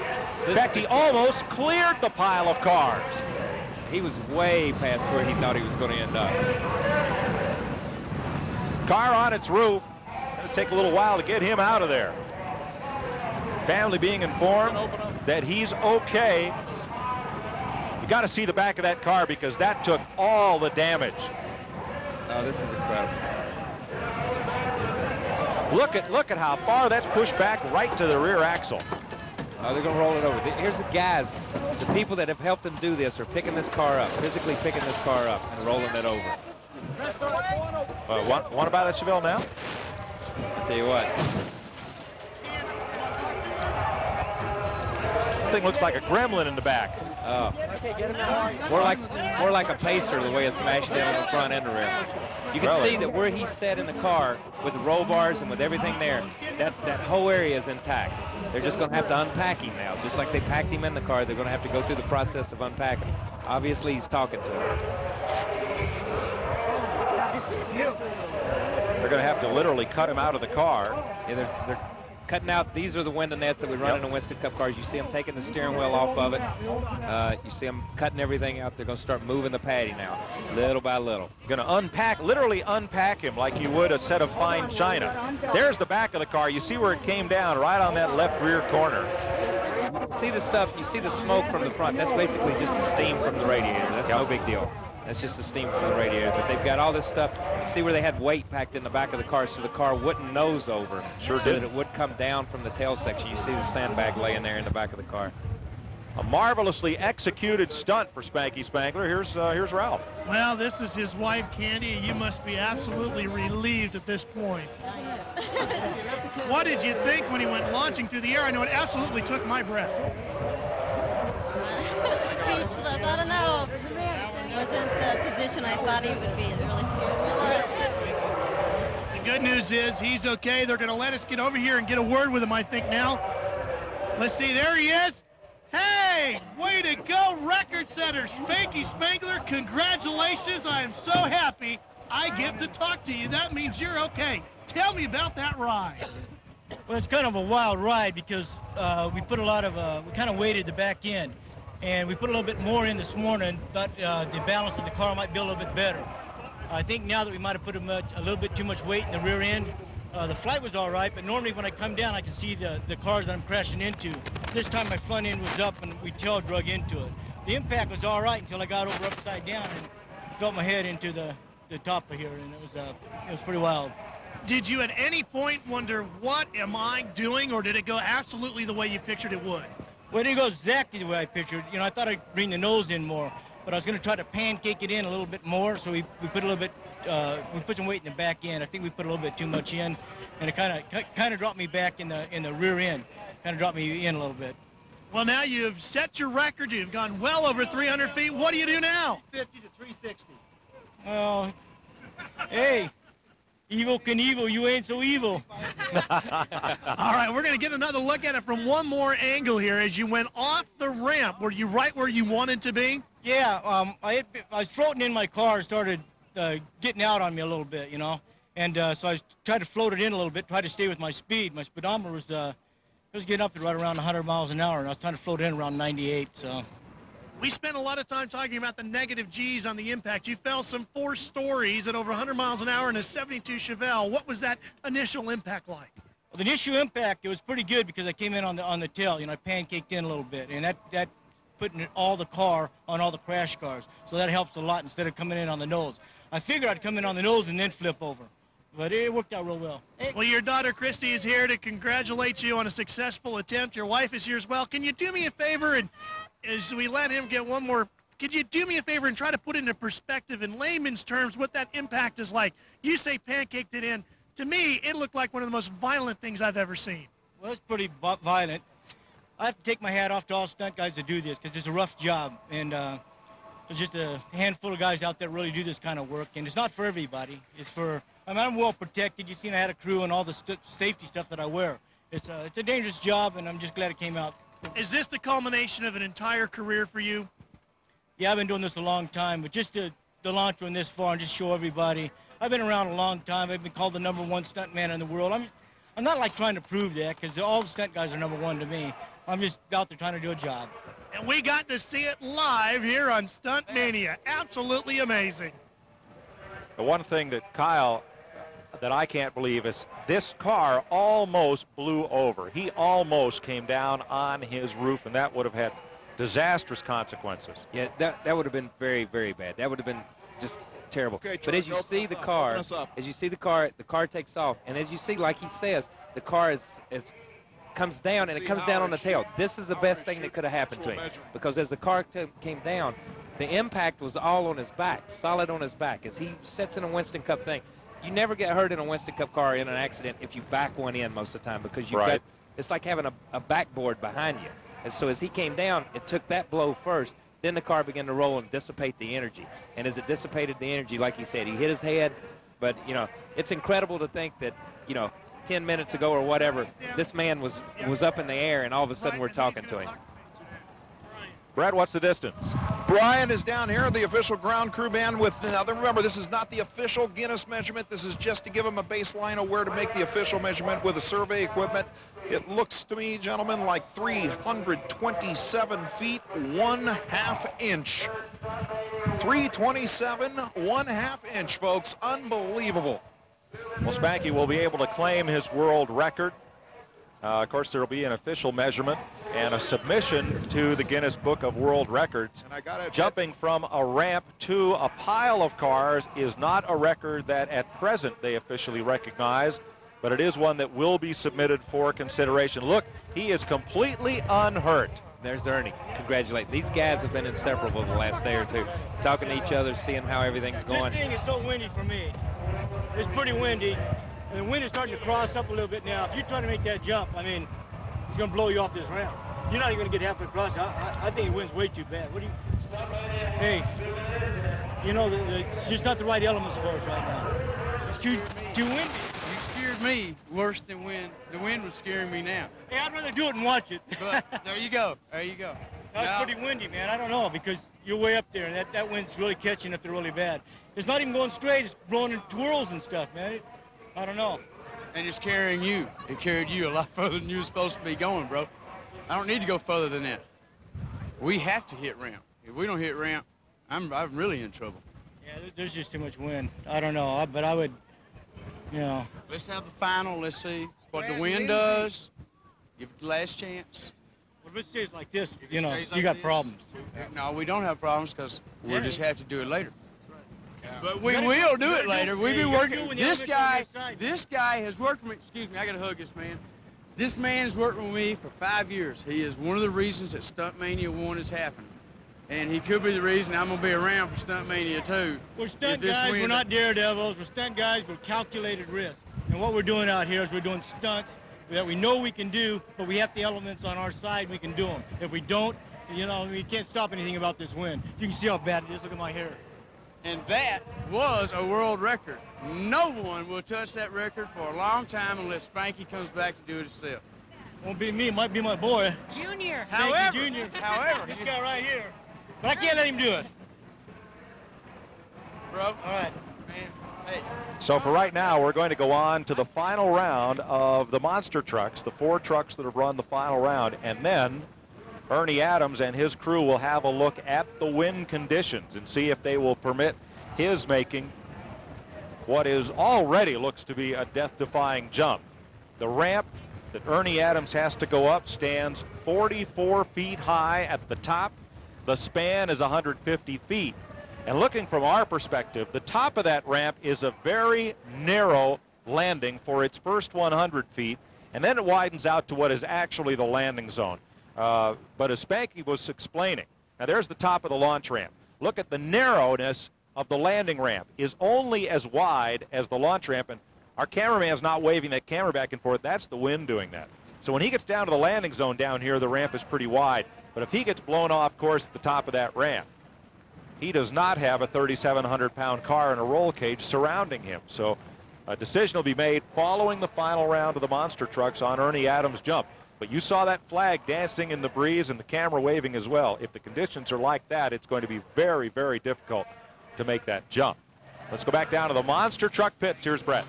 In fact, he almost cleared the pile of cars. He was way past where he thought he was going to end up. Car on its roof. It'll take a little while to get him out of there. Family being informed that he's okay. You got to see the back of that car because that took all the damage. Oh, this is incredible. Look at how far that's pushed back right to the rear axle. Oh, they're going to roll it over. Here's the guys, the people that have helped him do this are picking this car up, physically picking this car up and rolling it over. Want to buy that Chevelle now? I'll tell you what. That thing looks like a gremlin in the back. Oh. More like a pacer the way it's smashed in on the front end rim. You can see that where he's set in the car with the roll bars and with everything there, that whole area is intact. They're just going to have to unpack him now. Just like they packed him in the car, they're going to have to go through the process of unpacking him. Obviously, he's talking to him. They're going to have to literally cut him out of the car. Yeah, they're cutting out. These are the window nets that we run in the Winston Cup cars. You see them taking the steering wheel off of it. You see them cutting everything out. They're going to start moving the patty now, little by little. Going to unpack, literally unpack him like you would a set of fine china. There's the back of the car. You see where it came down, right on that left rear corner. See the stuff, you see the smoke from the front. That's basically just the steam from the radiator. That's no big deal. That's just the steam from the radiator. But they've got all this stuff. See where they had weight packed in the back of the car so the car wouldn't nose over. Sure so did. that it would come down from the tail section. You see the sandbag laying there in the back of the car. A marvelously executed stunt for Spanky Spangler. Here's Ralph. Well, this is his wife, Candy, and you must be absolutely relieved at this point. What did you think when he went launching through the air? I know it absolutely took my breath. Speechless. I don't know. It wasn't the position I thought he would be. It really scared me a lot. The good news is he's okay. They're going to let us get over here and get a word with him, I think, now. Let's see. There he is. Hey, way to go, record setter, Spanky Spangler. Congratulations. I am so happy I get to talk to you. That means you're okay. Tell me about that ride. Well, it's kind of a wild ride because we put a lot of, we kind of weighted the back end. And we put a little bit more in this morning, thought the balance of the car might be a little bit better. I think now that we might have put a little bit too much weight in the rear end, the flight was all right, but normally when I come down, I can see the cars that I'm crashing into. This time my front end was up and we tail drug into it. The impact was all right until I got over upside down and felt my head into the top of here, and it was pretty wild. Did you at any point wonder, what am I doing, or did it go absolutely the way you pictured it would? Well, it didn't go exactly the way I pictured. You know, I thought I'd bring the nose in more, but I was going to try to pancake it in a little bit more, so we put a little bit, we put some weight in the back end. I think we put a little bit too much in. and it kind of dropped me back in the rear end, kind of dropped me in a little bit. Well, now you've set your record. You've gone well over 300 feet. What do you do now? 50 to 360. Well, hey, Evil Knievel, you ain't so evil. All right, we're going to get another look at it from one more angle here. As you went off the ramp, were you right where you wanted to be? Yeah, I was floating in my car, started getting out on me a little bit, you know, and so I tried to float it in a little bit, tried to stay with my speed. My speedometer was getting up to right around 100 miles an hour, and I was trying to float in around 98. So. We spent a lot of time talking about the negative G's on the impact. You fell some 4 stories at over 100 miles an hour in a 72 Chevelle. What was that initial impact like? Well, the initial impact, it was pretty good because I came in on the tail. You know, I pancaked in a little bit, and that putting all the car on all the crash cars. So that helps a lot instead of coming in on the nose. I figured I'd come in on the nose and then flip over, but it worked out real well. Well, your daughter Christy is here to congratulate you on a successful attempt. Your wife is here as well. Can you do me a favor, and as we let him get one more, could you do me a favor and try to put into perspective in layman's terms what that impact is like? You say pancaked it in. To me, it looked like one of the most violent things I've ever seen. Well, it's pretty violent. I have to take my hat off to all stunt guys that do this because it's a rough job, and there's just a handful of guys out there really do this kind of work, and it's not for everybody. It's for, I mean, I'm well protected. You've seen I had a crew and all the safety stuff that I wear. It's a dangerous job, and I'm just glad it came out. Is this the culmination of an entire career for you? Yeah, I've been doing this a long time, but just to launch one this far and just show everybody, I've been around a long time. I've been called the #1 stunt man in the world. I'm not like trying to prove that because all the stunt guys are #1 to me. I'm just out there trying to do a job. And we got to see it live here on Stunt Mania. Absolutely amazing. The one thing that Kyle, that I can't believe is this car almost blew over. He almost came down on his roof, and that would have had disastrous consequences. Yeah, that would have been very, very bad. That would have been just terrible. Okay, but as you see the car, the car takes off, and as you see, like he says, the car comes down, and it comes down on the tail. This is the best thing that could have happened to him, because as the car came down, the impact was all on his back, solid on his back. As he sits in a Winston Cup thing, you never get hurt in a Winston Cup car in an accident if you back one in most of the time, because you've got, it's like having a backboard behind you. And so as he came down, it took that blow first, then the car began to roll and dissipate the energy. And as it dissipated the energy, like he said, he hit his head. But, you know, it's incredible to think that, you know, 10 minutes ago or whatever, this man was up in the air, and all of a sudden we're talking to him. Brett, what's the distance? Brian is down here, the official ground crew band with, remember, this is not the official Guinness measurement. This is just to give them a baseline of where to make the official measurement with the survey equipment. It looks to me, gentlemen, like 327 feet, 1/2 inch. 327, 1/2 inch, folks. Unbelievable. Well, Spanky will be able to claim his world record. Of course, there will be an official measurement and a submission to the Guinness Book of World Records. And jumping from a ramp to a pile of cars is not a record that at present they officially recognize, but it is one that will be submitted for consideration. Look, he is completely unhurt. There's Ernie. Congratulations. These guys have been inseparable the last day or two, talking to each other, seeing how everything's going. This thing is so windy for me. It's pretty windy, and the wind is starting to cross up a little bit now. If you try to make that jump, I mean, it's going to blow you off this ramp. You're not even going to get halfway across. I think the wind's way too bad. What do you... Hey, you know, it's just not the right elements for us right now. It's too windy. You scared me worse than wind. The wind was scaring me now. Hey, I'd rather do it and watch it. But there you go. There you go. That's pretty windy, man. I don't know, because you're way up there, and that wind's really catching if they're really bad. It's not even going straight. It's blowing in twirls and stuff, man. I don't know. And it's carrying you. It carried you a lot further than you were supposed to be going, bro. I don't need to go further than that. We have to hit ramp. If we don't hit ramp, I'm really in trouble. Yeah, there's just too much wind. I don't know, but I would, you know. Let's have the final. Let's see what the wind does. Give it the last chance. Well, if it stays like this, you know, you got problems. No, we don't have problems because we'll just have to do it later. But we will do it later. We've been working. This guy has worked for me. Excuse me, I got to hug this man. This man's worked with me for 5 years. He is one of the reasons that Stunt Mania 1 is happening. And he could be the reason I'm going to be around for Stunt Mania 2. We're stunt guys, we're not daredevils. We're stunt guys with calculated risk. And And what we're doing out here is we're doing stunts that we know we can do, but we have the elements on our side, we can do them. If we don't, you know, we can't stop anything about this wind. You can see how bad it is. Look at my hair. And that was a world record. No one will touch that record for a long time unless Spanky comes back to do it himself. Won't be me, it might be my boy. Junior. However, However, this guy right here. But I can't let him do it. Bro. All right. Man, hey. So for right now, we're going to go on to the final round of the monster trucks, the 4 trucks that have run the final round, and then Ernie Adams and his crew will have a look at the wind conditions and see if they will permit his making what is already looks to be a death-defying jump. The ramp that Ernie Adams has to go up stands 44 feet high at the top. The span is 150 feet. And looking from our perspective, the top of that ramp is a very narrow landing for its first 100 feet, and then it widens out to what is actually the landing zone. But as Spanky was explaining, now there's the top of the launch ramp. Look at the narrowness of the landing ramp is only as wide as the launch ramp, and our cameraman's not waving that camera back and forth. That's the wind doing that. So when he gets down to the landing zone down here, the ramp is pretty wide. But if he gets blown off course at the top of that ramp, he does not have a 3,700-pound car and a roll cage surrounding him. So a decision will be made following the final round of the monster trucks on Ernie Adams' jump. But you saw that flag dancing in the breeze and the camera waving as well. If the conditions are like that, it's going to be very, very difficult to make that jump. Let's go back down to the monster truck pits. Here's Brett.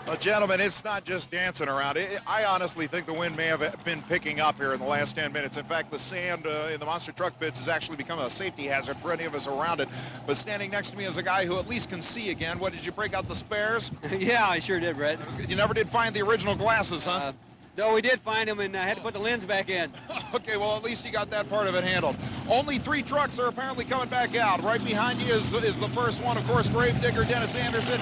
Well, gentlemen, it's not just dancing around. I honestly think the wind may have been picking up here in the last 10 minutes. In fact, the sand in the monster truck pits has actually become a safety hazard for any of us around it. But standing next to me is a guy who at least can see again. What, did you break out the spares? Yeah, I sure did, Brett. You never did find the original glasses, huh? No, we did find them, and I had to put the lens back in. Okay, well, at least you got that part of it handled. Only 3 trucks are apparently coming back out. Right behind you is the first one, of course, Gravedigger, Dennis Anderson.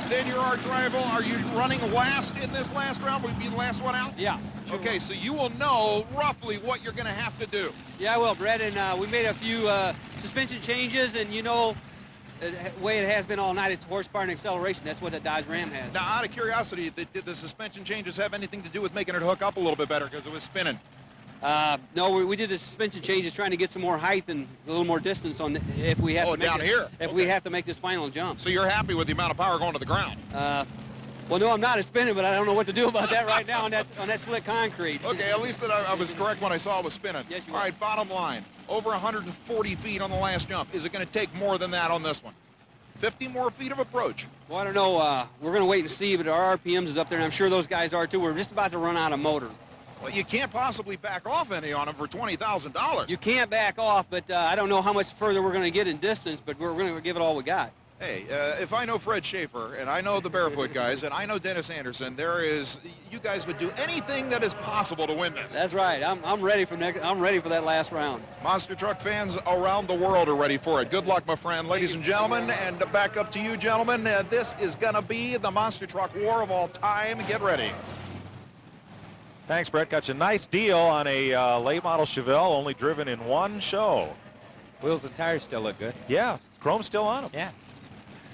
Then your arch rival. Are you running last in this last round? Will you be the last one out? Yeah. Sure. Okay, so you will know roughly what you're going to have to do. Yeah, I will, Brett, and we made a few suspension changes, and you know, the way it has been all night, it's horsepower and acceleration. That's what the Dodge Ram has. Now, out of curiosity, did the suspension changes have anything to do with making it hook up a little bit better because it was spinning? No, we did the suspension changes trying to get some more height and a little more distance on if we have to make down here. If we have to make this final jump. So you're happy with the amount of power going to the ground? Well, no, I'm not. It's spinning, but I don't know what to do about that right now on that slick concrete. Okay, at least that I was correct when I saw it was spinning. Yes, you All right, bottom line, over 140 feet on the last jump. Is it going to take more than that on this one? 50 more feet of approach. Well, I don't know. We're going to wait and see, but our RPMs is up there, and I'm sure those guys are too. We're just about to run out of motor. Well, you can't possibly back off any on them for $20,000. You can't back off, but I don't know how much further we're going to get in distance, but we're going to give it all we got. Hey, if I know Fred Schaefer, and I know the Barefoot guys, and I know Dennis Anderson, you guys would do anything that is possible to win this. That's right. I'm ready for I'm ready for that last round. Monster truck fans around the world are ready for it. Good luck, my friend, ladies and gentlemen, and back up to you, gentlemen. This is going to be the monster truck war of all time. Get ready. Thanks, Brett. Got you a nice deal on a late model Chevelle, only driven in 1 show. Wheels and tires still look good. Yeah, chrome's still on them. Yeah.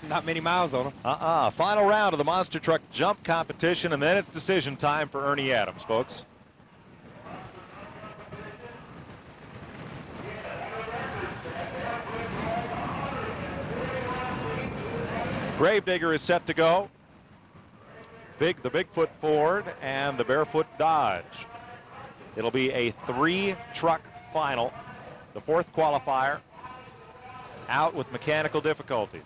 Not many miles on them. Final round of the monster truck jump competition, and then it's decision time for Ernie Adams, folks. Gravedigger is set to go. The BIGFOOT Ford and the Barefoot Dodge. It'll be a 3-truck final. The 4th qualifier out with mechanical difficulties.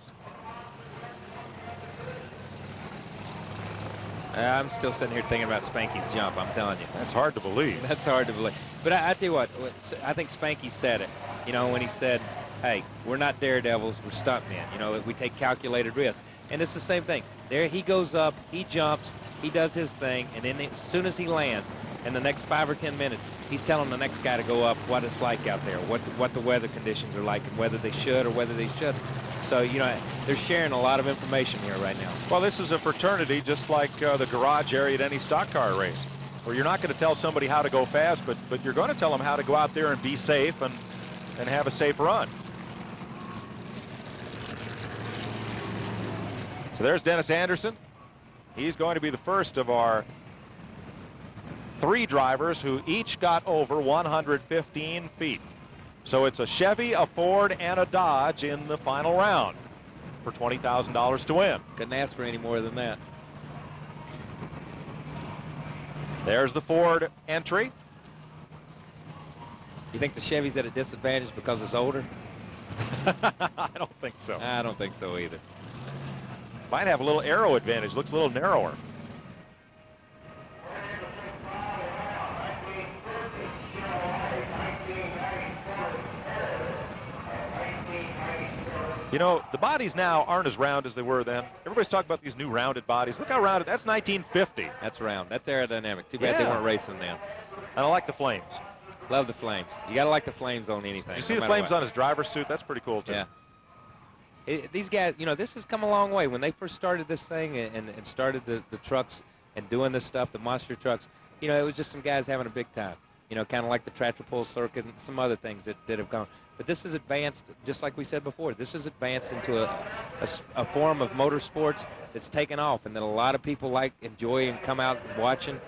I'm still sitting here thinking about Spanky's jump, I'm telling you. That's hard to believe. That's hard to believe. But I tell you what, I think Spanky said it, you know, when he said, hey, we're not daredevils, we're stuntmen. You know, we take calculated risks. And it's the same thing. There he goes up, he jumps, he does his thing, and then as soon as he lands, in the next 5 or 10 minutes, he's telling the next guy to go up what it's like out there, what the weather conditions are like, and whether they should or whether they shouldn't. So, you know, they're sharing a lot of information here right now. Well, this is a fraternity just like the garage area at any stock car race, where you're not going to tell somebody how to go fast, but you're going to tell them how to go out there and be safe and have a safe run. So there's Dennis Anderson. He's going to be the first of our 3 drivers who each got over 115 feet. So it's a Chevy, a Ford, and a Dodge in the final round for $20,000 to win. Couldn't ask for any more than that. There's the Ford entry. You think the Chevy's at a disadvantage because it's older? I don't think so. I don't think so either. Might have a little aero advantage. Looks a little narrower. You know, the bodies now aren't as round as they were then. Everybody's talking about these new rounded bodies. Look how rounded. That's 1950. That's round. That's aerodynamic. Too bad they weren't racing then. And I like the flames. Love the flames. You got to like the flames on anything. Did you see the flames on his driver's suit? That's pretty cool, too. Yeah. These guys, you know, this has come a long way. When they first started this thing and started the trucks and doing this stuff, the monster trucks, you know, it was just some guys having a big time. You know, kind of like the tractor pull circuit and some other things that have gone. But this is advanced, just like we said before. This is advanced into a form of motorsports that's taken off and that a lot of people enjoy and come out and watching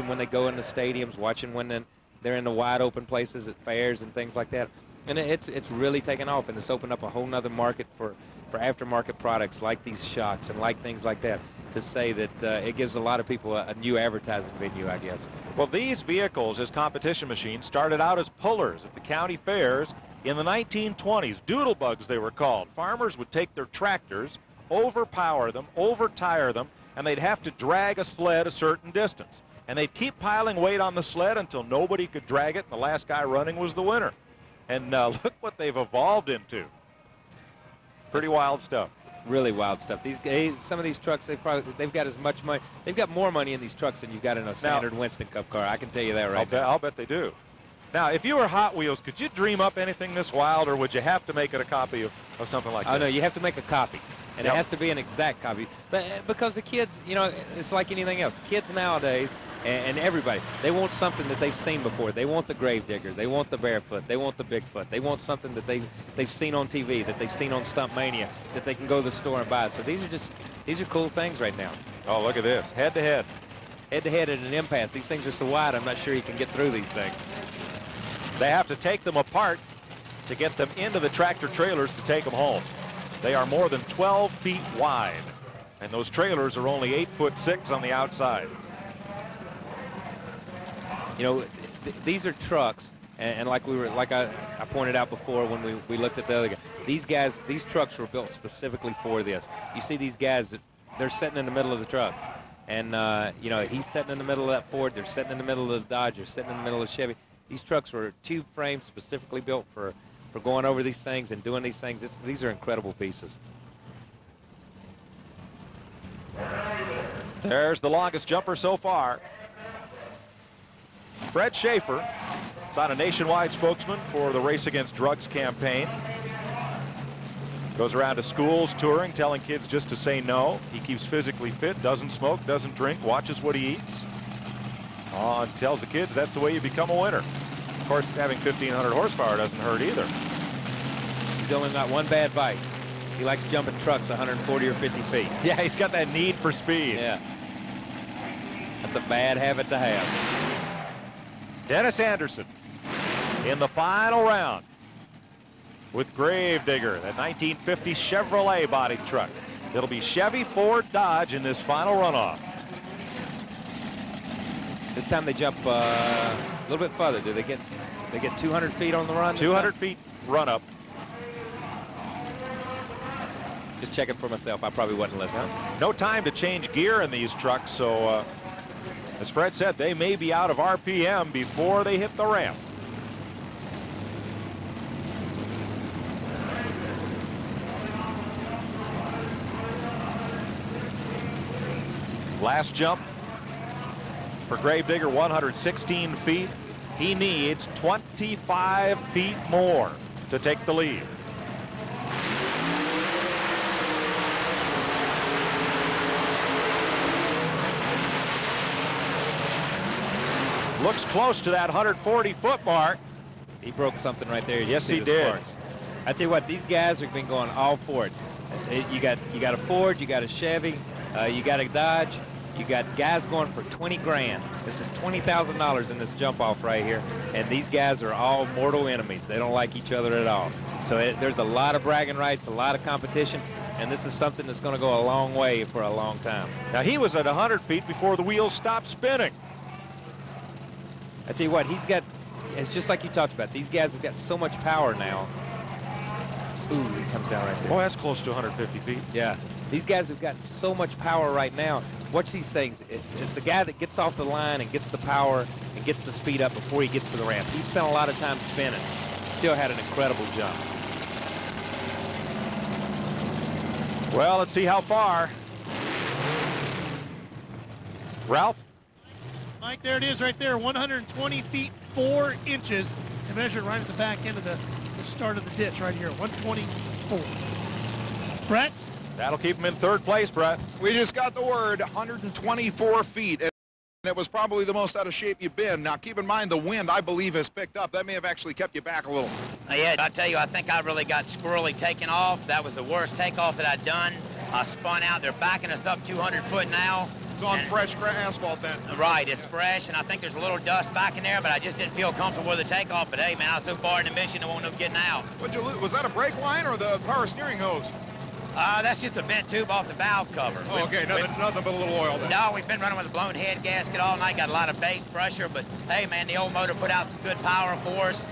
when they go in the stadiums, watching when they're in the wide open places at fairs and things like that. And it's really taken off, and it's opened up a whole nother market for aftermarket products like these shocks and like things like that, to say that it gives a lot of people a new advertising venue, I guess. Well, these vehicles as competition machines started out as pullers at the county fairs in the 1920s. Doodlebugs, they were called. Farmers would take their tractors, overpower them, overtire them, and they'd have to drag a sled a certain distance. And they'd keep piling weight on the sled until nobody could drag it, and the last guy running was the winner. And look what they've evolved into. Pretty wild stuff. Really wild stuff. Some of these trucks, they've got as much money. They've got more money in these trucks than you've got in a standard Winston Cup car. I can tell you that right now. I'll bet they do. Now, if you were Hot Wheels, could you dream up anything this wild, or would you have to make it a copy of something like this? Oh, no, you have to make a copy. And it has to be an exact copy. But because the kids, you know, it's like anything else. Kids nowadays, and everybody, they want something that they've seen before. They want the Gravedigger. They want the Barefoot. They want the Bigfoot. They want something that they've seen on TV, that they've seen on Stunt Mania, that they can go to the store and buy. So these are cool things right now. Oh, look at this. Head to head. Head to head at an impasse. These things are so wide, I'm not sure you can get through these things. They have to take them apart to get them into the tractor trailers to take them home. They are more than 12 feet wide, and those trailers are only 8'6" on the outside. You know, these are trucks, and like I pointed out before when we looked at the other guy, these trucks were built specifically for this. You see these guys, they're sitting in the middle of the trucks, and you know, he's sitting in the middle of that Ford, they're sitting in the middle of the Dodge, they're sitting in the middle of the Chevy. These trucks were tube frames specifically built for going over these things and doing these things. These are incredible pieces. There's the longest jumper so far. Fred Schaefer is on a nationwide spokesman for the Race Against Drugs campaign. Goes around to schools touring, telling kids just to say no. He keeps physically fit, doesn't smoke, doesn't drink, watches what he eats. And tells the kids that's the way you become a winner. Of course, having 1,500 horsepower doesn't hurt either. He's only got one bad vice. He likes jumping trucks 140 or 50 feet. Yeah, he's got that need for speed. Yeah. That's a bad habit to have. Dennis Anderson in the final round with Gravedigger, that 1950 Chevrolet body truck. It'll be Chevy, Ford, Dodge in this final runoff. This time they jump a little bit further. Do they get 200 feet on the run? 200 feet run up. Just checking for myself. I probably wasn't listening. No time to change gear in these trucks, so as Fred said, they may be out of RPM before they hit the ramp. Last jump for Gravedigger, 116 feet. He needs 25 feet more to take the lead. Looks close to that 140-foot mark. He broke something right there. Yes, he did. Sparks. I tell you what, these guys have been going all for it. You got a Ford, you got a Chevy, You got a Dodge. You got guys going for 20 grand. This is $20,000 in this jump off right here. And these guys are all mortal enemies. They don't like each other at all. So there's a lot of bragging rights, a lot of competition. And this is something that's going to go a long way for a long time. Now, he was at 100 feet before the wheels stopped spinning. I tell you what, it's just like you talked about. These guys have got so much power now. Ooh, he comes down right there. Boy, that's close to 150 feet. Yeah. These guys have got so much power right now. Watch these things. It's the guy that gets off the line and gets the power and gets the speed up before he gets to the ramp. He spent a lot of time spinning. Still had an incredible jump. Well, let's see how far. Ralph? Mike, there it is right there, 120 feet, 4 inches. And measured right at the back end of the start of the ditch right here, 124. Brett? That'll keep him in 3rd place, Brett. We just got the word, 124 feet. And it was probably the most out of shape you've been. Now, keep in mind, the wind, I believe, has picked up. That may have actually kept you back a little. Yeah, I tell you, I think I really got squirrely taken off. That was the worst takeoff that I'd done. I spun out. They're backing us up 200 foot now. It's on fresh asphalt then. Right, it's fresh, and I think there's a little dust back in there, but I just didn't feel comfortable with the takeoff. But hey, man, I was so far in the mission, I won't know getting out. What'd you lose? Was that a brake line or the power steering hose? That's just a bent tube off the valve cover. Oh, okay, nothing but a little oil then. No, we've been running with a blown head gasket all night, got a lot of base pressure, but hey, man, the old motor put out some good power for us.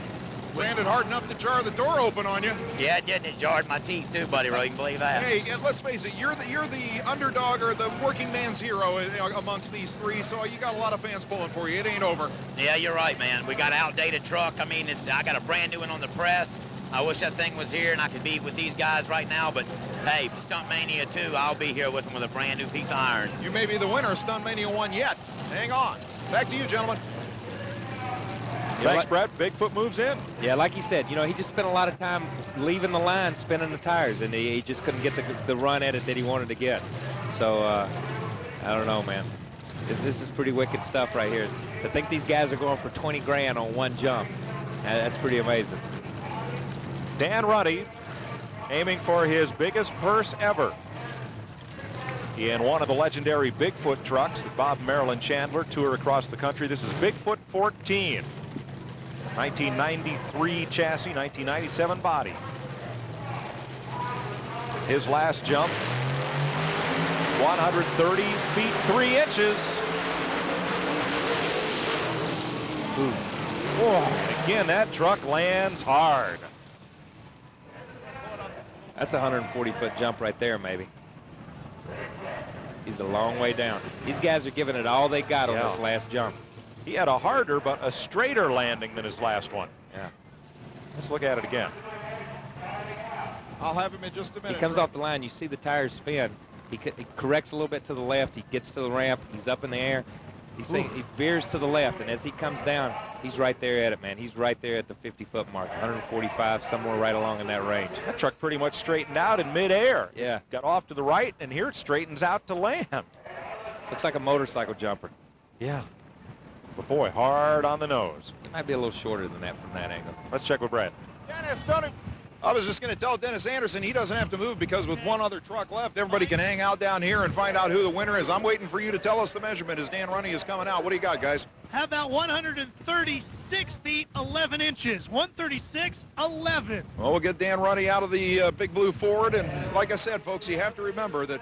Landed hard enough to jar the door open on you. Yeah, it did. It jarred my teeth too, buddy. Really, you can believe that. Hey, let's face it. You're the underdog or the working man's hero amongst these three. So you got a lot of fans pulling for you. It ain't over. Yeah, you're right, man. We got an outdated truck. I mean, I got a brand new one on the press. I wish that thing was here and I could be with these guys right now. But hey, Stunt Mania 2, I'll be here with them with a brand new piece of iron. You may be the winner of Stunt Mania 1 yet. Hang on. Back to you, gentlemen. Thanks, Brett. Bigfoot moves in. Yeah, like you said, he just spent a lot of time leaving the line, spinning the tires, and he just couldn't get the run at it that he wanted to get. So, I don't know, man. This is pretty wicked stuff right here. To think these guys are going for 20 grand on one jump, that's pretty amazing. Dan Ruddy aiming for his biggest purse ever in one of the legendary Bigfoot trucks that Bob and Marilyn Chandler tour across the country. This is Bigfoot 14. 1993 chassis, 1997 body. His last jump, 130 feet 3 inches. Ooh. Whoa. And again, that truck lands hard. That's a 140-foot jump right there, maybe. He's a long way down. These guys are giving it all they got on this last jump. He had a harder but a straighter landing than his last one. Yeah. Let's look at it again. I'll have him in just a minute. He comes off the line. You see the tires spin. He corrects a little bit to the left. He gets to the ramp. He's up in the air. He veers to the left, and as he comes down, he's right there at it, man. He's right there at the 50-foot mark, 145, somewhere right along in that range. That truck pretty much straightened out in midair. Yeah. Got off to the right, and here it straightens out to land. Looks like a motorcycle jumper. Yeah. But boy, hard on the nose. He might be a little shorter than that from that angle. Let's check with Brad. Dennis, I was just going to tell Dennis Anderson he doesn't have to move because with one other truck left, everybody can hang out down here and find out who the winner is. I'm waiting for you to tell us the measurement as Dan Runny is coming out. What do you got, guys? How about 136 feet, 11 inches? 136.11. Well, we'll get Dan Runny out of the big blue Ford. And like I said, folks, you have to remember that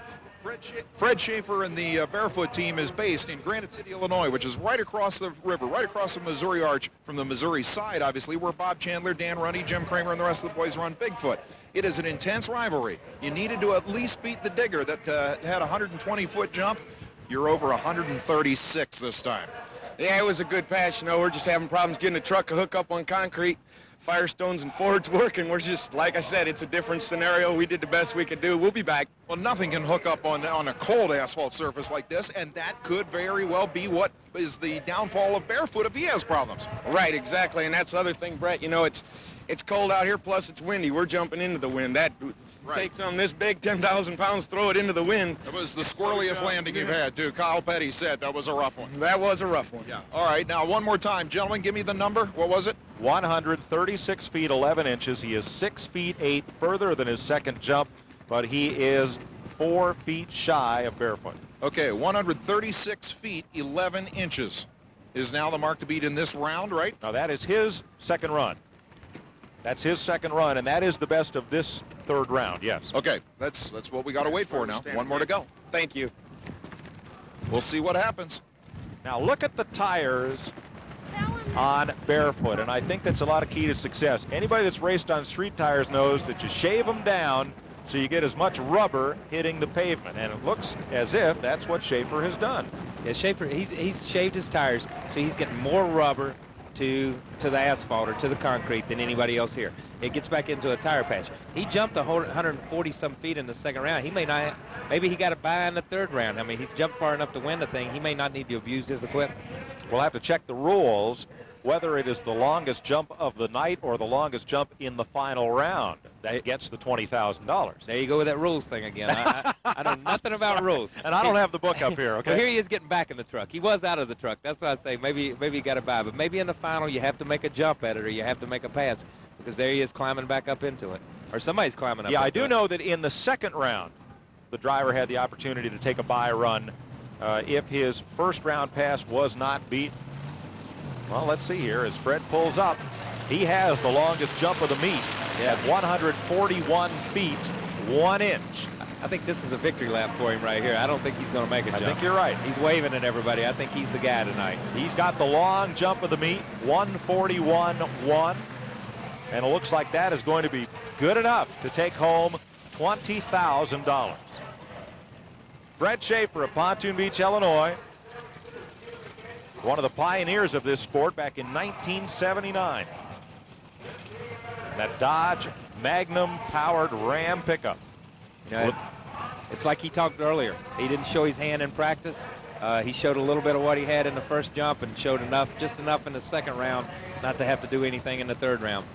Fred Schaefer and the Barefoot team is based in Granite City, Illinois, which is right across the river, right across the Missouri Arch from the Missouri side, obviously, where Bob Chandler, Dan Runny, Jim Kramer, and the rest of the boys run Bigfoot. It is an intense rivalry. You needed to at least beat the Digger that had a 120-foot jump. You're over 136 this time. Yeah, it was a good pass. We're just having problems getting the truck to hook up on concrete. Firestones and Fords working. We're just, like I said, it's a different scenario. We did the best we could do. We'll be back. Well, nothing can hook up on a cold asphalt surface like this, and that could very well be what is the downfall of Barefoot if he has problems. Right, exactly, and that's the other thing, Brett. It's cold out here, plus it's windy. We're jumping into the wind. That take something this big, 10,000 pounds, throw it into the wind. It was the squirreliest landing you've had, too. Kyle Petty said that was a rough one. That was a rough one. Yeah. All right, now one more time. Gentlemen, give me the number. What was it? 136 feet 11 inches. He is 6 feet 8 further than his second jump, but he is 4 feet shy of barefoot. Okay, 136 feet, 11 inches is now the mark to beat in this round, right? Now, that is his second run. That's his second run, and that is the best of this third round, yes. Okay, that's what we got to wait for now. One more to go. Thank you. We'll see what happens. Now, look at the tires on barefoot, and I think that's a lot of key to success. Anybody that's raced on street tires knows that you shave them down so you get as much rubber hitting the pavement, and it looks as if that's what Schaefer has done. Yeah, Schaefer, he's shaved his tires, so he's getting more rubber to the asphalt or to the concrete than anybody else here. It gets back into a tire patch. He jumped 140 some feet in the second round. He may not, maybe he got it by in the third round. I mean, he's jumped far enough to win the thing. He may not need to abuse his equipment. We'll have to check the rules, whether it is the longest jump of the night or the longest jump in the final round. That gets the $20,000. There you go with that rules thing again. I know nothing about rules. And I don't have the book up here, okay? Well, here he is getting back in the truck. He was out of the truck. That's what I say. Maybe he got it by. But maybe in the final you have to make a jump at it or you have to make a pass because there he is climbing back up into it. Or somebody's climbing up. Yeah, I do know that in the second round, the driver had the opportunity to take a bye run if his first round pass was not beat. Well, let's see here as Fred pulls up. He has the longest jump of the meet at 141 feet, 1 inch. I think this is a victory lap for him right here. I don't think he's going to make a jump. I think you're right. He's waving at everybody. I think he's the guy tonight. He's got the long jump of the meet, 141.1. And it looks like that is going to be good enough to take home $20,000. Fred Schaefer of Pontoon Beach, Illinois. One of the pioneers of this sport back in 1979. That Dodge Magnum powered Ram pickup. You know, it's like he talked earlier. He didn't show his hand in practice. He showed a little bit of what he had in the first jump and showed just enough in the second round not to have to do anything in the third round.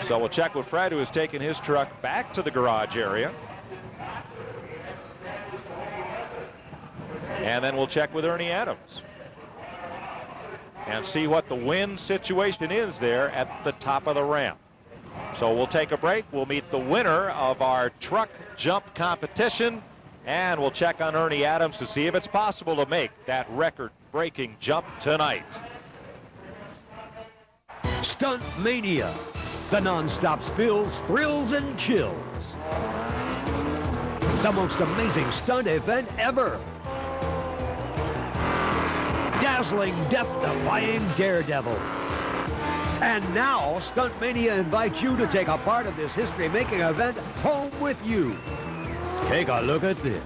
So we'll check with Fred, who has taken his truck back to the garage area. And then we'll check with Ernie Adams and see what the wind situation is there at the top of the ramp. So we'll take a break. We'll meet the winner of our truck jump competition, and we'll check on Ernie Adams to see if it's possible to make that record-breaking jump tonight. Stunt Mania. The non-stop spills, thrills, and chills. The most amazing stunt event ever. Dazzling, death-defying daredevil. And now, Stunt Mania invites you to take a part of this history-making event home with you. Take a look at this.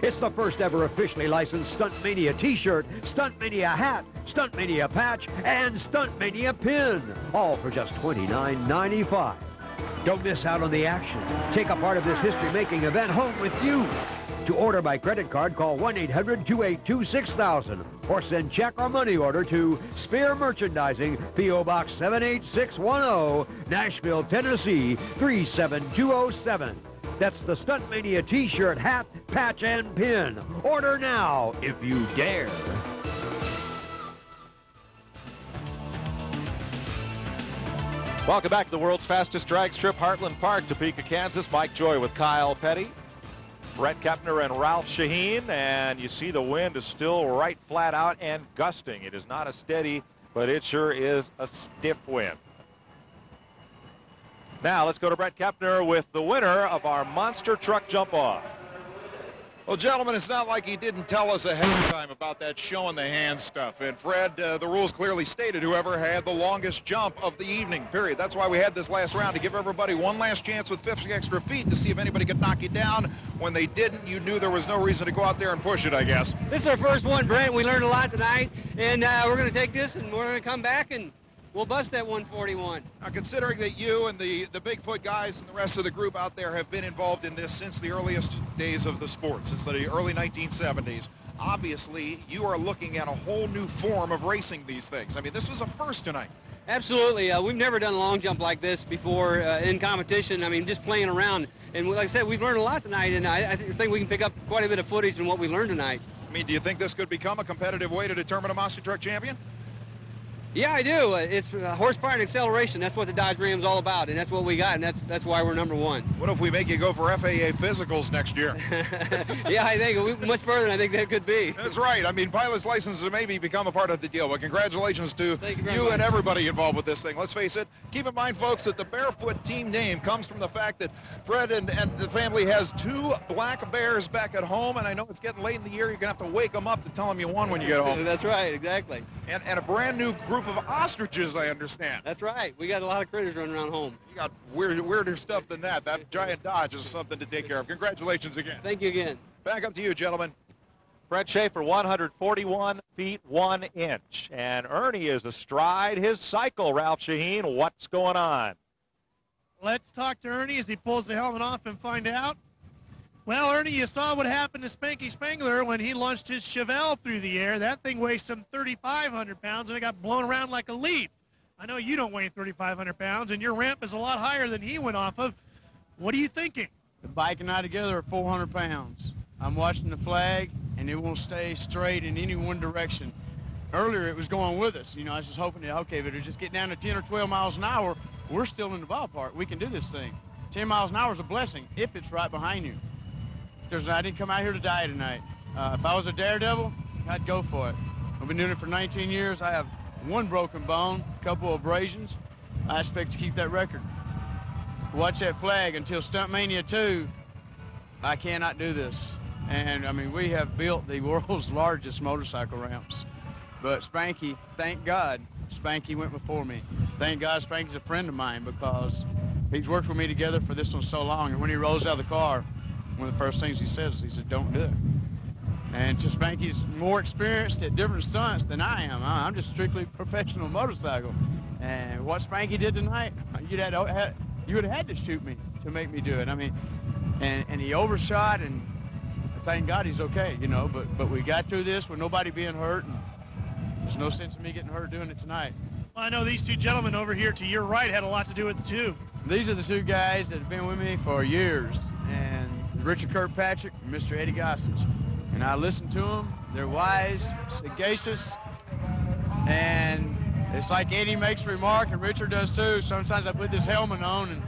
It's the first ever officially licensed Stunt Mania t-shirt, Stunt Mania hat, Stunt Mania patch, and Stunt Mania pin, all for just $29.95. Don't miss out on the action. Take a part of this history-making event home with you. To order by credit card, call 1-800-282-6000 or send check or money order to Spear Merchandising, P.O. Box 78610, Nashville, Tennessee 37207. That's the Stunt Mania t-shirt, hat, patch, and pin. Order now if you dare. Welcome back to the world's fastest drag strip, Heartland Park, Topeka, Kansas. Mike Joy with Kyle Petty, Brett Kepner, and Ralph Shaheen. And you see the wind is still right flat out and gusting. It is not a steady, but it sure is a stiff wind. Now let's go to Brett Kepner with the winner of our monster truck jump-off. Well, gentlemen, it's not like he didn't tell us ahead of time about that showing the hand stuff. And Fred, the rules clearly stated whoever had the longest jump of the evening, period. That's why we had this last round, to give everybody one last chance with 50 extra feet to see if anybody could knock you down. When they didn't, you knew there was no reason to go out there and push it, I guess. This is our first one, Brent. We learned a lot tonight, and we're going to take this, and we're going to come back, and we'll bust that 141. Now, considering that you and the BIGFOOT guys and the rest of the group out there have been involved in this since the earliest days of the sport, since the early 1970s, obviously you are looking at a whole new form of racing these things. I mean, this was a first tonight. Absolutely. We've never done a long jump like this before in competition. I mean, just playing around. And like I said, we've learned a lot tonight, and I think we can pick up quite a bit of footage in what we learned tonight. I mean, do you think this could become a competitive way to determine a monster truck champion? Yeah, I do. It's horsepower and acceleration. That's what the Dodge Ram's all about, and that's what we got, and that's why we're #1. What if we make you go for FAA physicals next year? Yeah, I think we're much further than I think that could be. That's right. I mean, pilot's licenses maybe become a part of the deal, but congratulations to you and everybody involved with this thing. Let's face it. Keep in mind, folks, that the Barefoot team name comes from the fact that Fred and the family has 2 black bears back at home, and I know it's getting late in the year. You're going to have to wake them up to tell them you won when you get home. That's right, exactly. And a brand new group of ostriches, I understand. That's right. We got a lot of critters running around home. You got weirder stuff than that. That giant Dodge is something to take care of. Congratulations again. Thank you again. Back up to you, gentlemen. Fred Schaefer, 141 feet 1 inch. And Ernie is astride his cycle. Ralph Shaheen, what's going on? Let's talk to Ernie as he pulls the helmet off and find out. Well, Ernie, you saw what happened to Spanky Spangler when he launched his Chevelle through the air. That thing weighs some 3,500 pounds, and it got blown around like a leaf. I know you don't weigh 3,500 pounds, and your ramp is a lot higher than he went off of. What are you thinking? The bike and I together are 400 pounds. I'm watching the flag, and it won't stay straight in any one direction. Earlier, it was going with us. You know, I was just hoping that, okay, but it'll just get down to 10 or 12 miles an hour. We're still in the ballpark. We can do this thing. 10 miles an hour is a blessing if it's right behind you. I didn't come out here to die tonight. If I was a daredevil, I'd go for it. I've been doing it for 19 years. I have 1 broken bone, a couple of abrasions. I expect to keep that record. Watch that flag until Stunt Mania 2. I cannot do this. And I mean, we have built the world's largest motorcycle ramps. But Spanky, thank God, Spanky went before me. Thank God Spanky's a friend of mine because he's worked with me together for this one so long. And when he rolls out of the car, one of the first things he says, he said, don't do it. And just Spanky's more experienced at different stunts than I am. I'm just strictly professional motorcycle. And what Spanky did tonight, you would have had to shoot me to make me do it. I mean, and he overshot, and thank God he's okay, you know. But we got through this with nobody being hurt, and there's no sense in me getting hurt doing it tonight. Well, I know these 2 gentlemen over here to your right had a lot to do with it, too. These are the 2 guys that have been with me for years, and Richard Kirkpatrick and Mr. Eddie Gossage. And I listen to them. They're wise, sagacious, and it's like Eddie makes a remark, and Richard does too. Sometimes I put this helmet on, and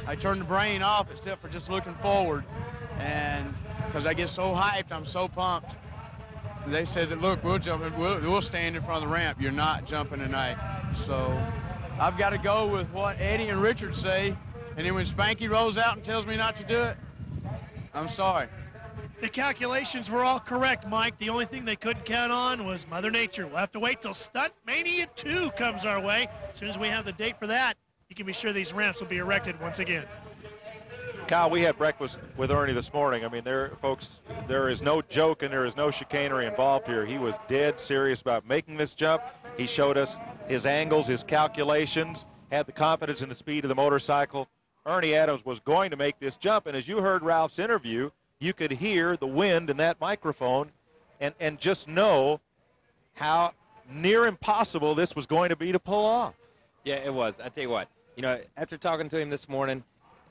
I turn the brain off except for just looking forward. And because I get so hyped, I'm so pumped. They said that, look, we'll jump, we'll stand in front of the ramp. You're not jumping tonight. So I've got to go with what Eddie and Richard say. And then when Spanky rolls out and tells me not to do it, I'm sorry. The calculations were all correct, Mike. The only thing they couldn't count on was Mother Nature. We'll have to wait till Stunt Mania 2 comes our way. As soon as we have the date for that, you can be sure these ramps will be erected once again. Kyle, we had breakfast with Ernie this morning. I mean, folks, there is no joke and there is no chicanery involved here. He was dead serious about making this jump. He showed us his angles, his calculations, had the confidence in the speed of the motorcycle. Ernie Adams was going to make this jump, and as you heard Ralph's interview, you could hear the wind in that microphone and just know how near impossible this was going to be to pull off. Yeah, it was. I tell you what, you know, after talking to him this morning,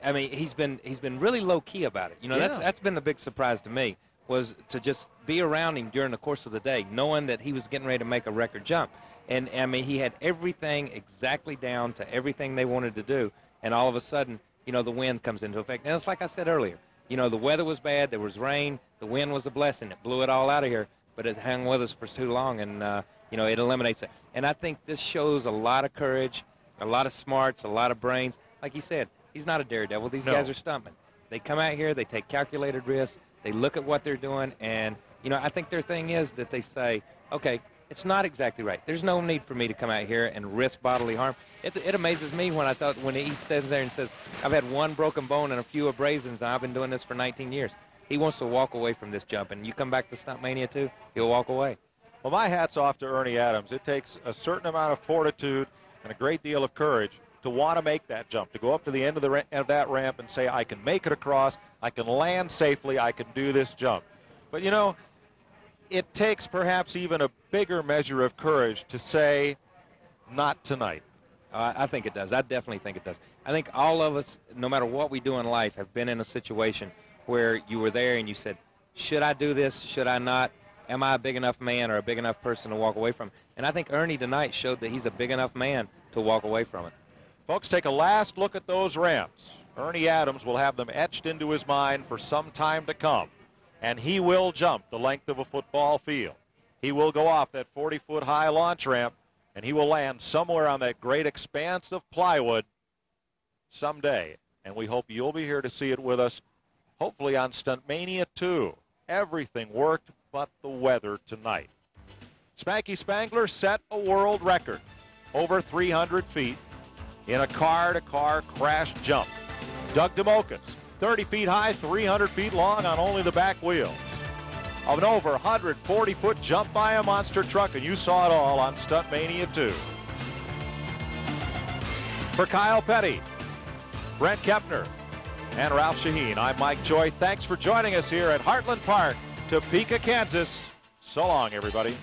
I mean, he's been really low-key about it. You know, that's been the big surprise to me, was to just be around him during the course of the day, knowing that he was getting ready to make a record jump. And, I mean, he had everything exactly down to everything they wanted to do, and all of a sudden, you know, the wind comes into effect. And it's like I said earlier, you know, the weather was bad, there was rain, the wind was a blessing. It blew it all out of here, but it hung with us for too long, and, you know, it eliminates it. And I think this shows a lot of courage, a lot of smarts, a lot of brains. Like he said, he's not a daredevil. These guys are stuntmen. They come out here, they take calculated risks, they look at what they're doing, and, you know, I think their thing is that they say, okay, it's not exactly right. There's no need for me to come out here and risk bodily harm. It amazes me when he stands there and says, I've had 1 broken bone and a few abrasions, and I've been doing this for 19 years. He wants to walk away from this jump, and you come back to Stunt Mania 2, he'll walk away. Well, my hat's off to Ernie Adams. It takes a certain amount of fortitude and a great deal of courage to want to make that jump, to go up to the end of that ramp and say, I can make it across, I can land safely, I can do this jump. But, you know, it takes perhaps even a bigger measure of courage to say, not tonight. I think it does. I definitely think it does. I think all of us, no matter what we do in life, have been in a situation where you were there and you said, should I do this? Should I not? am I a big enough man or a big enough person to walk away from? And I think Ernie tonight showed that he's a big enough man to walk away from it. Folks, take a last look at those ramps. Ernie Adams will have them etched into his mind for some time to come. And he will jump the length of a football field. He will go off that 40-foot high launch ramp, and he will land somewhere on that great expanse of plywood someday. And we hope you'll be here to see it with us, hopefully on Stunt Mania 2. Everything worked but the weather tonight. Spanky Spangler set a world record, over 300 feet, in a car-to-car crash jump. Doug DeMokas, 30 feet high, 300 feet long on only the back wheels. Of an over 140-foot jump by a monster truck, and you saw it all on Stunt Mania 2. For Kyle Petty, Brent Kepner, and Ralph Shaheen, I'm Mike Joy. Thanks for joining us here at Heartland Park, Topeka, Kansas. So long, everybody.